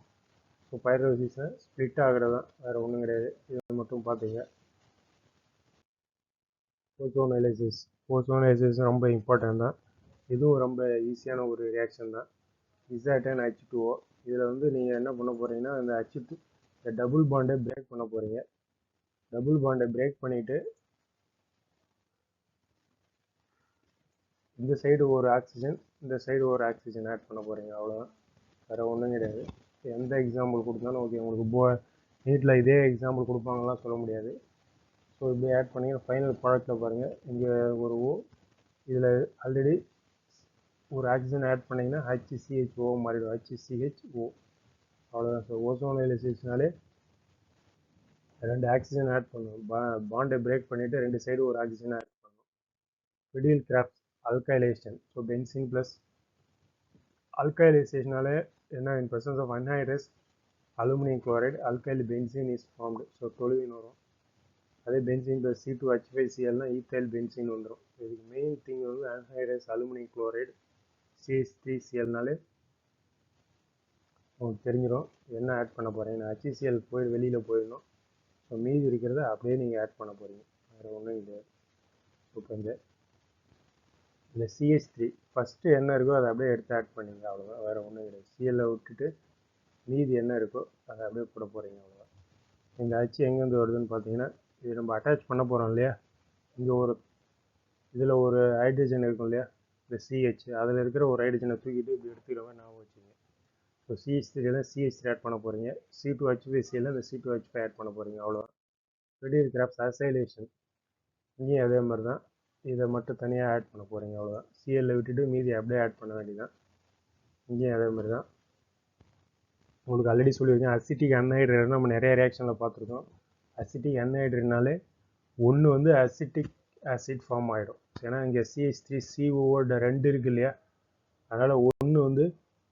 ஸோ பைரோசிஸை ஸ்ப்ளிட் ஆகிறது தான், வேறு ஒன்றும் கிடையாது. இதை மட்டும் பார்த்துங்க. ஓசோனைசேஸ் ரொம்ப இம்பார்ட்டன்ட் தான். இதுவும் ரொம்ப ஈஸியான ஒரு ரியாக்ஷன் தான். இசாட்டன் H2O. இதில் வந்து நீங்கள் என்ன பண்ண போகிறீங்கன்னா, இந்த H2 இந்த டபுள் பாண்டை பிரேக் பண்ண போகிறீங்க. டபுள் பாண்டை பிரேக் பண்ணிவிட்டு இந்த சைடு ஒரு ஆக்சிஜன், இந்த சைடு ஒரு ஆக்சிஜன் ஆட் பண்ண போகிறீங்க. அவ்வளோதான், வேறு ஒன்றும் கிடையாது. எந்த எக்ஸாம்பிள் கொடுத்தாலும் ஓகே. உங்களுக்கு நீட்டில் இதே எக்ஸாம்பிள் கொடுப்பாங்கலாம் சொல்ல முடியாது. ஸோ இப்படி ஆட் பண்ணி ஃபைனல் ப்ராடக்ட்டில் பாருங்கள். இங்கே ஒரு O, இதில் ஆல்ரெடி ஒரு ஆக்சிஜன் ஆட் பண்ணிங்கன்னா HCHO மாறிடும். HCHO. அவ்வளோதான். ஸோ ஓசோனைசேஷனாலே 2 ஆக்சிஜன் ஆட் பண்ணும். பாண்டை பிரேக் பண்ணிவிட்டு 2 சைடு ஒரு ஆக்சிஜன் ஆட் பண்ணும். ஃபிடில் craft alkylation. So benzene plus alkylization என்ன, இன் presence of anhydrous aluminum chloride alkyl benzene is formed. So toluene வரும். அதே பென்சின் ப்ளஸ் C2H5Clனா ஈத்தைல் பென்சின் வந்துடும். இதுக்கு மெயின் திங் வந்து anhydrous aluminum chloride CH3Clனாலே உங்களுக்கு தெரிஞ்சிடும் என்ன ஆட் பண்ண போகிறீங்க. HCl போய் வெளியில் போயிடணும். ஸோ மீதி இருக்கிறத அப்படியே நீங்கள் ஆட் பண்ண போகிறீங்க, வேறு ஒன்றும் கிடையாது. இப்போ இந்த CH3 ஃபஸ்ட்டு என்ன இருக்கோ அதை அப்படியே எடுத்து ஆட் பண்ணிங்க. அவ்வளோதான், வேறு ஒன்றும் கிடையாது. Cl விட்டுட்டு மீதி என்ன இருக்கோ அதை அப்படியே போட போகிறீங்க. அவ்வளோதான். இந்த H எங்கேருந்து வருதுன்னு பார்த்தீங்கன்னா, இது நம்ம அட்டாச் பண்ண போகிறோம் இல்லையா, இங்கே இதில் ஒரு ஹைட்ரஜன் இருக்கும் இல்லையா, இந்த CH, அதில் இருக்கிற ஒரு ஹைட்ரஜனை தூக்கிட்டு இப்படி எடுத்துக்கிறவங்க ஞாபகம் வச்சுங்க. ஸோ CH3 CH3 ஆட் பண்ண போகிறீங்க. C2H5Cl இந்த C2H5 ஆட் பண்ண போகிறீங்க. அவ்வளோதான். ஃபிடில் கிராஃப்ட் அசைலேஷன். இங்கேயும் அதே மாதிரி தான், இதை மட்டும் தனியாக ஆட் பண்ண போகிறீங்க. அவ்வளோதான். Cl விட்டுட்டு மீதி அப்படியே ஆட் பண்ண வேண்டியதான். இங்கேயும் அதே மாதிரி தான். உங்களுக்கு ஆல்ரெடி சொல்லியிருக்கேன், அசிட்டிக் அன்ஹைட்ரேட் நம்ம நிறைய ரியாக்ஷனில் பார்த்துருக்கோம். அசிட்டிக் அன்ஹைட்ரேட்னாலே ஒன்று வந்து அசிட்டிக் ஆசிட் ஃபார்ம் ஆகிடும். ஏன்னா இங்கே CH3COட 2 இருக்கு இல்லையா, அதனால் ஒன்று வந்து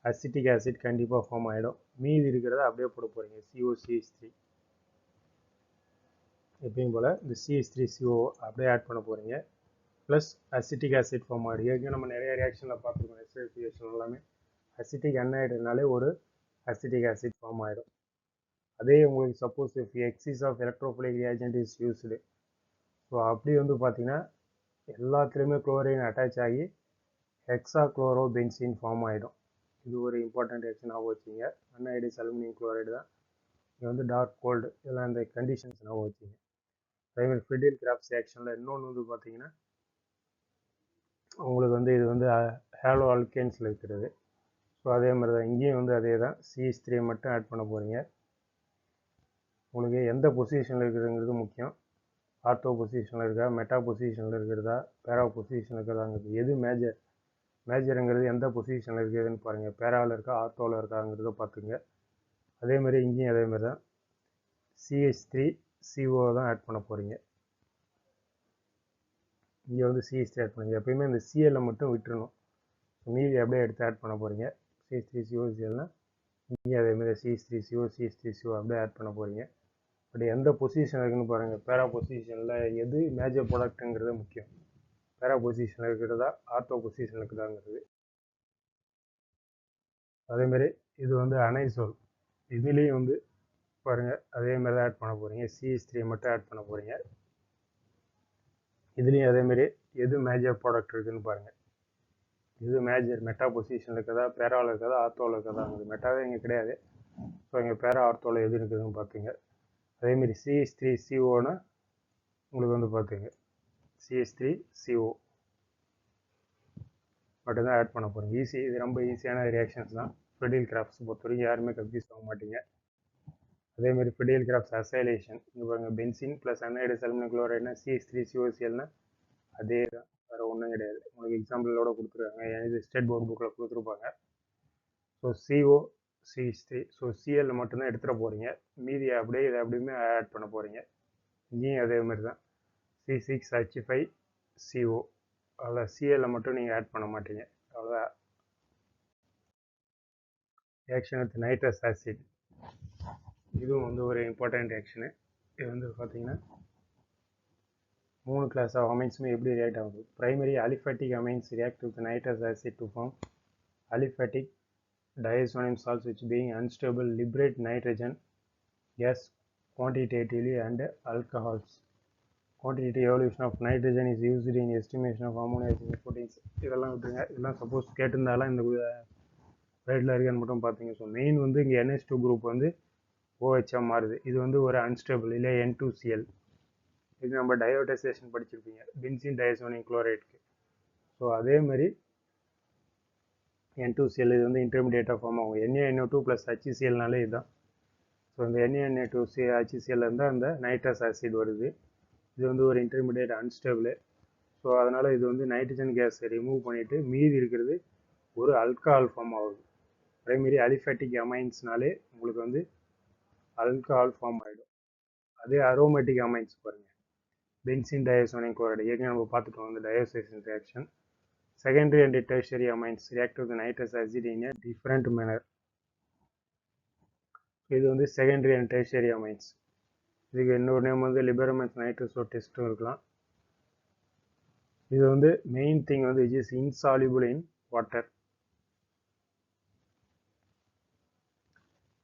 அசிட்டிக் ஆசிட் கண்டிப்பாக ஃபார்ம் ஆகிடும். மீதி இருக்கிறத அப்படியே போட போகிறீங்க COCH3. எப்பயும் போல் இந்த CH3CO அப்படியே ஆட் பண்ண போகிறீங்க. ப்ளஸ் அசிட்டிக் ஆசிட் ஃபார்ம் ஆகிடும். ஏற்கனவே நம்ம நிறைய ரியாக்ஷனில் பார்த்துருக்கோம். எஸ்எல்சிஎஸ் எல்லாமே அசிட்டிக் அன்ஹைட்ரேட்னாலே ஒரு அசிட்டிக் ஆசிட் ஃபார்ம் ஆகிடும். அதே உங்களுக்கு suppose if excess of electrophilic reagent is used, so அப்படி வந்து பார்த்தீங்கன்னா எல்லாத்துலேயுமே குளோரின் அட்டாச் ஆகி ஹெக்ஸா குளோரோ பென்சின் ஃபார்ம் ஆகிடும். இது ஒரு இம்பார்ட்டன்ட் ரியாக்ஷன் ஞாபகம் வச்சுங்க. அன்ஹைட்ரஸ் அலுமினியம் குளோரைடு தான். இது வந்து டார்க் கோல்டு, இதெல்லாம் இந்த கண்டிஷன்ஸ் ஞாபகம் வச்சுங்க. அதேமாதிரி ஃபிடில் கிராஃப்ட் ரியாக்ஷனில் இன்னொன்று வந்து பார்த்தீங்கன்னா உங்களுக்கு வந்து இது வந்து ஹேலோ ஆல்கேன்ஸில் இருக்கிறது. ஸோ அதே மாதிரி தான் இங்கேயும் வந்து அதே தான், CH3 மட்டும் ஆட் பண்ண போகிறீங்க. உங்களுக்கு எந்த பொசிஷனில் இருக்குதுங்கிறது முக்கியம். ஆர்த்தோ பொசிஷனில் இருக்கா, மெட்டா பொசிஷனில் இருக்கிறதா, பேரா பொசிஷனில் இருக்கிறதாங்கிறது எது மேஜருங்கிறது எந்த பொசிஷனில் இருக்குதுன்னு பாருங்கள். பேராவில் இருக்கா, ஆர்த்தோவில் இருக்காங்கிறத பார்த்துங்க. அதேமாதிரி இங்கேயும் அதேமாதிரி தான் CH3CO தான் ஆட் பண்ண போகிறீங்க. இங்கே வந்து CH3 ஆட் பண்ணுங்க. எப்பயுமே இந்த CLஐ மட்டும் விட்டுறணும். மீதி அப்படியே எடுத்து ஆட் பண்ண போகிறீங்க. CH3COCLனா இங்கே அதேமாதிரி CH3CO அப்படியே ஆட் பண்ண போகிறீங்க. பட் எந்த பொசிஷன் இருக்குன்னு பாருங்கள். பேரா பொசிஷனில் எது மேஜர் ப்ராடக்ட்டுங்கிறது முக்கியம். பேரா பொசிஷனில் இருக்கிறதா, ஆர்த்தோ பொசிஷனில் இருக்குதாங்கிறது. அதேமாதிரி இது வந்து அனைசோல். இதுலேயும் வந்து பாருங்கள், அதேமாதிரி தான் ஆட் பண்ண போகிறீங்க. CH3 மட்டும் ஆட் பண்ண போகிறீங்க. இதுலேயும் அதேமாரி எது மேஜர் ப்ராடக்ட் இருக்குதுன்னு பாருங்கள். இது மேஜர் மெட்டா பொசிஷனில் இருக்கிறதா, பேராவில் இருக்கிறதா, ஆர்த்தோவில் இருக்கிறதாங்கிறது. மெட்டாவே இங்கே கிடையாது. ஸோ இங்கே பேரா ஆர்த்தோவில் எது இருக்குதுன்னு பார்த்துங்க. அதேமாரி CH3CO உங்களுக்கு வந்து பார்த்துங்க, CH3CO மட்டும்தான் ஆட் பண்ண போகிறீங்க. ஈஸி, இது ரொம்ப ஈஸியான ரியாக்ஷன்ஸ் தான். ஃபெடில் கிராஃப்ட்ஸ் பொறுத்த வரைக்கும் யாருமே கன்ஃபியூஸ் ஆக மாட்டீங்க. அதேமாதிரி ஃபெடில் கிராஃப்ட்ஸ் அசைலேஷன் இங்கே பாருங்கள், பென்சின் ப்ளஸ் அனைடஸ் அலுமினியம் குளோரைட்னா CH3COCLனா அதே தான், வேறு ஒன்றும் கிடையாது. உங்களுக்கு எக்ஸாம்பிளோட கொடுத்துருக்காங்க, இது ஸ்டேட் போர்டு புக்கில் கொடுத்துருப்பாங்க. ஸோ COCH3, ஸோ CL மட்டும்தான் எடுத்துகிட போகிறீங்க. மீதி அப்படியே இதை அப்படியுமே ஆட் பண்ண போகிறீங்க. இங்கேயும் அதே மாதிரி தான் C6H5CO, அதில் CL மட்டும் நீங்கள் ஆட் பண்ண மாட்டீங்க, அவ்வளோதான். ரியாக்ஷன் வித் நைட்ரஸ் ஆசிட், இதுவும் வந்து ஒரு இம்பார்ட்டன்ட் ரியாக்ஷனு. இது வந்து பார்த்தீங்கன்னா 3 கிளாஸ் ஆஃப் அமைன்ஸுமே எப்படி ரியாக்ட் ஆகுது. Primary aliphatic amines react with nitrous acid to form aliphatic diazonium salts which being unstable liberate nitrogen gas quantitatively and alcohols. Quantitative evolution of nitrogen is used in estimation of ammonia proteins. இதெல்லாம் விட்டுருங்க, இதெல்லாம் suppose கேட்டிருந்தாலும் இந்த ரைட்டில் இருக்கான்னு மட்டும் பார்த்தீங்க. So main வந்து இங்கே NH2 குரூப் வந்து OH மாறுது. இது வந்து ஒரு அன்ஸ்டேபிள் இல்லை N2Cl. இது நம்ம டயோடைசேஷன் படிச்சிருப்பீங்க, பென்சீன் டயசோனியம் குளோரைடுக்கு. ஸோ அதே மாதிரி N2Cl இது வந்து இன்டர்மீடியேட்டாக ஃபார்ம் ஆகும். NaNO2 + HCl இதுதான். ஸோ இந்த NaNO2HCl இருந்தால் அந்த நைட்ரஸ் ஆசிட் வருது. இது வந்து ஒரு இன்டர்மீடியேட் அன்ஸ்டேபிள். ஸோ அதனால் இது வந்து நைட்ரஜன் கேஸை ரிமூவ் பண்ணிவிட்டு மீதி இருக்கிறது ஒரு அல்கஹால் ஃபார்ம் ஆகுது. பிரைமரி அலிஃபேட்டிக் அமைன்ஸ்னாலே உங்களுக்கு வந்து அல்கஹால் ஃபார்ம் ஆகிடும். அதே அரோமேட்டிக் அமைன்ஸ் பாருங்கள், பென்சின் டயசோனியம் குளோரைடு ஏற்கனவே நம்ம பார்த்துட்டோம், அந்த diazotisation reaction. Secondary and tertiary amines react with nitrous acid in a different manner. இது வந்து செகண்டரி அண்ட் டெர்ஷரி அமைன்ஸ். இதுக்கு இன்னொரு நேம் வந்து லிபரமென்ஸ் நைட்ரஸோ டெஸ்ட்டும் இருக்கலாம். இது வந்து மெயின் திங் வந்து it is insoluble in water.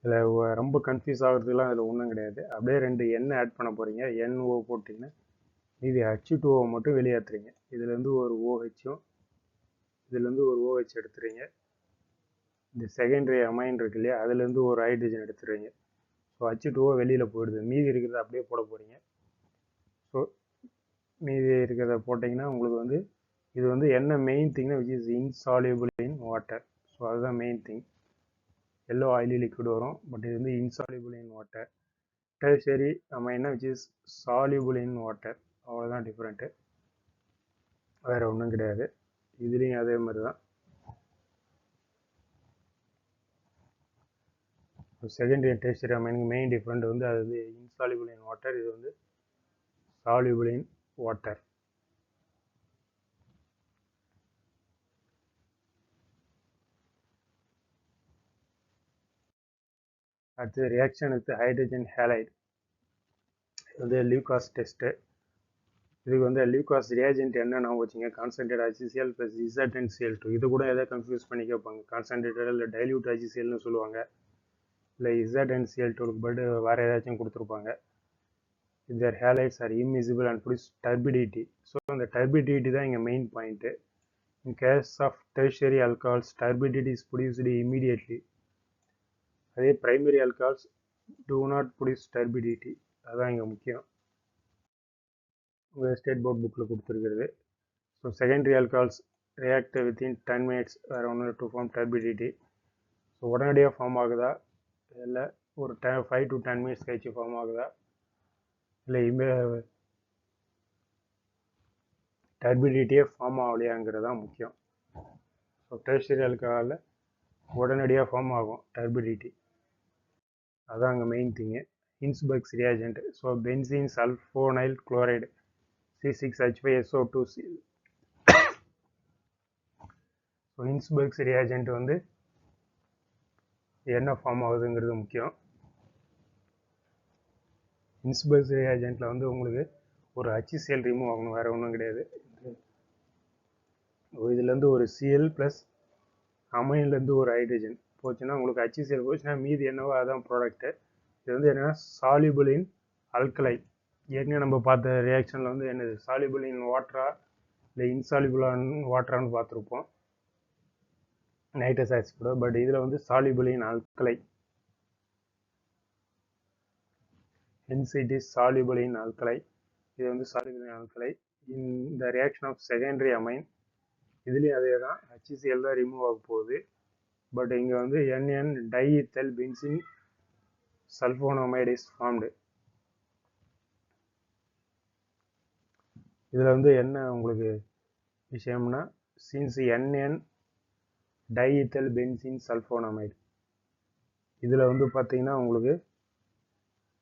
இதில் ரொம்ப கன்ஃபியூஸ் ஆகிறதுலாம் அதில் ஒன்றும் கிடையாது. அப்படியே 2 எண்ணெய் ஆட் பண்ண போகிறீங்க. NO போட்டிங்கன்னா மீதி H2O மட்டும் வெளியேற்றுறீங்க. இதுலேருந்து ஒரு OHம் இதுலேருந்து ஒரு OH எடுத்துறீங்க. இந்த செகண்டரி அமைன் இருக்கு இல்லையா, அதுலேருந்து ஒரு ஹைட்ரஜன் எடுத்துறீங்க. ஸோ H2O வெளியில் போயிடுது. மீதி இருக்கிறத அப்படியே போட போகிறீங்க. ஸோ மீதி இருக்கிறத போட்டிங்கன்னா உங்களுக்கு வந்து இது வந்து என்ன மெயின் திங்னா which is insoluble in water. So அதுதான் main thing. Yellow oily liquid வரும், பட் இது வந்து இன்சால்யூபிள் இன் வாட்டர். டெர்ஷரி அமைன்னா which is soluble in water. அவ்வளோதான் டிஃப்ரெண்ட்டு, வேறு ஒன்றும் கிடையாது. இதுலேயும் அதே மாதிரி தான். செகண்டரி அண்ட் டெர்ஷரி அமைனுக்கு மெயின் டிஃப்ரெண்ட் வந்து அது வந்து இன்சால்யூபிள் இன் வாட்டர், இது வந்து சால்யூபிள் இன் வாட்டர். அடுத்து ரியாக்ஷன் வித் ஹைட்ரஜன் ஹேலைட், இது வந்து லியூகாஸ் டெஸ்ட்டு. இதுக்கு வந்து லியூகாஸ் ரியாஜென்ட் என்னென்ன வச்சுங்க, கான்சன்ட்ரேட் HCl + ZnCl2. இது கூட எதாவது கன்ஃபியூஸ் பண்ணி கேட்பாங்க. கான்சன்ட்ரேட்டட் இல்லை டைல்யூட் HClனு சொல்லுவாங்க, இல்லை ZnCl2க்கு பட் வேறு ஏதாச்சும் கொடுத்துருப்பாங்க. their halides are immiscible and produce turbidity. So அந்த turbidity தான் இங்கே main point. In case of tertiary alcohols, turbidity is produced immediately. அதே primary alcohols do not produce turbidity. அதுதான் இங்கே முக்கியம். உங்கள் ஸ்டேட் போர்ட் புக்கில் கொடுத்துருக்கிறது. So secondary alcohols react within 10 minutes வேறு ஒன்று to form turbidity. ஸோ உடனடியாக ஃபார்ம் ஆகுதா இல்லை ஒரு 5 to 10 minutes கழிச்சு ஃபார்ம் ஆகுதா இல்லை டர்பிடிட்டியே ஃபார்ம் ஆகலையாங்கிறது தான் முக்கியம். ஸோ டெர்ஷியரி ஆல்கஹாலில் உடனடியாக ஃபார்ம் ஆகும் டர்பிடிட்டி, அதான் அங்கே main thing. Hinsberg's reagent, so benzene sulphonyl chloride C6H5SO2. So Hinsberg's reagent வந்து என்ன ஃபார்ம் ஆகுதுங்கிறது முக்கியம். ஹின்ஸ்பர்க்ஸ் ரியாஜென்ட்டில் வந்து உங்களுக்கு ஒரு HCl ரிமூவ் ஆகணும், வேறு ஒன்றும் கிடையாது. இதுலேருந்து ஒரு Cl ப்ளஸ் அமைன்லேருந்து ஒரு ஹைட்ரஜன் போச்சுன்னா உங்களுக்கு HCl போச்சுன்னா மீதி என்னவோ அதான் ப்ராடக்ட்டு. இது வந்து என்னென்னா சால்யூபிள் இன் அல்கலை. ஏற்கனவே நம்ம பார்த்த ரியாக்ஷனில் வந்து என்னது சால்யூபிள் இன் வாட்டரா இல்லை இன்சால்யூபிளான் வாட்டரான்னு பார்த்துருப்போம் நைட்ரஸ் ஆசிட் கூட. பட் இதில் வந்து soluble in அல்கலை, hence it is soluble in alkali. இது வந்து soluble in alkali. In the reaction of secondary amine, இதுலேயும் அதே தான், HCl தான் ரிமூவ் ஆக போகுது. பட் இங்கே வந்து NN diethyl benzene sulfonamide is formed. இதில் வந்து என்ன உங்களுக்கு விஷயம்னா, since NN diethyl benzene sulfonamide இதில் வந்து பார்த்தீங்கன்னா உங்களுக்கு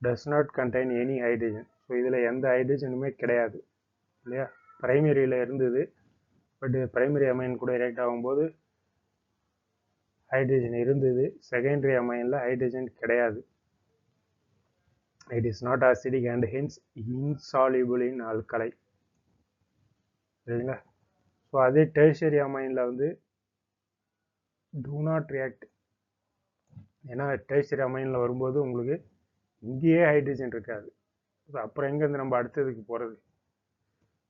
does not contain any hydrogen. So இதில் எந்த ஹைட்ரஜனுமே கிடையாது இல்லையா. பிரைமரியில் இருந்தது, பட் பிரைமரி அமைன் கூட ரியாக்ட் ஆகும்போது ஹைட்ரஜன் இருந்தது. செகண்டரி அமைனில் ஹைட்ரஜன் கிடையாது. It is not acidic and hence insoluble in alkali. சரிங்களா. ஸோ அதே டெர்ஷியரி அமைனில் வந்து do not react. ஏன்னா டெர்ஷியரி அமைனில் வரும்போது உங்களுக்கு இங்கேயே ஹைட்ரஜன் இருக்காது. அப்புறம் எங்கேருந்து நம்ம அடுத்ததுக்கு போகிறது.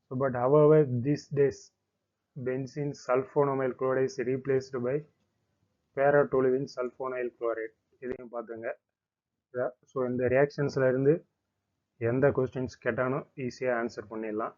So but however these days benzene sulfonamyl chloride is replaced by para-toluene sulfonyl chloride. இதையும் பார்த்துங்க. ஸோ இந்த ரியாக்ஷன்ஸில் இருந்து எந்த கொஸ்டின்ஸ் கேட்டாலும் ஈஸியாக ஆன்சர் பண்ணிடலாம்.